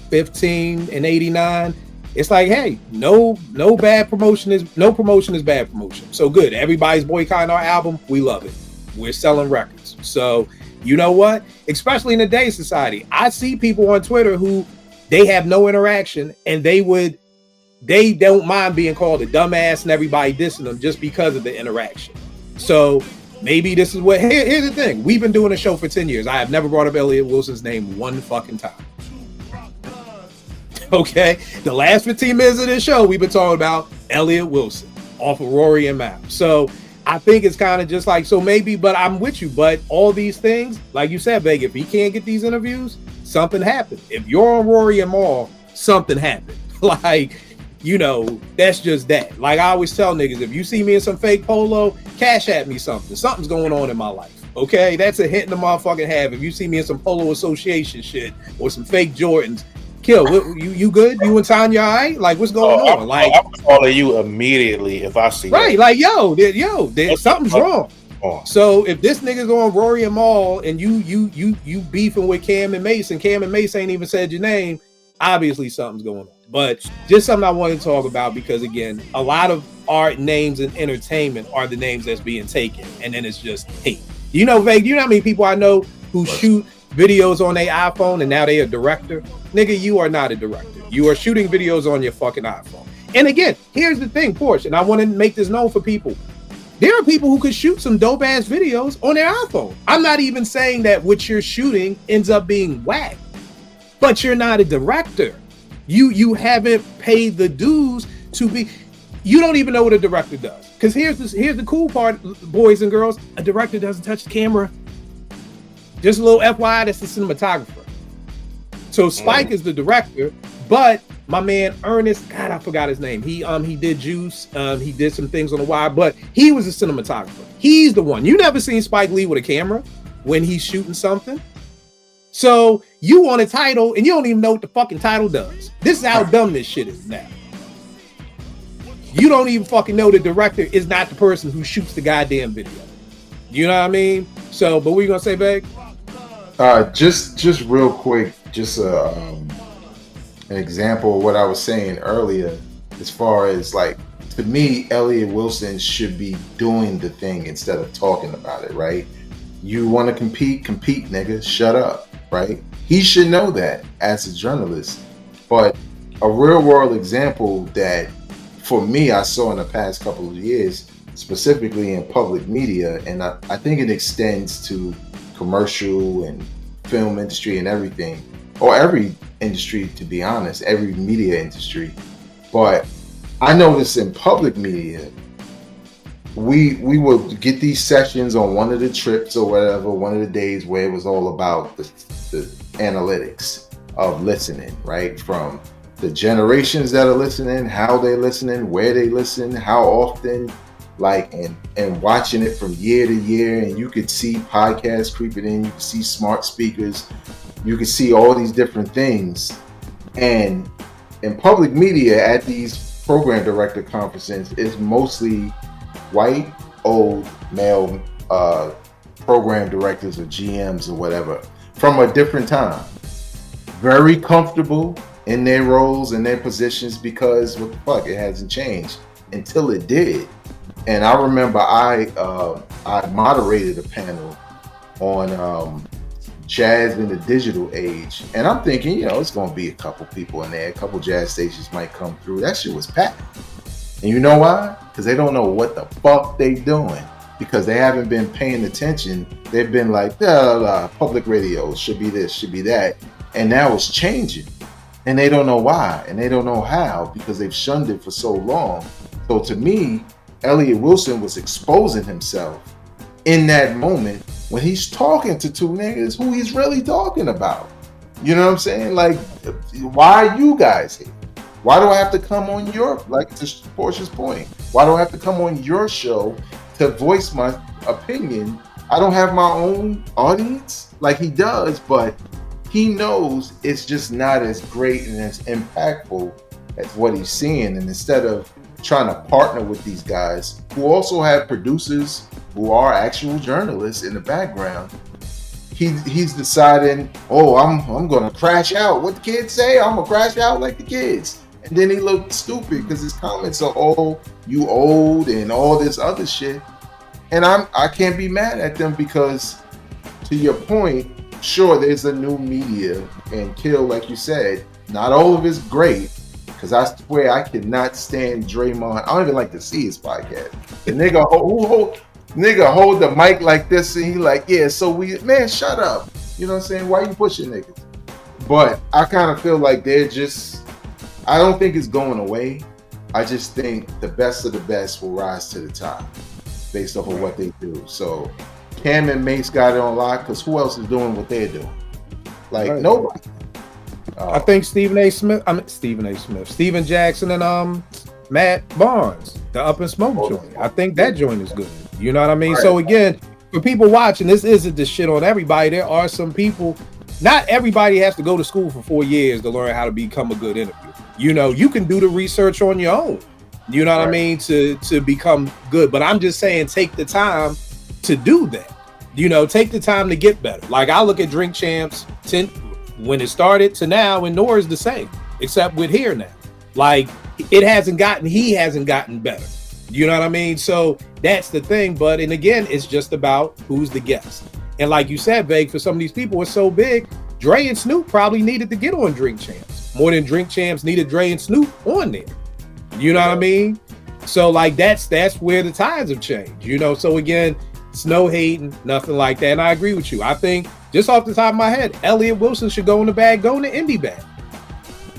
Speaker 3: 15 and 89. It's like, hey, no bad promotion is bad promotion. So good. Everybody's boycotting our album. We love it. We're selling records. So you know what? Especially in today's society, I see people on Twitter who they have no interaction, and they don't mind being called a dumbass and everybody dissing them just because of the interaction. So maybe this is what. Here's the thing: we've been doing a show for 10 years. I have never brought up Elliot Wilson's name one fucking time. Okay, the last 15 minutes of this show, we've been talking about Elliot Wilson off of Rory and Mal. So I think it's kind of just like, so maybe, but I'm with you. But all these things, like you said, Vega, if he can't get these interviews, something happened. If you're on Rory and Mal, something happened. Like, that's just that. Like I always tell niggas, if you see me in some fake polo, cash at me something. Something's going on in my life. Okay, that's a hit in the motherfucking half. If you see me in some Polo Association shit or some fake Jordans, Kill, you good? You and Tanya, all right? Like, what's going on? Like,
Speaker 6: I'm calling you immediately if I see
Speaker 3: right?
Speaker 6: that.
Speaker 3: Like, something's wrong. So if this nigga's on Rory and Maul and you beefing with Cam and Mace ain't even said your name, obviously something's going on. But just something I wanted to talk about, because again, a lot of art names and entertainment are the names that's being taken, and then it's just hate. You know, Vague, you know how many people I know who shoot videos on their iPhone and now they a director? Nigga, you are not a director. You are shooting videos on your fucking iPhone. And again, here's the thing, Porsche, and I want to make this known for people. There are people who could shoot some dope ass videos on their iPhone. I'm not even saying that what you're shooting ends up being whack, but you're not a director. You haven't paid the dues to be. You don't even know what a director does. Because here's the cool part, boys and girls. A director doesn't touch the camera. Just a little FYI, that's the cinematographer. So Spike is the director, but my man Ernest, God, I forgot his name. He did Juice. He did some things on The Wire, but he was a cinematographer. He's the one. You never seen Spike Lee with a camera when he's shooting something. So you want a title and you don't even know what the fucking title does. This is how dumb this shit is now. You don't even fucking know the director is not the person who shoots the goddamn video. You know what I mean? So, but what you gonna say, Beg?
Speaker 5: Just real quick, just an example of what I was saying earlier, as far as like, to me, Elliott Wilson should be doing the thing instead of talking about it, right? You want to compete, nigga, shut up, right? He should know that as a journalist. But a real world example that for me, I saw in the past couple of years, specifically in public media, and I think it extends to commercial and film industry and everything, or every industry, to be honest, every media industry. But I noticed in public media, we would get these sessions on one of the trips or whatever, one of the days where it was all about the analytics of listening, right? From the generations that are listening, how they're listening, where they listen, how often, like, and watching it from year to year. And you could see podcasts creeping in, you could see smart speakers, you could see all these different things. And in public media at these program director conferences, it's mostly white, old, male program directors or GMs or whatever from a different time. Very comfortable in their roles and their positions, because what the fuck, it hasn't changed until it did. And I remember I moderated a panel on jazz in the digital age, and I'm thinking, it's going to be a couple people in there, a couple jazz stations might come through. That shit was packed. And you know why? Because they don't know what the fuck they doing, because they haven't been paying attention. They've been like, public radio should be this, should be that. And now it's changing. And they don't know why, and they don't know how, because they've shunned it for so long. So to me, Elliott Wilson was exposing himself in that moment when he's talking to two niggas who he's really talking about. You know what I'm saying? Like, why are you guys here? Why do I have to come on your, like to Portia's point, why do I have to come on your show to voice my opinion? I don't have my own audience like he does, but he knows it's just not as great and as impactful as what he's seeing. And instead of trying to partner with these guys who also have producers who are actual journalists in the background, he's deciding, I'm gonna crash out. What the kids say, I'm gonna crash out like the kids. And then he looked stupid because his comments are you old and all this other shit. And I can't be mad at them, because to your point, sure, there's a new media, and Kill, like you said, not all of it's great, because I swear I cannot stand Draymond. I don't even like to see his podcast. The nigga hold the mic like this, and he like, man, shut up. You know what I'm saying? Why you pushing niggas? But I kind of feel like I don't think it's going away. I just think the best of the best will rise to the top based off of what they do. So Cam and Mace got it on lock, because who else is doing what they're doing? Like, right. Nobody.
Speaker 3: I think Stephen Jackson and Matt Barnes, the Up and Smoke joint. I think that joint is good. You know what I mean? Right. So again, for people watching, this isn't the shit on everybody. There are some people not everybody has to go to school for 4 years to learn how to become a good interviewer. You know, you can do the research on your own. You know what I mean? To become good. But I'm just saying, take the time to do that. You know, take the time to get better. Like I look at Drink Champs when it started to now, and Nora is the same, except with here now. Like he hasn't gotten better. You know what I mean? So that's the thing. But and again, it's just about who's the guest. And like you said, Vague, for some of these people, it's so big. Dre and Snoop probably needed to get on Drink Champs more than Drink Champs needed Dre and Snoop on there. You know what I mean? So like that's where the tides have changed. You know, so again, it's no hating, nothing like that. And I agree with you. I think just off the top of my head, Elliott Wilson should go in the bag, go in the indie bag.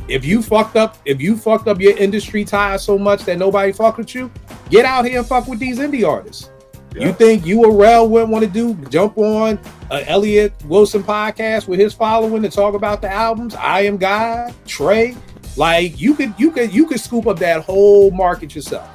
Speaker 3: If you fucked up your industry ties so much that nobody fuck with you, get out here and fuck with these indie artists. Yeah. You think URL wouldn't want to jump on an Elliott Wilson podcast with his following to talk about the albums? I Am God, Trey. Like you could scoop up that whole market yourself.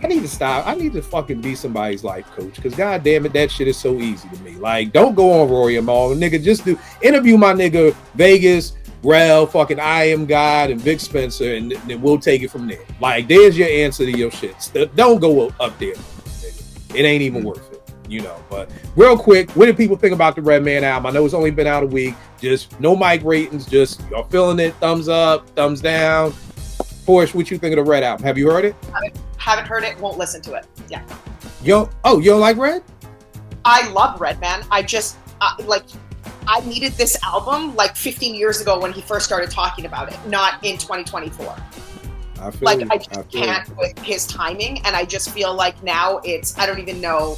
Speaker 3: I need to stop. I need to fucking be somebody's life coach because god damn it, that shit is so easy to me. Like, don't go on Rory Amal, nigga. Just interview my nigga Vegas, Rel, fucking I Am God, and Vic Spencer, and then we'll take it from there. Like, there's your answer to your shit. Don't go up there, nigga. It ain't even worth it, you know. But real quick, what do people think about the Redman album? I know it's only been out a week. Just no mic ratings. Just y'all feeling it? Thumbs up, thumbs down. Porsche, what you think of the Red album? Have you heard it?
Speaker 4: Haven't heard it. Won't listen to it. Yeah.
Speaker 3: You don't like Red?
Speaker 4: I love Redman. I just I needed this album like 15 years ago when he first started talking about it, not in 2024. I just can't with his timing, and I just feel like now I don't even know.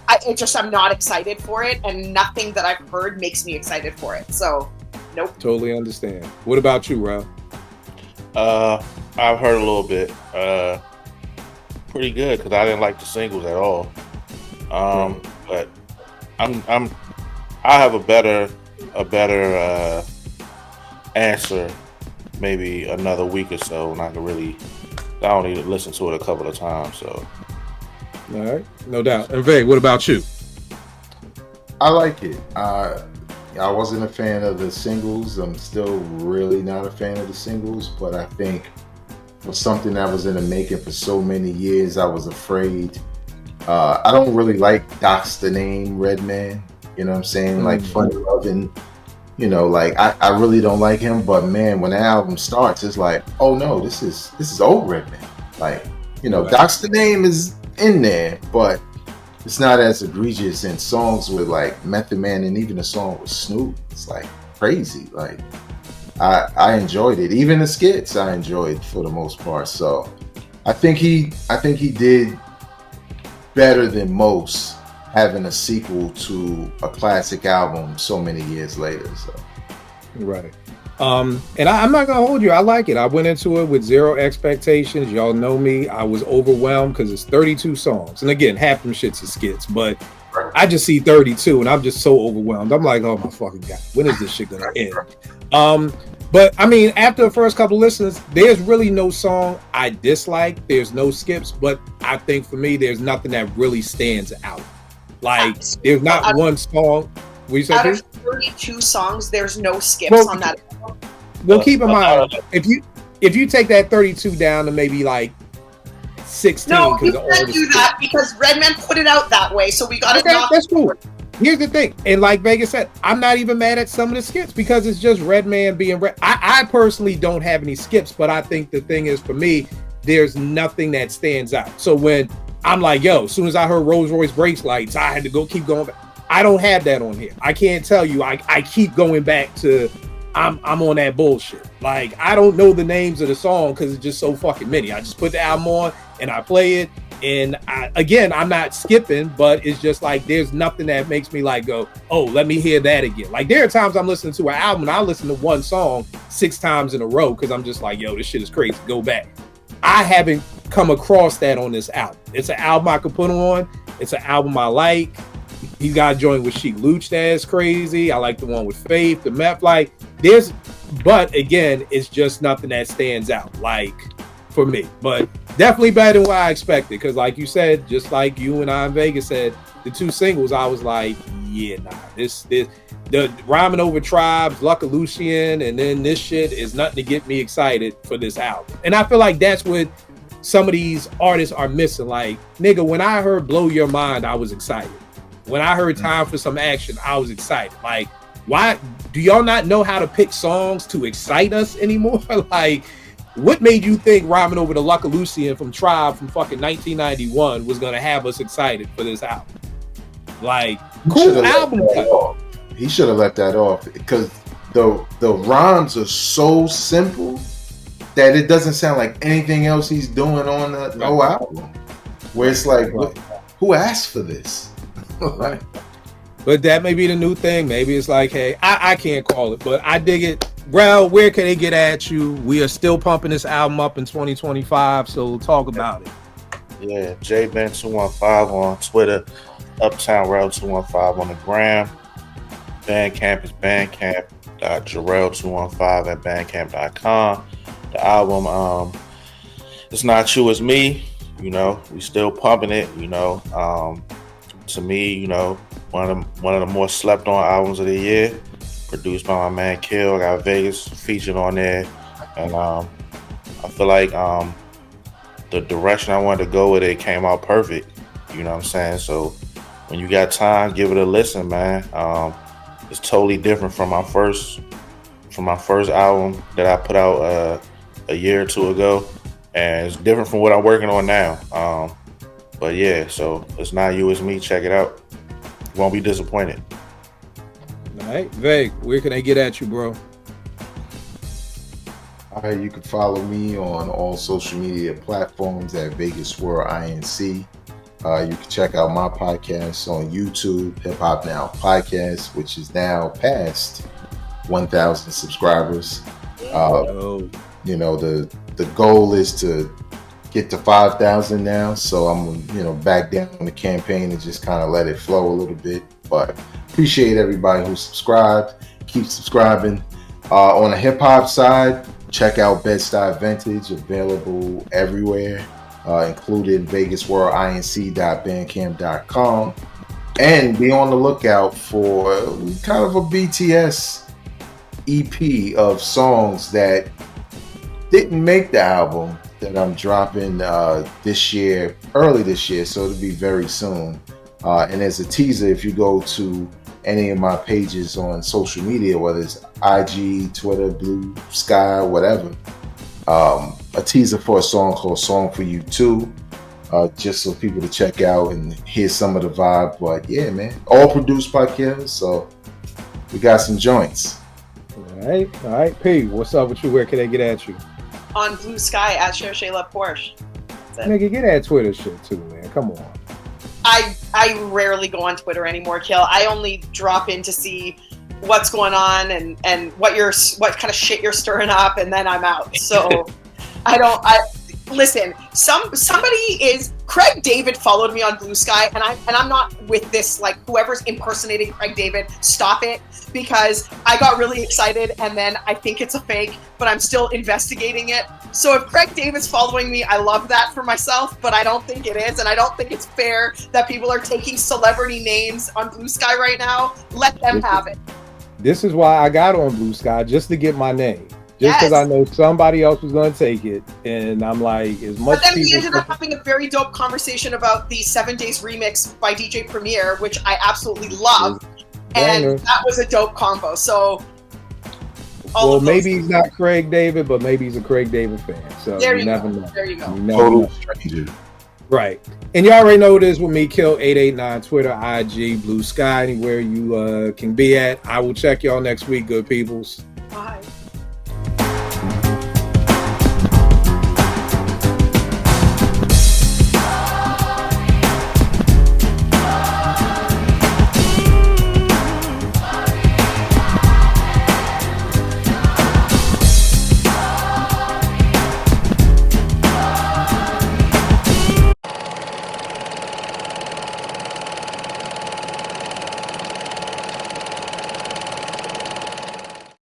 Speaker 4: I'm not excited for it, and nothing that I've heard makes me excited for it. So, nope.
Speaker 3: Totally understand. What about you, Rob?
Speaker 6: I've heard a little bit. Pretty good because I didn't like the singles at all. But I have a better answer maybe another week or so, and I don't need to listen to it a couple of times. So,
Speaker 3: all right, no doubt. And Vay, what about you?
Speaker 5: I like it. I wasn't a fan of the singles. I'm still really not a fan of the singles, but I think it was something that was in the making for so many years. I was afraid. I don't really like Doc's the name Redman. You know what I'm saying? Like Funny Lovin'. You know, like I really don't like him. But man, when the album starts, it's like, oh no, this is old Redman. Like, you know, Doc's the name is in there, but it's not as egregious in songs with like Method Man and even a song with Snoop. It's like crazy. Like I enjoyed it. Even the skits I enjoyed for the most part. So I think he did better than most having a sequel to a classic album so many years later. So
Speaker 3: right. And I'm not gonna hold you. I like it. I went into it with zero expectations. Y'all know me. I was overwhelmed because it's 32 songs, and again, half them shits are skits. But I just see 32, and I'm just so overwhelmed. I'm like, oh my fucking god, when is this shit gonna end? But I mean, after the first couple listens, there's really no song I dislike. There's no skips, but I think for me, there's nothing that really stands out. Like, there's not one song.
Speaker 4: Out of 32 songs, there's no skips on that album.
Speaker 3: Well, keep in mind, if you take that 32 down to maybe like 16.
Speaker 4: No, you can't do that because Redman put it out that way, so we got to knock.
Speaker 3: That's cool. Here's the thing, and like Vegas said, I'm not even mad at some of the skips because it's just Redman being Red. I personally don't have any skips, but I think the thing is, for me, there's nothing that stands out. So when I'm like, yo, as soon as I heard Rolls Royce brakes lights, I had to keep going back. I don't have that on here. I can't tell you. I keep going back to I'm on that bullshit. Like, I don't know the names of the song because it's just so fucking many. I just put the album on and I play it. And I'm not skipping, but it's just like there's nothing that makes me like go, oh, let me hear that again. Like, there are times I'm listening to an album and I listen to one song 6 times in a row because I'm just like, yo, this shit is crazy. Go back. I haven't come across that on this album. It's an album I could put on. It's an album I like. He's got a joint with Sheik Luch that's crazy. I like the one with Faith, the Meth. Like, but again, it's just nothing that stands out, like, for me. But definitely better than what I expected. Because, like you said, just like you and I in Vegas said, the 2 singles, I was like, yeah, nah, this the rhyming over tribes, Luckalucian, and then this shit is nothing to get me excited for this album. And I feel like that's what some of these artists are missing. Like, nigga, when I heard Blow Your Mind, I was excited. When I heard Time for Some Action, I was excited. Like, why do y'all not know how to pick songs to excite us anymore? Like, what made you think rhyming over the Luckalucian from Tribe from fucking 1991 was gonna have us excited for this album? Like, cool album.
Speaker 5: He should have left that off because the rhymes are so simple that it doesn't sound like anything else he's doing on the whole album. Where it's like, who asked for this? Right.
Speaker 3: But that may be the new thing. Maybe it's like, hey, I can't call it, but I dig it. Well, where can they get at you? We are still pumping this album up in 2025, so talk about it.
Speaker 6: Yeah, JBen215 on Twitter, Uptown Rail 215 on the gram. Bandcamp is bandcamp.jarrell215 at bandcamp.com. The album, It's Not You, It's Me. You know, we still pumping it. You know, to me, you know, one of the more slept on albums of the year. Produced by my man Kill. Got Vegas featured on there, and I feel like the direction I wanted to go with it came out perfect. You know what I'm saying? So when you got time, give it a listen, man. It's totally different from my first album that I put out a year or two ago, and it's different from what I'm working on now. But yeah, so It's Not You, It's Me. Check it out. You won't be disappointed.
Speaker 3: All right, Veg, where can they get at you, bro?
Speaker 5: All right, you can follow me on all social media platforms at Vegas World INC. You can check out my podcast on YouTube, Hip Hop Now Podcast, which is now past 1,000 subscribers. You know, the goal is to get to 5,000 now, so I'm back down on the campaign and just kind of let it flow a little bit. But appreciate everybody who subscribed. Keep subscribing. On the hip hop side, check out Bed-Stuy Vintage, available everywhere, including VegasWorldINC.bandcamp.com. And be on the lookout for kind of a BTS EP of songs that didn't make the album that I'm dropping early this year, so it'll be very soon. And as a teaser, if you go to any of my pages on social media, whether it's IG, Twitter, Blue Sky, whatever, a teaser for a song called Song For You Too, just so people to check out and hear some of the vibe. But yeah, man, all produced by Kim, so we got some joints.
Speaker 3: All right, P, what's up with you? Where can they get at you?
Speaker 4: On Blue Sky at Shayla Porsche.
Speaker 3: Nigga, get that Twitter shit too, man. Come on.
Speaker 4: I rarely go on Twitter anymore, Kill. I only drop in to see what's going on and what kind of shit you're stirring up, and then I'm out. So listen. Somebody is Craig David followed me on Blue Sky, and I'm not with this. Like, whoever's impersonating Craig David, stop it, because I got really excited and then I think it's a fake, but I'm still investigating it. So if Craig David's following me, I love that for myself, but I don't think it is, and I don't think it's fair that people are taking celebrity names on Blue Sky right now. Let them have it.
Speaker 3: This is why I got on Blue Sky, just to get my name. Just because I know somebody else was going to take it, and I'm like, as much.
Speaker 4: But then we ended up having a very dope conversation about the 7 Days remix by DJ Premier, which I absolutely love, and that was a dope combo. So,
Speaker 3: maybe he's not Craig David, but maybe he's a Craig David fan. So
Speaker 4: there you
Speaker 3: never
Speaker 4: go.
Speaker 3: know.
Speaker 4: There you go.
Speaker 5: Total stranger.
Speaker 3: Right, and y'all already know this with me, Kill 889, Twitter, IG, Blue Sky, anywhere you can be at. I will check y'all next week, good peoples.